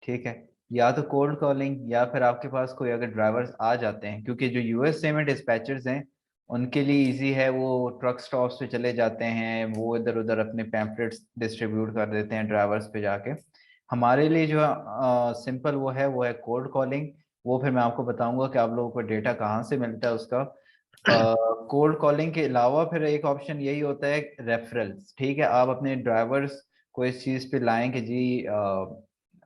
Speaker 1: ठीक है, या तो कोल्ड कॉलिंग या फिर आपके पास कोई अगर ड्राइवर्स आ जाते हैं, क्योंकि जो यूएसए में डिस्पैचर्स हैं उनके लिए इजी है, वो ट्रक स्टॉप्स पे चले जाते हैं, वो इधर उधर अपने पैम्पलेट्स डिस्ट्रीब्यूट कर देते हैं ड्राइवर्स पे जाके। हमारे लिए जो सिंपल वो है कोल्ड कॉलिंग। वो फिर मैं आपको बताऊंगा कि आप लोगों को डेटा कहाँ से मिलता है उसका। कोल्ड कॉलिंग के अलावा फिर एक ऑप्शन यही होता है रेफरल्स। ठीक है, आप अपने ड्राइवर्स को इस चीज़ पे लाएं कि जी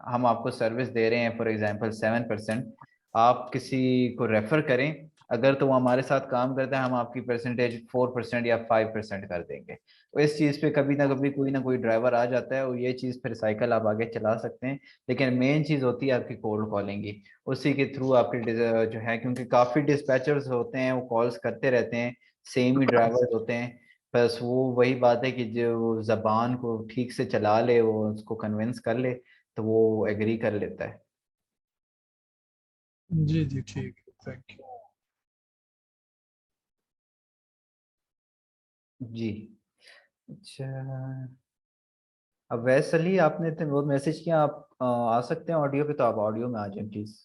Speaker 1: हम आपको सर्विस दे रहे हैं फॉर एग्जांपल 7%, आप किसी को रेफर करें, अगर तो वो हमारे साथ काम करता है हम आपकी परसेंटेज 4% या 5% कर देंगे। तो इस चीज़ पे कभी ना कोई ड्राइवर आ जाता है और ये चीज़ फिर साइकिल आप आगे चला सकते हैं। लेकिन मेन चीज़ होती है आपकी कोल्ड कॉलिंग की, उसी के थ्रू आपके जो है, क्योंकि काफ़ी डिस्पैचर्स होते हैं वो कॉल्स करते रहते हैं, सेम ही ड्राइवर्स होते हैं। बस वो वही बात है कि जो जबान को ठीक से चला ले, वो उसको कन्विंस कर ले तो वो एग्री कर लेता है।
Speaker 9: जी जी ठीक है, थैंक यू।
Speaker 1: जी। अच्छा, अब वैसे ही आपने इतने बहुत मैसेज किया, आप आ सकते हैं ऑडियो पे, तो आप ऑडियो में आ जाए प्लीज।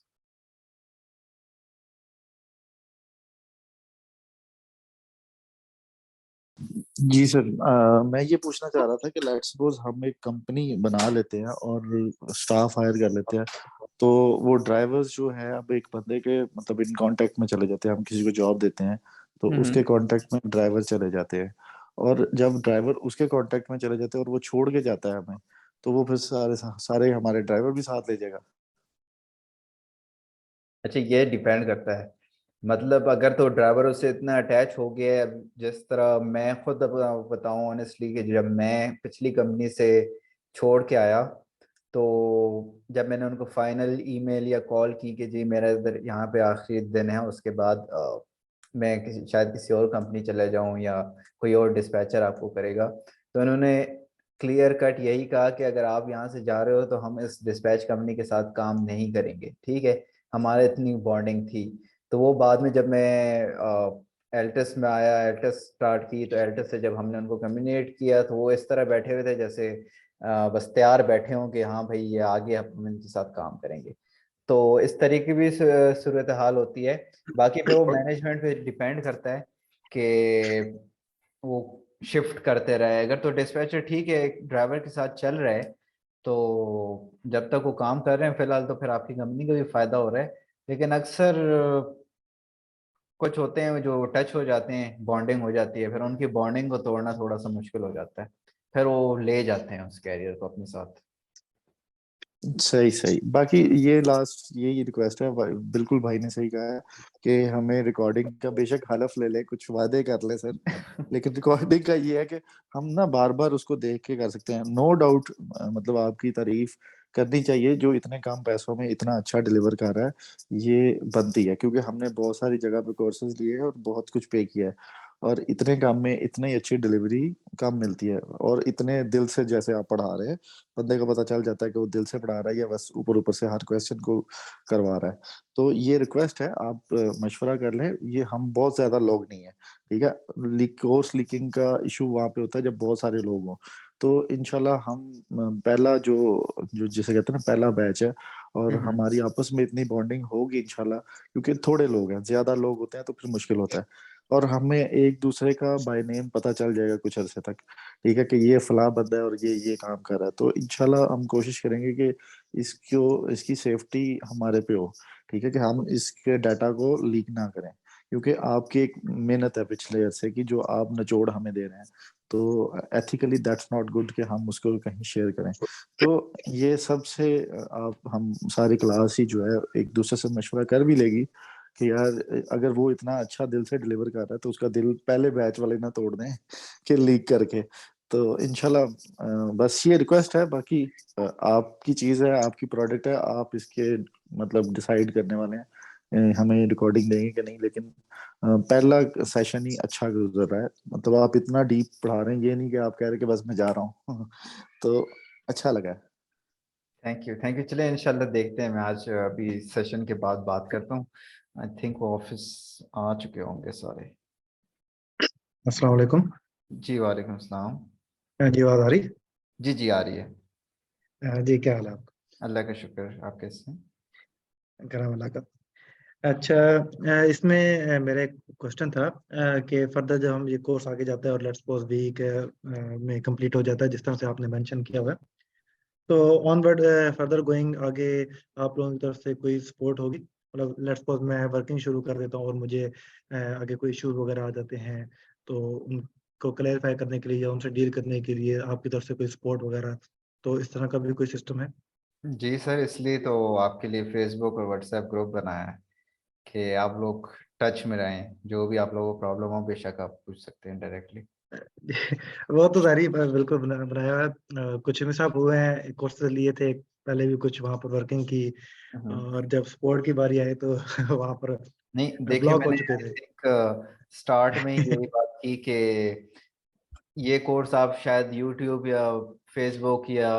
Speaker 10: जी सर, मैं ये पूछना चाह रहा था कि लेट्स सपोज हम एक कंपनी बना लेते हैं और स्टाफ हायर कर लेते हैं, तो वो ड्राइवर्स जो है अब एक बंदे के मतलब इन कांटेक्ट में चले जाते हैं। हम किसी को जॉब देते हैं तो उसके कांटेक्ट में ड्राइवर चले जाते हैं, और जब ड्राइवर उसके कांटेक्ट में चले जाते हैं और वो छोड़ के जाता है हमें, तो वो फिर सारे सारे हमारे ड्राइवर भी साथ ले जाएगा?
Speaker 1: अच्छा, ये डिपेंड करता है, मतलब अगर तो ड्राइवर उससे इतना अटैच हो गया है, जिस तरह मैं खुद बताऊं ऑनेस्टली कि जब मैं पिछली कंपनी से छोड़ के आया, तो जब मैंने उनको फाइनल ईमेल या कॉल की कि जी मेरा इधर यहाँ पे आखिरी दिन है, उसके बाद मैं शायद किसी और कंपनी चले जाऊं या कोई और डिस्पैचर आपको करेगा, तो उन्होंने क्लियर कट यही कहा कि अगर आप यहाँ से जा रहे हो तो हम इस डिस्पैच कंपनी के साथ काम नहीं करेंगे। ठीक है, हमारे इतनी बॉन्डिंग थी। तो वो बाद में जब मैं एल्टस में आया, एल्टस स्टार्ट की, तो एल्टस से जब हमने उनको कम्युनिकेट किया तो वो इस तरह बैठे हुए थे जैसे बस तैयार बैठे हों कि हाँ भाई ये आगे हम इनके साथ काम करेंगे। तो इस तरीके भी सूरत हाल होती है। बाकी फिर वो मैनेजमेंट पे डिपेंड करता है कि वो शिफ्ट करते रहे। अगर तो डिस्पैचर ठीक है एक ड्राइवर के साथ चल रहा है, तो जब तक वो काम कर रहे हैं फिलहाल, तो फिर आपकी कंपनी का भी फायदा हो रहा है। लेकिन अक्सर कुछ होते हैं जो टच हो जाते हैं, बॉन्डिंग हो जाती है, फिर उनकी बॉन्डिंग को तोड़ना थोड़ा सा मुश्किल हो जाता है, फिर वो ले जाते हैं उस कैरियर को अपने साथ।
Speaker 10: सही सही। बाकी ये लास्ट यही रिक्वेस्ट है, बिल्कुल भाई ने सही कहा है कि हमें रिकॉर्डिंग का बेशक हलफ ले ले, कुछ वादे कर ले सर, लेकिन रिकॉर्डिंग का ये है कि हम ना बार बार उसको देख के कर सकते हैं। नो डाउट मतलब आपकी तारीफ करनी चाहिए, जो इतने कम पैसों में इतना अच्छा डिलीवर कर रहा है, ये बनती है, क्योंकि हमने बहुत सारी जगह पे कोर्सेज लिए हैं और बहुत कुछ पे किया है, और इतने काम में इतनी अच्छी डिलीवरी कम मिलती है, और इतने दिल से जैसे आप पढ़ा रहे हैं, बंदे को पता चल जाता है कि वो दिल से पढ़ा रहा है या बस ऊपर ऊपर से हर क्वेश्चन को करवा रहा है। तो ये रिक्वेस्ट है, आप मशवरा कर लें, ये हम बहुत ज्यादा लोग नहीं है, ठीक है। कोर्स लीकिंग का इशू वहां पे होता है जब बहुत सारे लोग हों। तो इंशाल्लाह हम पहला जो जो जिसे कहते हैं ना पहला बैच है, और हमारी आपस में इतनी बॉन्डिंग होगी इंशाल्लाह, क्योंकि थोड़े लोग हैं, ज्यादा लोग होते हैं तो फिर मुश्किल होता है, और हमें एक दूसरे का बाय नेम पता चल जाएगा कुछ अरसे तक, ठीक है, कि ये फला बंदा है और ये काम कर रहा है। तो इंशाल्लाह हम कोशिश करेंगे कि इसकी सेफ्टी हमारे पे हो, ठीक है, कि हम इसके डाटा को लीक ना करें, क्योंकि आपकी एक मेहनत है पिछले अरसे की जो आप निचोड़ हमें दे रहे हैं, तो एथिकली दैट्स नॉट गुड कि हम उसको कहीं शेयर करें। तो ये सबसे आप हम सारी क्लास ही जो है एक दूसरे से मशवरा कर भी लेगी कि यार अगर वो इतना अच्छा दिल से डिलीवर कर रहा है तो उसका दिल पहले बैच वाले ना तोड़ दें कि लीक करके। तो इंशाल्लाह बस ये रिक्वेस्ट है, बाकी आपकी चीज है, आपकी प्रोडक्ट है, आप इसके मतलब डिसाइड करने वाले हैं हमें रिकॉर्डिंग देंगे कि नहीं, लेकिन पहला सेशन ही अच्छा गुजर रहा है, मतलब आप इतना डीप पढ़ा रहे हैं, ये नहीं कि आप कह रहे हैं कि बस मैं जा रहा हूँ तो अच्छा लगा।
Speaker 1: Thank you, thank you. चलिए इंशाल्लाह देखते हैं, मैं आज अभी सेशन के बाद बात करता हूँ। आई थिंक वो ऑफिस आ चुके होंगे सारे।
Speaker 11: अस्सलाम वालेकुम।
Speaker 1: जी वालेकुम सलाम।
Speaker 11: जी आवाज आ रही?
Speaker 1: जी जी आ रही है।
Speaker 11: जी क्या हाल है आपका?
Speaker 1: अल्लाह का शुक्र, आप कैसे हैं?
Speaker 11: करम अल्लाह का। अच्छा, इसमें मेरा एक क्वेश्चन था कि फर्दर जब हम ये कोर्स आगे जाता है और लेट्स सपोज वीक में कंप्लीट हो जाता है जिस तरह से आपने मेंशन किया हुआ है, तो ऑनवर्ड फर्दर गोइंग आगे आप लोगों की तरफ से कोई सपोर्ट होगी? मतलब लेट्स सपोज मैं वर्किंग शुरू कर देता हूँ और मुझे आगे कोई इश्यूज वगैरह आ जाते हैं, तो उनको क्लैरिफाई करने के लिए या उनसे डील करने के लिए आपकी तरफ से कोई सपोर्ट वगैरह, तो इस तरह का भी कोई सिस्टम है?
Speaker 1: जी सर, इसलिए तो आपके लिए फेसबुक और व्हाट्सएप ग्रुप बनाया है कि आप लोग टच में रहें, जो भी आप लोगों को प्रॉब्लम हो बेशक आप पूछ सकते हैं डायरेक्टली।
Speaker 11: वो तो सारी बिल्कुल बनाया हुआ है। कुछ मिसअप हुए हैं, कोर्सेज लिए थे पहले भी कुछ वहां पर वर्किंग की, और जब सपोर्ट की बारी आई तो वहां पर
Speaker 1: नहीं देखिए,
Speaker 11: ब्लॉक हो
Speaker 1: मैंने
Speaker 11: चुके
Speaker 1: आई
Speaker 11: थे।
Speaker 1: थिंक स्टार्ट में ही यही बात की कि ये कोर्स आप शायद यूट्यूब या फेसबुक या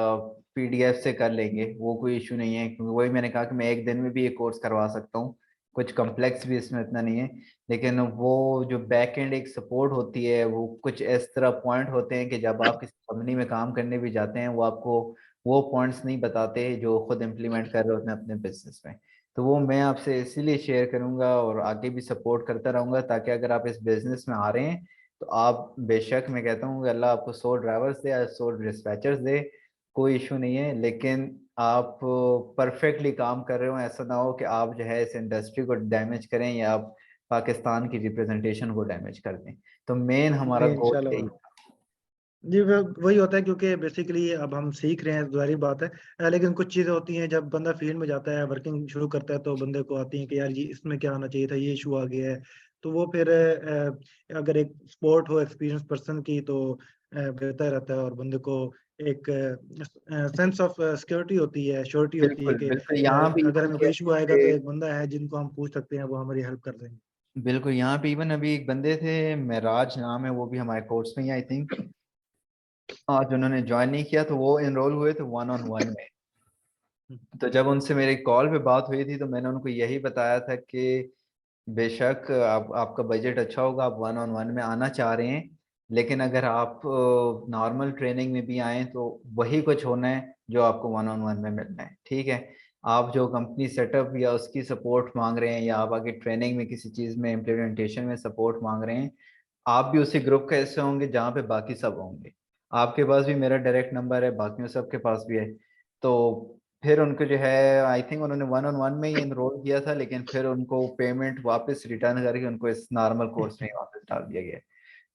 Speaker 1: पीडीएफ से कर लेंगे, वो कोई इशू नहीं है, क्योंकि वही मैंने कहा कि मैं एक दिन में भी ये कोर्स करवा सकता हूँ, कुछ कॉम्प्लेक्स भी इसमें इतना नहीं है। लेकिन वो जो बैक एंड एक सपोर्ट होती है, वो कुछ इस तरह पॉइंट होते हैं कि जब आप किसी कंपनी में काम करने भी जाते हैं, वो आपको वो पॉइंट्स नहीं बताते जो खुद इम्प्लीमेंट कर रहे होते हैं अपने बिजनेस में। तो वो मैं आपसे इसीलिए शेयर करूंगा और आगे भी सपोर्ट करता रहूंगा, ताकि अगर आप इस बिजनेस में आ रहे हैं तो आप बेशक, मैं कहता हूँ कि अल्लाह आपको 100 ड्राइवर्स दे या 100 डिस्पैचर्स दे, कोई इशू नहीं है, लेकिन आप परफेक्टली काम कर रहे हो, ऐसा ना हो कि आप जो है इस इंडस्ट्री को डैमेज करें या आप पाकिस्तान की रिप्रेजेंटेशन को डैमेज कर दें। तो मेन हमारा
Speaker 11: नहीं
Speaker 1: गोल
Speaker 11: इंशाल्लाह।
Speaker 1: यही।
Speaker 11: जी वही होता है, क्योंकि बेसिकली अब हम सीख रहे हैं, जाहिर बात है। लेकिन कुछ चीज़ें होती हैं जब बंदा फील्ड में जाता है, वर्किंग शुरू करता है, तो बंदे को आती है कि यार ये इसमें क्या आना चाहिए था, ये इशू आ गया है। तो वो फिर अगर एक सपोर्ट हो एक्सपीरियंस पर्सन की तो बेहतर रहता है, और बंदे को एक सेंस ऑफ सिक्योरिटी होती है, श्योरिटी होती है
Speaker 1: बिल्कुल
Speaker 11: कि
Speaker 1: बिल्कुल, यहाँ भी
Speaker 11: अगर
Speaker 1: इवन
Speaker 11: हमें कोई इशू आएगा तो
Speaker 1: के
Speaker 11: एक बंदा है जिनको हम पूछ सकते हैं, वो हमारी हेल्प कर देंगे।
Speaker 1: बिल्कुल यहाँ पे इवन अभी एक बंदे थे, मेराज नाम है, वो भी हमारे कोर्स में ही आई थिंक आज उन्होंने ज्वाइन नहीं किया, तो वो इनरोल हुए थे 1-on-1 में। तो जब उनसे मेरी कॉल पे बात हुई थी तो मैंने उनको यही बताया था कि बेशक आपका बजट अच्छा होगा, आप 1-on-1 में आना चाह रहे हैं, लेकिन अगर आप नॉर्मल ट्रेनिंग में भी आए तो वही कुछ होना है जो आपको 1-on-1 में मिलना है, ठीक है। आप जो कंपनी सेटअप या उसकी सपोर्ट मांग रहे हैं, या आप आगे ट्रेनिंग में किसी चीज़ में इम्प्लीमेंटेशन में सपोर्ट मांग रहे हैं, आप भी उसी ग्रुप का हिस्सा होंगे जहाँ पे बाकी सब होंगे। आपके पास भी मेरा डायरेक्ट नंबर है, बाकियों सबके पास भी है। तो फिर उनको जो है आई थिंक उन्होंने 1-on-1 में ही एनरोल किया था, लेकिन फिर उनको पेमेंट वापस रिटर्न करके उनको इस नॉर्मल कोर्स में ही वापस डाल दिया गया है।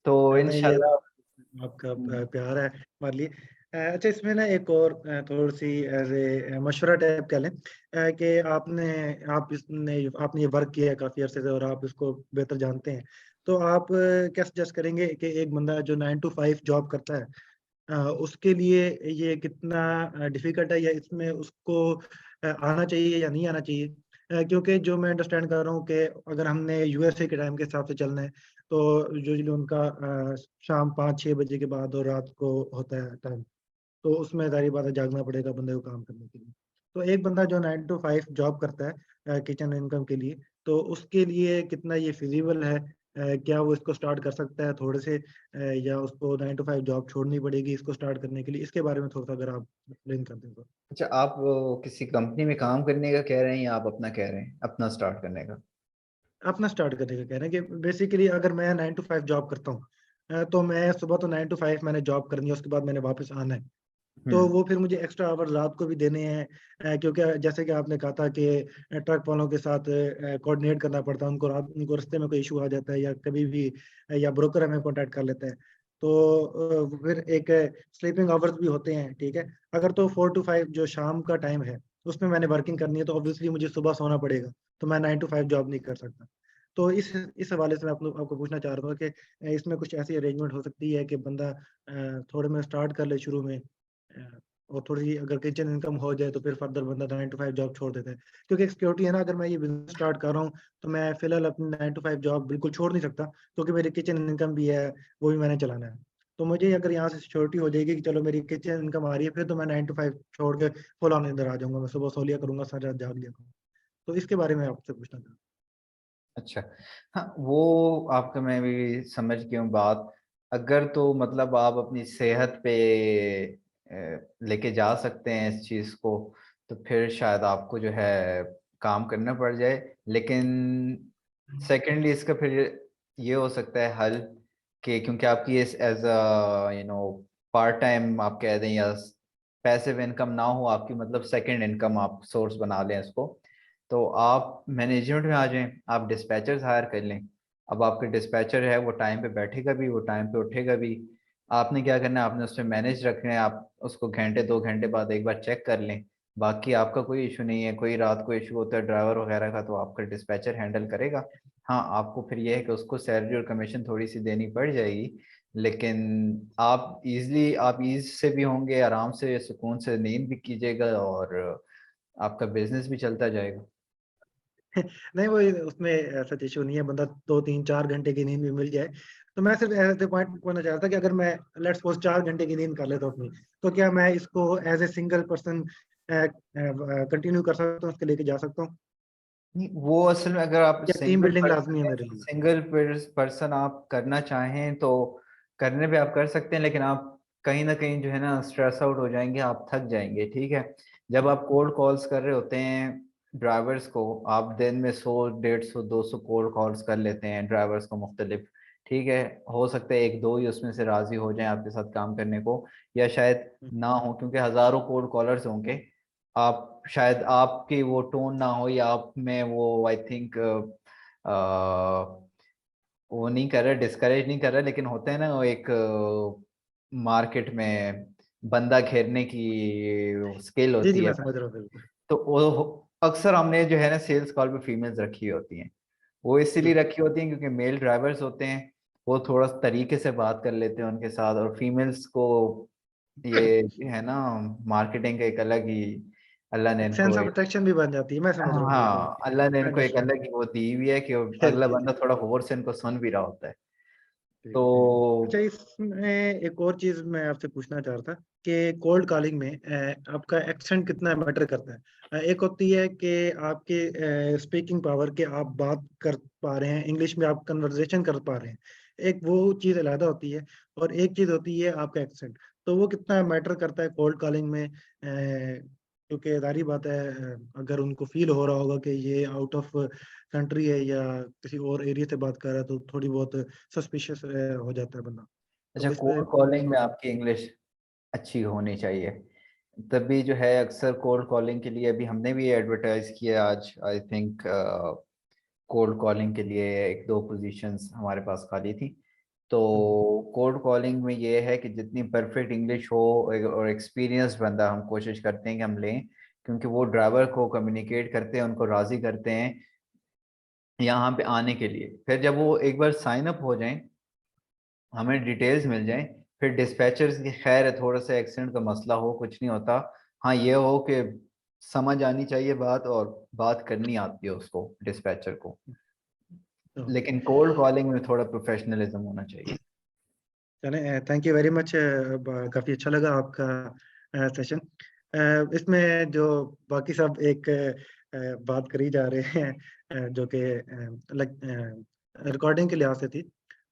Speaker 1: तो
Speaker 11: नहीं, ये
Speaker 1: इंशाल्लाह
Speaker 11: आपका प्यार है हमारे लिए। अच्छा, इसमें ना एक और थोड़ी सी एज ए मशवरा टाइप कह लें कि आपने ये वर्क किया है काफ़ी अरसे से और आप इसको बेहतर जानते हैं, तो आप क्या सजेस्ट करेंगे कि एक बंदा जो 9 to 5 जॉब करता है उसके लिए ये कितना डिफिकल्ट है, या इसमें उसको आना चाहिए या नहीं आना चाहिए? क्योंकि जो मैं अंडरस्टैंड कर रहा हूँ कि अगर हमने यूएसए के टाइम के हिसाब से चलना है तो यूजुअली उनका शाम 5-6 बजे के बाद और रात को होता है टाइम, तो उसमें ज़ाहिर बात है जागना पड़ेगा बंदे को काम करने के लिए। तो एक बंदा जो 9 to 5 जॉब करता है किचन इनकम के लिए, तो उसके लिए कितना ये फिजिबल है? क्या वो इसको स्टार्ट कर सकता है थोड़े से, या उसको 9 to 5 जॉब छोड़नी पड़ेगी इसको स्टार्ट करने के लिए? इसके बारे में थोड़ा सा अगर आप एक्सप्लेन कर दें तो।
Speaker 1: अच्छा, आप किसी कंपनी में काम करने का कह रहे हैं या आप अपना कह रहे हैं, अपना स्टार्ट करने का?
Speaker 11: अपना स्टार्ट करने का कह रहे हैं कि बेसिकली अगर मैं 9 to 5 जॉब करता हूँ, तो मैं सुबह तो 9 to 5 मैंने जॉब करनी है, उसके बाद मैंने वापस आना है, तो वो फिर मुझे एक्स्ट्रा आवर रात को भी देने हैं, क्योंकि जैसे कि आपने कहा था कि ट्रक वालों के साथ कोऑर्डिनेट करना पड़ता है, उनको रास्ते में कोई इशू आ जाता है या कभी भी या ब्रोकर हमें कांटेक्ट कर लेता है, तो फिर एक स्लीपिंग आवर्स भी होते हैं, ठीक है। अगर तो 4 to 5 जो शाम का टाइम है उसमें मैंने वर्किंग करनी है, तो ऑब्वियसली मुझे सुबह सोना पड़ेगा, तो मैं 9 to 5 जॉब नहीं कर सकता। तो इस हवाले से मैं आपको पूछना चाह रहा था कि इसमें कुछ ऐसी अरेंजमेंट हो सकती है कि बंदा थोड़े में स्टार्ट कर ले शुरू में, और थोड़ी अगर किचन इनकम हो जाए तो फिर फर्दर बंदा 9 to 5 जॉब छोड़ देता है, क्योंकि एक सिक्योरिटी है ना। अगर मैं ये बिजनेस स्टार्ट कर रहा हूँ तो मैं फिलहाल अपनी 9 to 5 जॉब बिल्कुल छोड़ नहीं सकता, क्योंकि मेरी किचन इनकम भी है, वो भी मैंने चलाना है। तो मुझे अगर यहाँ से सिक्योरिटी हो जाएगी कि चलो मेरी किचन इनकम आ रही है, फिर तो मैं 9 to 5 छोड़ के फुल ऑन इधर आ जाऊंगा, मैं सुबह सो लिया करूंगा, सारी रात जाग लिया करूंगा। तो इसके बारे में आपसे पूछना था।
Speaker 1: अच्छा, हाँ वो आपका मैं भी समझ गया हूँ बात। अगर तो मतलब आप अपनी सेहत पे लेके जा सकते हैं इस चीज़ को, तो फिर शायद आपको जो है काम करना पड़ जाए। लेकिन सेकेंडली इसका फिर ये हो सकता है हल कि क्योंकि आपकी इस एज अ पार्ट टाइम आप कह दें या पैसिव इनकम ना हो आपकी, मतलब सेकंड इनकम आप सोर्स बना लें इसको, तो आप मैनेजमेंट में आ जाएं, आप डिस्पैचर्स हायर कर लें। अब आपके डिस्पैचर है वो टाइम पे बैठेगा भी, वो टाइम पे उठेगा भी। आपने क्या करना है, आपने उसमें मैनेज रखना है, आप उसको घंटे 2 घंटे बाद एक बार चेक कर लें। बाकी आपका कोई इशू नहीं है। कोई रात को इशू होता है ड्राइवर वगैरह का, तो आपका डिस्पैचर हैंडल करेगा। हाँ, आपको फिर ये है कि उसको सैलरी और कमीशन थोड़ी सी देनी पड़ जाएगी, लेकिन आप ईज से भी होंगे, आराम से सुकून से नींद भी कीजिएगा और आपका बिजनेस भी चलता जाएगा।
Speaker 11: नहीं, वो उसमें ऐसा इशू नहीं है, बंदा 2-3-4 घंटे की नींद भी मिल जाए। तो मैं सिर्फ ऐसे पॉइंट कहना चाह रहा था कि अगर मैं लेट्स सपोज 4 घंटे की नींद कर लेता हूँ अपनी, तो क्या मैं इसको as a single person continue कर सकता हूँ, उसके लेके जा सकता हूँ,
Speaker 1: नहीं, वो असल में अगर आप
Speaker 11: या टीम बिल्डिंग लाजमी है मेरे लिए?
Speaker 1: सिंगल पर्सन आप करना चाहें तो करने पे आप कर सकते हैं, लेकिन आप कहीं ना कहीं जो है ना स्ट्रेस आउट हो जाएंगे, आप थक जाएंगे। ठीक है, जब आप कोल्ड कॉल्स कर रहे होते हैं ड्राइवर्स को, आप दिन में 100, 150, 200 कोल्ड कॉल्स कर लेते हैं ड्राइवर्स को मुख्तलिफ। ठीक है, हो सकता है 1-2 ही उसमें से राजी हो जाएं आपके साथ काम करने को, या शायद ना हो, क्योंकि हजारों कोल्ड कॉलर्स होंगे। आप शायद आपकी वो टोन ना हो, या आप में वो आई थिंक वो नहीं कर रहा, डिस्करेज नहीं कर रहा, लेकिन होता है ना वो एक मार्केट में बंदा घेरने की स्किल
Speaker 11: जी जी,
Speaker 1: होती है।
Speaker 11: मैं समझ रहा हूँ बिल्कुल।
Speaker 1: तो वो अक्सर हमने जो है ना सेल्स कॉल पे फीमेल्स रखी होती हैं। वो इसीलिए
Speaker 11: बिल्कुल
Speaker 1: रखी होती हैं क्योंकि मेल ड्राइवर्स होते हैं, वो थोड़ा तरीके से बात कर लेते हैं उनके साथ, और फीमेल्स को ये है ना मार्केटिंग का एक अलग ही अल्लाह ने
Speaker 11: एक सेंस
Speaker 1: इनको
Speaker 11: ऑफ अट्रैक्शन भी बन जाती है, मैं समझ रहा हूँ बिल्कुल।
Speaker 1: हाँ, अल्लाह ने इनको एक
Speaker 11: अंडरस्टूड।
Speaker 1: अलग ही वो दी हुई है कि अगला
Speaker 11: जी जी।
Speaker 1: बंदा थोड़ा गौर से इनको सुन भी रहा होता है।
Speaker 11: ठीक ठीक। अच्छा,
Speaker 1: तो
Speaker 11: इसमें एक और चीज मैं आपसे पूछना चाह रहा था कि कोल्ड कॉलिंग में आपका एक्सेंट कितना मैटर करता है? एक होती है कि आपके स्पीकिंग पावर के आप बात कर पा रहे हैं इंग्लिश में, आप कन्वर्सेशन कर पा रहे हैं, एक वो चीज अलग होती है, और एक चीज होती है आपका एक्सेंट। तो वो कितना मैटर करता है कोल्ड कॉलिंग में? क्योंकि जारी बात है, अगर उनको फील हो रहा होगा कि ये आउट ऑफ कंट्री है या किसी और एरिया से बात कर रहा है, तो थोड़ी बहुत सस्पिशियस हो जाता है बंदा।
Speaker 1: अच्छा,
Speaker 11: तो इसमें
Speaker 1: कोल्ड कॉलिंग में आपकी इंग्लिश अच्छी होनी चाहिए। तभी जो है अक्सर कोल्ड कॉलिंग के लिए, अभी हमने भी एडवर्टाइज किया आज, आई थिंक कोल्ड कॉलिंग के लिए 1-2 पोजीशंस हमारे पास खाली थी। तो कोल्ड कॉलिंग में ये है कि जितनी परफेक्ट इंग्लिश हो और एक्सपीरियंस बंदा हम कोशिश करते हैं कि हम लें, क्योंकि वो ड्राइवर को कम्युनिकेट करते हैं, उनको राज़ी करते हैं यहाँ पे आने के लिए। फिर जब वो एक बार साइन अप हो जाएं, हमें डिटेल्स मिल जाएं, फिर डिस्पैचर्स की खैर है, थोड़ा सा एक्सीडेंट का मसला हो, कुछ नहीं होता। हाँ ये हो कि समझ आनी चाहिए बात और बात करनी आती है उसको, डिस्पैचर को। लेकिन कोल्ड कॉलिंग में थोड़ा प्रोफेशनलिज्म होना चाहिए।
Speaker 11: चले, थैंक यू वेरी मच। काफ़ी अच्छा लगा आपका सेशन। इसमें जो बाकी सब एक बात करी जा रहे हैं जो कि रिकॉर्डिंग के लिहाज से थी,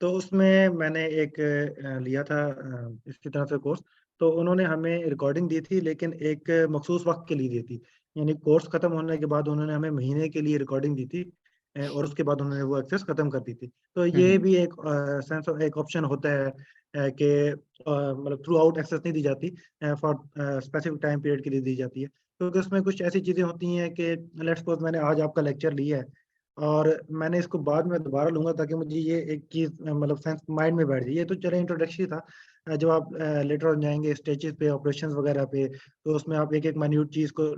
Speaker 11: तो उसमें मैंने एक लिया था इसकी तरफ से कोर्स। तो उन्होंने हमें रिकॉर्डिंग दी थी, लेकिन एक मखसूस वक्त के लिए दी थी। यानी कोर्स ख़त्म होने के बाद उन्होंने हमें महीने के लिए रिकॉर्डिंग दी थी, और उसके बाद उन्होंने वो एक्सेस ख़त्म कर दी थी। तो ये भी एक सेंस ऑफ एक ऑप्शन होता है कि मतलब थ्रू आउट एक्सेस नहीं दी जाती, फॉर स्पेसिफिक टाइम पीरियड के लिए दी जाती है। क्योंकि उसमें कुछ ऐसी चीज़ें होती हैं कि लेट्स सपोज मैंने आज आपका लेक्चर लिया है और मैंने इसको बाद में दोबारा लूंगा, ताकि मुझे ये एक चीज़ मतलब सेंस माइंड में बैठ जाए। ये तो चले इंट्रोडक्शन था। जब आप लेटर ऑन जाएंगे स्टेजेस पे, ऑपरेशंस वगैरह पे, तो उसमें आप एक एक माइन्यूट चीज़ को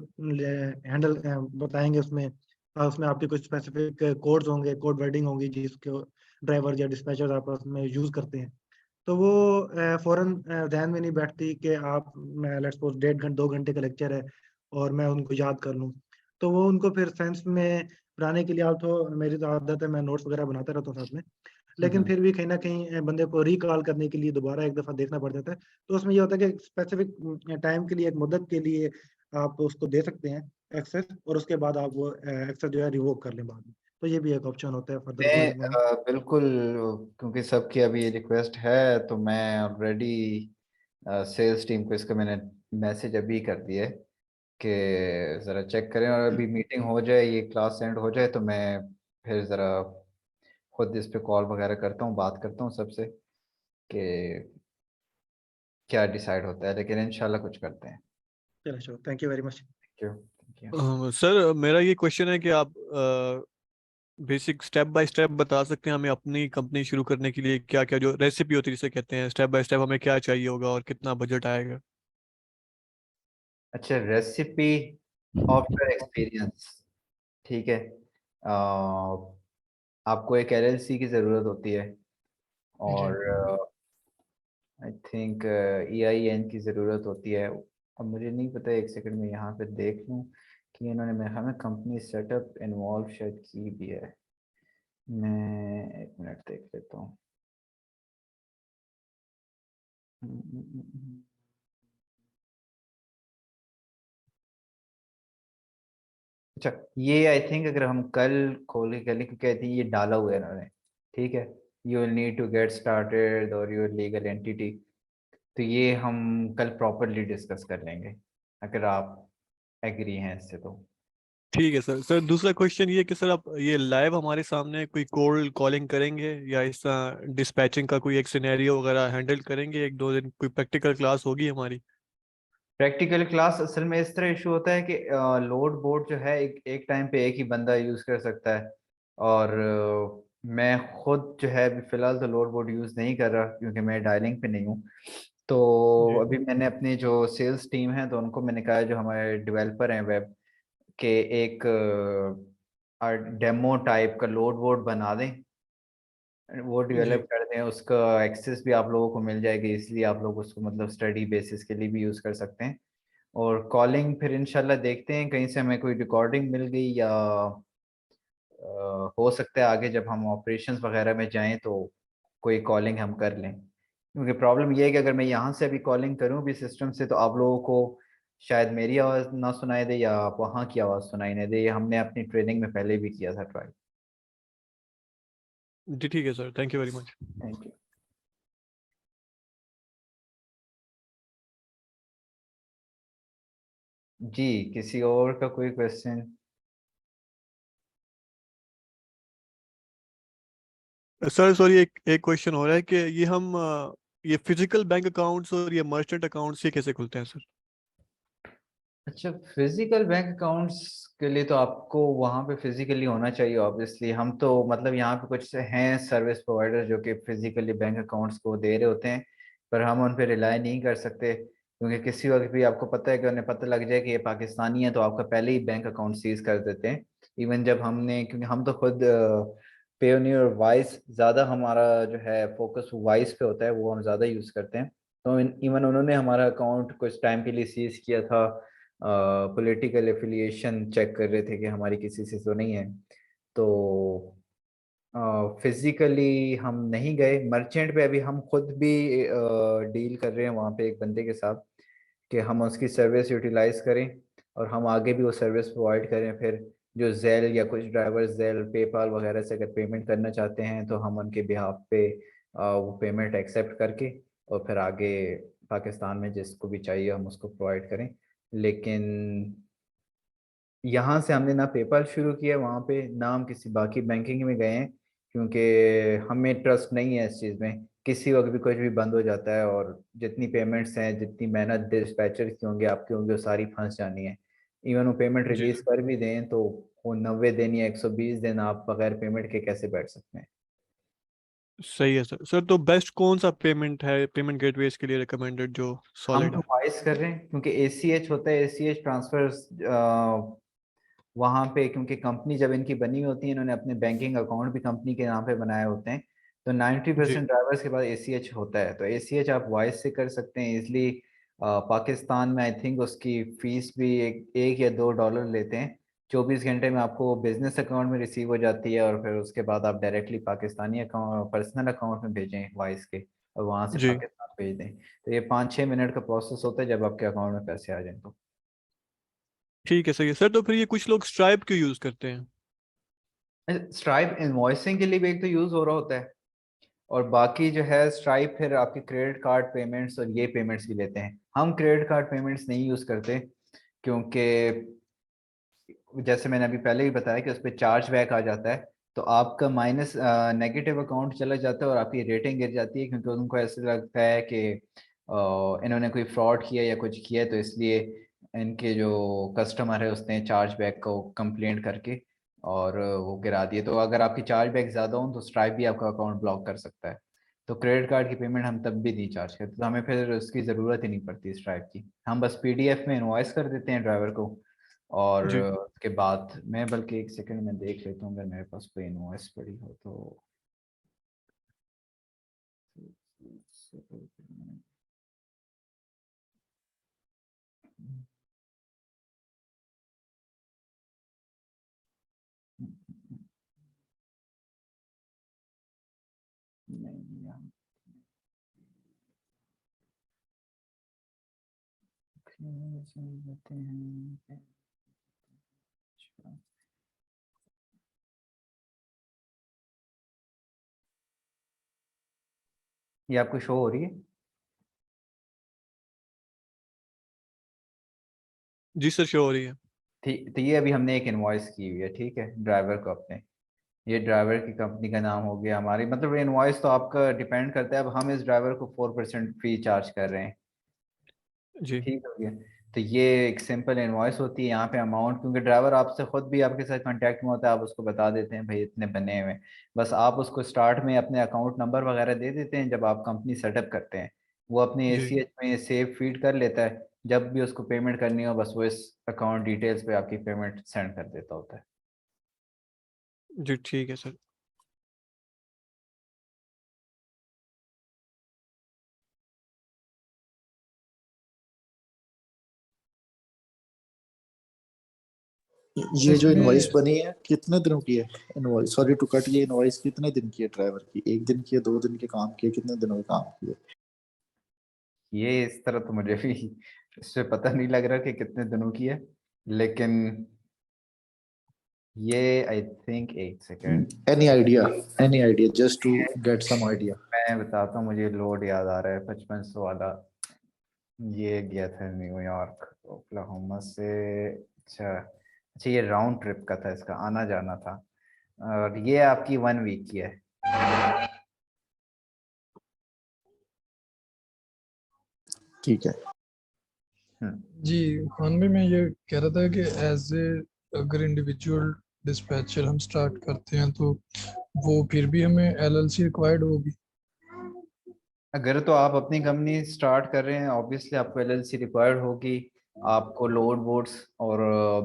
Speaker 11: हैंडल बताएंगे। उसमें आपके कुछ स्पेसिफिक कोड्स होंगे, कोड वर्डिंग होंगी जिसको ड्राइवर या डिस्पैचर आपस में यूज़ करते हैं। तो वो फौरन ध्यान में नहीं बैठती कि आप, मैं लेट्स सपोज 1.5 घंटे 2 घंटे का लेक्चर है और मैं उनको याद कर लूँ। तो वो उनको फिर सेंस में बनाने के लिए, आप तो मेरी तो आदत है मैं नोट्स वगैरह बनाता रहता हूँ साथ में, लेकिन फिर भी कहीं ना कहीं बंदे को रिकॉल करने के लिए दोबारा एक दफ़ा देखना पड़ जाता है। तो उसमें ये होता है कि स्पेसिफिक टाइम के लिए, एक मुद्दत के लिए आप उसको दे सकते हैं एक्सेस, और उसके बाद आप वो एक्सेस जो है रिवोक कर लें बाद में। तो ये भी एक ऑप्शन होता है फर्दर
Speaker 1: मैं
Speaker 11: गोइंग ऑन।
Speaker 1: बिल्कुल, क्योंकि सबकी अभी रिक्वेस्ट है, तो मैं ऑलरेडी सेल्स टीम को इसका मैंने मैसेज अभी कर दिया है कि ज़रा चेक करें, और अभी मीटिंग हो जाए, ये क्लास एंड हो जाए, तो मैं फिर ज़रा खुद इस पे कॉल वगैरह करता हूँ, बात करता हूँ सबसे कि क्या डिसाइड होता है, लेकिन इंशाल्लाह कुछ करते हैं।
Speaker 11: चलो sure, thank you very much.
Speaker 1: Thank you.
Speaker 8: Sir मेरा ये क्वेश्चन है कि आप बेसिक स्टेप बाय स्टेप बता सकते हैं हमें अपनी कंपनी शुरू करने के लिए क्या क्या जो रेसिपी होती है जिसे कहते हैं, स्टेप बाय स्टेप हमें क्या चाहिए होगा और कितना बजट आएगा?
Speaker 1: अच्छा, रेसिपी आफ्टर एक्सपीरियंस, ठीक है। आपको एक एलएलसी की ज़रूरत होती है, और आई थिंक EIN की ज़रूरत होती है। अब मुझे नहीं पता, एक सेकंड में यहाँ पे देख लूँ कि इन्होंने मेरे ख्याल में कंपनी सेटअप इन्वॉल्व शायद की भी है। मैं एक मिनट देख लेता हूँ। अच्छा, ये आई थिंक अगर हम कल खोल के कर लें, क्योंकि आई थिंक ये डाला हुआ है इन्होंने, ठीक है। You will need to get started और योर लीगल एंटिटी, तो ये हम कल प्रॉपरली डिस्कस कर लेंगे अगर आप एग्री हैं इससे तो।
Speaker 8: ठीक है सर। सर दूसरा क्वेश्चन ये कि सर आप ये लाइव हमारे सामने कोई कोल्ड कॉलिंग करेंगे या इस डिस्पैचिंग का कोई एक सिनेरियो वगैरह हैंडल करेंगे? 1-2 दिन कोई प्रैक्टिकल क्लास होगी हमारी?
Speaker 1: प्रैक्टिकल क्लास असल में इस तरह इशू होता है कि लोड बोर्ड जो है एक टाइम पे एक ही बंदा यूज़ कर सकता है, और मैं खुद जो है अभी फ़िलहाल तो लोड बोर्ड यूज़ नहीं कर रहा, क्योंकि मैं डायलिंग पे नहीं हूँ। तो अभी मैंने अपनी जो सेल्स टीम है, तो उनको मैंने कहा जो हमारे डेवलपर हैं वेब के, एक डेमो टाइप का लोड बोर्ड बना दें, वो डेवलप कर दें, उसका एक्सेस भी आप लोगों को मिल जाएगी, इसलिए आप लोग उसको मतलब स्टडी बेसिस के लिए भी यूज़ कर सकते हैं। और कॉलिंग फिर इंशाल्लाह देखते हैं, कहीं से हमें कोई रिकॉर्डिंग मिल गई, या हो सकता है आगे जब हम ऑपरेशंस वगैरह में जाएं तो कोई कॉलिंग हम कर लें। क्योंकि प्रॉब्लम ये है कि अगर मैं यहाँ से अभी कॉलिंग करूँ भी सिस्टम से, तो आप लोगों को शायद मेरी आवाज़ ना सुनाई दे या आप वहाँ की आवाज़ सुनाई नहीं दे। ये हमने अपनी ट्रेनिंग में पहले भी किया था ट्राई।
Speaker 8: जी ठीक है sir, thank you very much.
Speaker 1: Thank you. जी, किसी और का कोई क्वेश्चन?
Speaker 8: सर सॉरी, एक क्वेश्चन हो रहा है कि ये हम ये फिजिकल बैंक अकाउंट्स और ये मर्चेंट अकाउंट्स ये कैसे खुलते हैं सर?
Speaker 1: अच्छा, फिजिकल बैंक अकाउंट्स के लिए तो आपको वहाँ पे फिजिकली होना चाहिए ऑब्वियसली। हम तो मतलब यहाँ पे कुछ हैं सर्विस प्रोवाइडर जो कि फिजिकली बैंक अकाउंट्स को दे रहे होते हैं, पर हम उन पे रिलाई नहीं कर सकते, क्योंकि किसी वक्त भी आपको पता है कि उन्हें पता लग जाए कि ये पाकिस्तानी है तो आपका पहले ही बैंक अकाउंट सीज कर देते हैं। इवन जब हमने, क्योंकि हम तो खुद पेयोनियर और वाइस, ज़्यादा हमारा जो है फोकस वाइस पे होता है, वो हम ज़्यादा यूज़ करते हैं। तो इवन उन्होंने हमारा अकाउंट कुछ टाइम के लिए सीज किया था। पॉलिटिकल एफिलिएशन चेक कर रहे थे कि हमारी किसी से तो नहीं है। तो फिजिकली हम नहीं गए मर्चेंट पे। अभी हम खुद भी डील कर रहे हैं वहाँ पे एक बंदे के साथ कि हम उसकी सर्विस यूटिलाइज करें और हम आगे भी वो सर्विस प्रोवाइड करें। फिर जो जेल या कुछ ड्राइवर जेल पेपाल वगैरह से अगर पेमेंट करना चाहते हैं तो हम उनके बिहाफ पे वो पेमेंट एक्सेप्ट करके और फिर आगे पाकिस्तान में जिसको भी चाहिए हम उसको प्रोवाइड करें। लेकिन यहाँ से हमने ना पेपाल शुरू किया वहाँ पे, ना हम किसी बाकी बैंकिंग में गए हैं, क्योंकि हमें ट्रस्ट नहीं है इस चीज़ में। किसी वक्त भी कुछ भी बंद हो जाता है और जितनी पेमेंट्स हैं, जितनी मेहनत डिस्पैचर की होंगी, आपकी होंगी, वो सारी फंस जानी है। इवन वो पेमेंट
Speaker 8: जी
Speaker 1: रिलीज कर भी दें तो वो 90 दिन या 120 दिन आप बगैर पेमेंट के कैसे बैठ सकते हैं।
Speaker 8: सही है सर। सर तो बेस्ट कौन सा पेमेंट है, पेमेंट गेटवेज के लिए रिकमेंडेड जो
Speaker 1: हम
Speaker 8: सॉलिड
Speaker 1: तो
Speaker 8: है?
Speaker 1: वाइस कर रहे हैं, क्योंकि ACH होता है, ACH ट्रांसफर्स वहाँ पे, क्योंकि कंपनी जब इनकी बनी होती है, इन्होंने अपने बैंकिंग अकाउंट भी कंपनी के नाम पे बनाए होते हैं। तो 90%
Speaker 8: जी
Speaker 1: ड्राइवर्स के पास ACH होता है, तो ACH आप वॉइस से कर सकते हैं इजली। पाकिस्तान में आई थिंक उसकी फीस भी एक या $2 लेते हैं। 24 घंटे में आपको बिजनेस अकाउंट में रिसीव हो जाती है और फिर उसके बाद आप directly Pakistani account personal account में भेजें वॉइस के, और वहाँ से
Speaker 8: जी
Speaker 1: पाकिस्तान भेज दें। तो ये 5-6 मिनट का प्रोसेस होता है जब आपके अकाउंट में पैसे आ जाएं तो।
Speaker 8: ठीक है, सही है सर। तो फिर ये कुछ लोग स्ट्राइप क्यों यूज करते हैं?
Speaker 1: स्ट्राइप इनवॉइसिंग के लिए भी एक तो यूज हो रहा होता है, और बाकी जो है स्ट्राइप फिर आपके क्रेडिट कार्ड पेमेंट्स और ये पेमेंट्स भी लेते हैं। हम क्रेडिट कार्ड पेमेंट्स नहीं यूज करते, क्योंकि जैसे मैंने अभी पहले ही बताया कि उस पर चार्ज बैक आ जाता है, तो आपका माइनस नेगेटिव अकाउंट चला जाता है और आपकी रेटिंग गिर जाती है, क्योंकि उनको ऐसा लगता है कि इन्होंने कोई फ्रॉड किया या कुछ किया है, तो इसलिए इनके जो कस्टमर है उसने चार्ज बैक को कंप्लेंट करके और वो गिरा दिए। तो अगर आपकी चार्ज बैक ज़्यादा हो तो स्ट्राइप भी आपका अकाउंट ब्लॉक कर सकता है। तो क्रेडिट कार्ड की पेमेंट हम तब भी नहीं चार्ज करते, तो हमें फिर उसकी ज़रूरत ही नहीं पड़ती स्ट्राइप की। हम बस PDF में इनवॉइस कर देते हैं ड्राइवर को, और
Speaker 8: जी
Speaker 1: उसके बाद मैं बल्कि एक सेकंड में देख लेता हूँ अगर मेरे पास कोई इनवॉइस पड़ी हो तो। नहीं यहाँ लेते हैं। अच्छा, ये आपको शो हो रही है?
Speaker 8: जी सर, शो हो रही है।
Speaker 1: ठीक, तो ये अभी हमने एक इनवॉइस की हुई है, ठीक है, ड्राइवर को अपने। ये ड्राइवर की कंपनी का नाम हो गया हमारी, मतलब इनवॉइस तो आपका डिपेंड करता है। अब हम इस ड्राइवर को 4% फी चार्ज कर रहे हैं,
Speaker 8: जी
Speaker 1: ठीक हो गया। तो ये एक सिंपल इनवॉइस होती है। यहाँ पे अमाउंट, क्योंकि ड्राइवर आपसे खुद भी आपके साथ कांटेक्ट में होता है, आप उसको बता देते हैं भाई इतने बने हुए हैं। बस आप उसको स्टार्ट में अपने अकाउंट नंबर वगैरह दे देते हैं जब आप कंपनी सेटअप करते हैं। वो अपने
Speaker 8: जी
Speaker 1: ACH में सेव फीड कर लेता है, जब भी उसको पेमेंट करनी हो बस वो इस अकाउंट डिटेल्स पे आपकी पेमेंट सेंड कर देता होता है।
Speaker 8: जी ठीक है सर।
Speaker 10: ये जो इनवॉइस
Speaker 2: इसमें
Speaker 10: बनी है कितने दिनों की है? इनवॉइस, सॉरी टू कट, ये इनवॉइस कितने दिन की है ड्राइवर की? एक दिन की है, 2 दिन के काम की है, कितने दिनों के काम की है?
Speaker 1: ये इस तरह तो मुझे भी इससे पता नहीं लग रहा कि कितने दिनों की है, लेकिन ये आई थिंक, एक second,
Speaker 10: any idea, any idea, just to get some idea.
Speaker 1: मैं बताता हूँ। मुझे लोड याद आ रहा है 5500 वाला। ये गया था न्यूयॉर्क ओक्लाहोमा से। अच्छा अच्छा, ये राउंड ट्रिप का था, इसका आना जाना था, और ये आपकी 1 वीक की है।
Speaker 10: ठीक है।
Speaker 9: जी खान भाई, मैं ये कह रहा था कि एज ए अगर इंडिविजुअल डिस्पैचर हम स्टार्ट करते हैं तो वो फिर भी हमें एलएलसी रिक्वायर्ड होगी?
Speaker 1: अगर तो आप अपनी कंपनी स्टार्ट कर रहे हैं ऑब्वियसली आपको एलएलसी रिक्वायर्ड होगी। आपको लोड बोर्ड्स और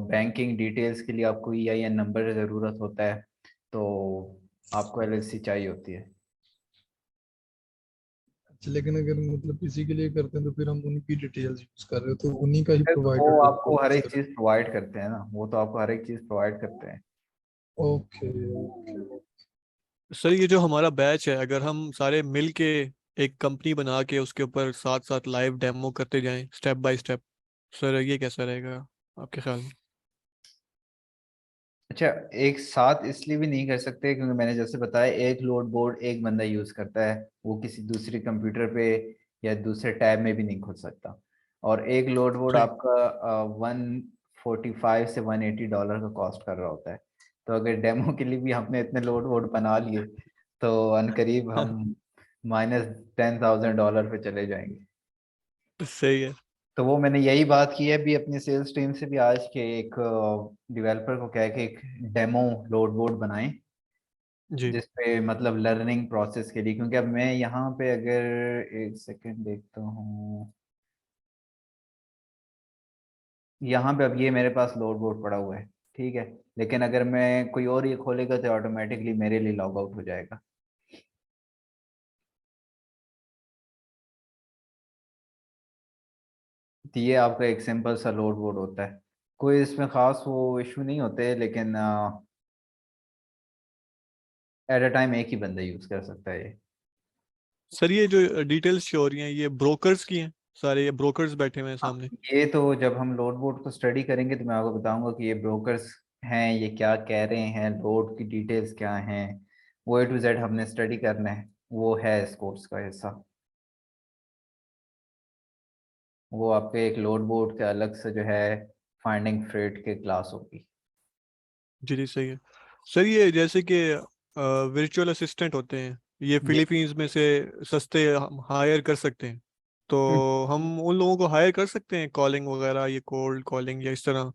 Speaker 1: बैंकिंग डिटेल्स के लिए आपको EIN नंबर की ज़रूरत होता है, तो आपको एलएलसी चाहिए होती है।
Speaker 9: अच्छा, लेकिन अगर मतलब किसी के लिए करते हैं तो फिर हम उनकी डिटेल्स यूज कर रहे हो तो उन्हीं का ही
Speaker 1: फिर तो
Speaker 9: प्रोवाइडेड
Speaker 1: वो
Speaker 9: लोड
Speaker 1: आपको
Speaker 9: बोर्ड
Speaker 1: हर
Speaker 9: यूज
Speaker 1: एक
Speaker 9: कर।
Speaker 1: चीज़ प्रोवाइड करते हैं ना, वो तो आपको हर एक चीज़ प्रोवाइड करते हैं।
Speaker 9: Okay okay.
Speaker 8: सर ये जो हमारा बैच है, अगर हम सारे मिल के एक कंपनी बना के उसके ऊपर साथ साथ लाइव डेमो करते जाएं स्टेप बाय स्टेप, सर ये कैसा रहेगा आपके ख्याल में?
Speaker 1: अच्छा, एक साथ इसलिए भी नहीं कर सकते क्योंकि मैंने जैसे बताया एक लोड बोर्ड एक बंदा यूज करता है, वो किसी दूसरे कंप्यूटर पे या दूसरे टैब में भी नहीं खुल सकता। और एक लोड बोर्ड
Speaker 8: ठीक।
Speaker 1: आपका 145 से $180 का कॉस्ट कर रहा होता है। तो अगर डेमो के लिए भी हमने इतने लोड बोर्ड बना लिए तो अनकरीब हम -$10,000 पे चले जाएंगे।
Speaker 8: सही है।
Speaker 1: तो वो मैंने यही बात की है अभी अपनी सेल्स टीम से भी आज के, एक डेवलपर को कह के एक डेमो लोड बोर्ड बनाएं
Speaker 8: जी।
Speaker 1: जिसपे मतलब लर्निंग प्रोसेस के लिए, क्योंकि अब मैं यहाँ पे अगर एक सेकंड देखता हूँ, यहाँ पे अब ये मेरे पास लोड बोर्ड पड़ा हुआ है, ठीक है, लेकिन अगर मैं कोई और ये खोलेगा तो ऑटोमेटिकली मेरे लिए लॉग आउट हो जाएगा। तो ये आपका एक सिंपल सा लोड बोर्ड होता है, कोई इसमें खास वो इशू नहीं होते, लेकिन एट अ टाइम एक ही बंदा यूज कर सकता है ये।
Speaker 8: सर ये जो डिटेल्स शो हो रही हैं ये ब्रोकर्स की हैं, सारे ये ब्रोकर्स बैठे हुए हैं
Speaker 1: हाँ,
Speaker 8: सामने।
Speaker 1: ये तो जब हम लोड बोर्ड को स्टडी करेंगे तो मैं आपको बताऊंगा कि ये ब्रोकर्स हैं, ये क्या कह रहे हैं, लोड की डिटेल्स क्या हैं, वो A to Z हमने स्टडी करना है, वो है इस कोर्स का हिस्सा। वो आपके एक लोड बोर्ड के अलग से जो है फाइंडिंग फ्रेट के क्लास होगी।
Speaker 8: जी जी सही है। सर ये जैसे कि वर्चुअल असिस्टेंट होते हैं, ये
Speaker 1: जी।
Speaker 8: फिलीपींस में से सस्ते हम हायर कर सकते हैं, तो हम उन लोगों को हायर कर सकते हैं कॉलिंग वगैरह, ये कोल्ड कॉलिंग या इस तरह,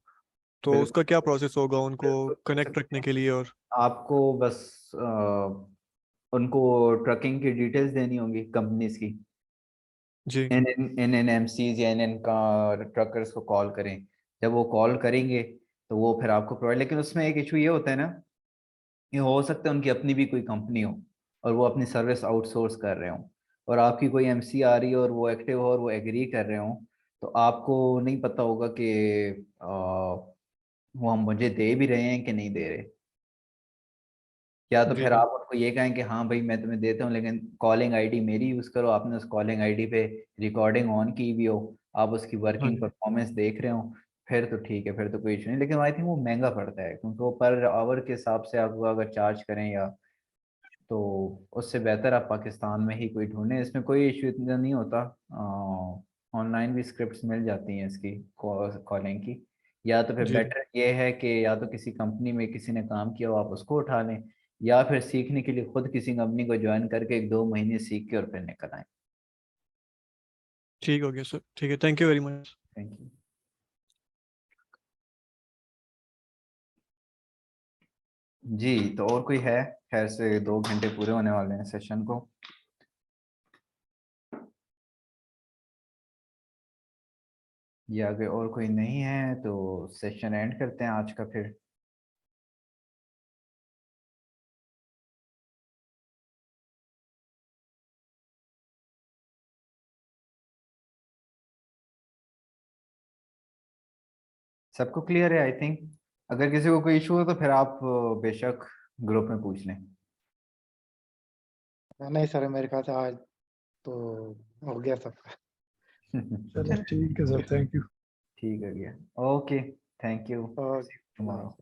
Speaker 8: तो
Speaker 1: बिल्कुल
Speaker 8: उसका क्या प्रोसेस होगा उनको
Speaker 1: बिल्कुल कर
Speaker 8: कनेक्ट
Speaker 1: सकते
Speaker 8: रखने
Speaker 1: हैं।
Speaker 8: के लिए? और
Speaker 1: आपको बस उनको ट्रकिंग की डिटेल्स देनी होंगी कंपनीज की,
Speaker 8: जी।
Speaker 1: NNMCs या NN का ट्रकर्स को कॉल करें। जब वो कॉल करेंगे तो वो फिर आपको प्रोवाइड, लेकिन उसमें एक इशू ये होता है ना, ये हो सकता है उनकी अपनी भी कोई कंपनी हो और वो अपनी सर्विस आउटसोर्स कर रहे हो, और आपकी कोई MC आ रही है और वो एक्टिव हो और वो एग्री कर रहे हो, तो आपको नहीं पता होगा कि वो हम मुझे दे भी रहे हैं कि नहीं दे रहे। या तो
Speaker 8: जी
Speaker 1: फिर
Speaker 8: जी।
Speaker 1: आप उनको ये कहें कि हाँ भाई मैं तुम्हें देता हूँ लेकिन कॉलिंग आईडी मेरी यूज़ करो, आपने उस कॉलिंग आईडी पे रिकॉर्डिंग ऑन की भी हो, आप उसकी
Speaker 8: हाँ
Speaker 1: वर्किंग
Speaker 8: जी।
Speaker 1: परफॉर्मेंस देख रहे हो, फिर तो ठीक है, फिर तो कोई इशू नहीं। लेकिन आई थिंक वो महंगा पड़ता है क्योंकि वो पर आवर के हिसाब से आपको अगर चार्ज करें या, तो उससे बेहतर आप पाकिस्तान में ही कोई ढूंढें। इसमें कोई इशू इतना नहीं होता, ऑनलाइन भी स्क्रिप्ट्स मिल जाती हैं इसकी कॉलिंग की। या तो फिर
Speaker 8: जी जी।
Speaker 1: बेटर ये है कि या तो किसी कंपनी में किसी ने काम किया हो आप उसको उठा लें, या फिर सीखने के लिए खुद किसी कंपनी को ज्वाइन करके 1-2 महीने सीख के और फिर निकल आए।
Speaker 8: ठीक हो गया सर, ठीक है, thank you very much.
Speaker 1: Thank you. जी, तो और कोई है? खैर से 2 घंटे पूरे होने वाले हैं सेशन को। या अगर और कोई नहीं है तो सेशन एंड करते हैं आज का फिर। सबको क्लियर है आई थिंक? अगर किसी को कोई इशू हो तो फिर आप बेशक ग्रुप में पूछ लें।
Speaker 11: नहीं सर, मेरे ख्याल से आज तो हो गया सबका।
Speaker 9: चलो ठीक है सर, थैंक यू।
Speaker 1: ठीक है गया। Okay, thank you.
Speaker 11: और
Speaker 1: टुमारो।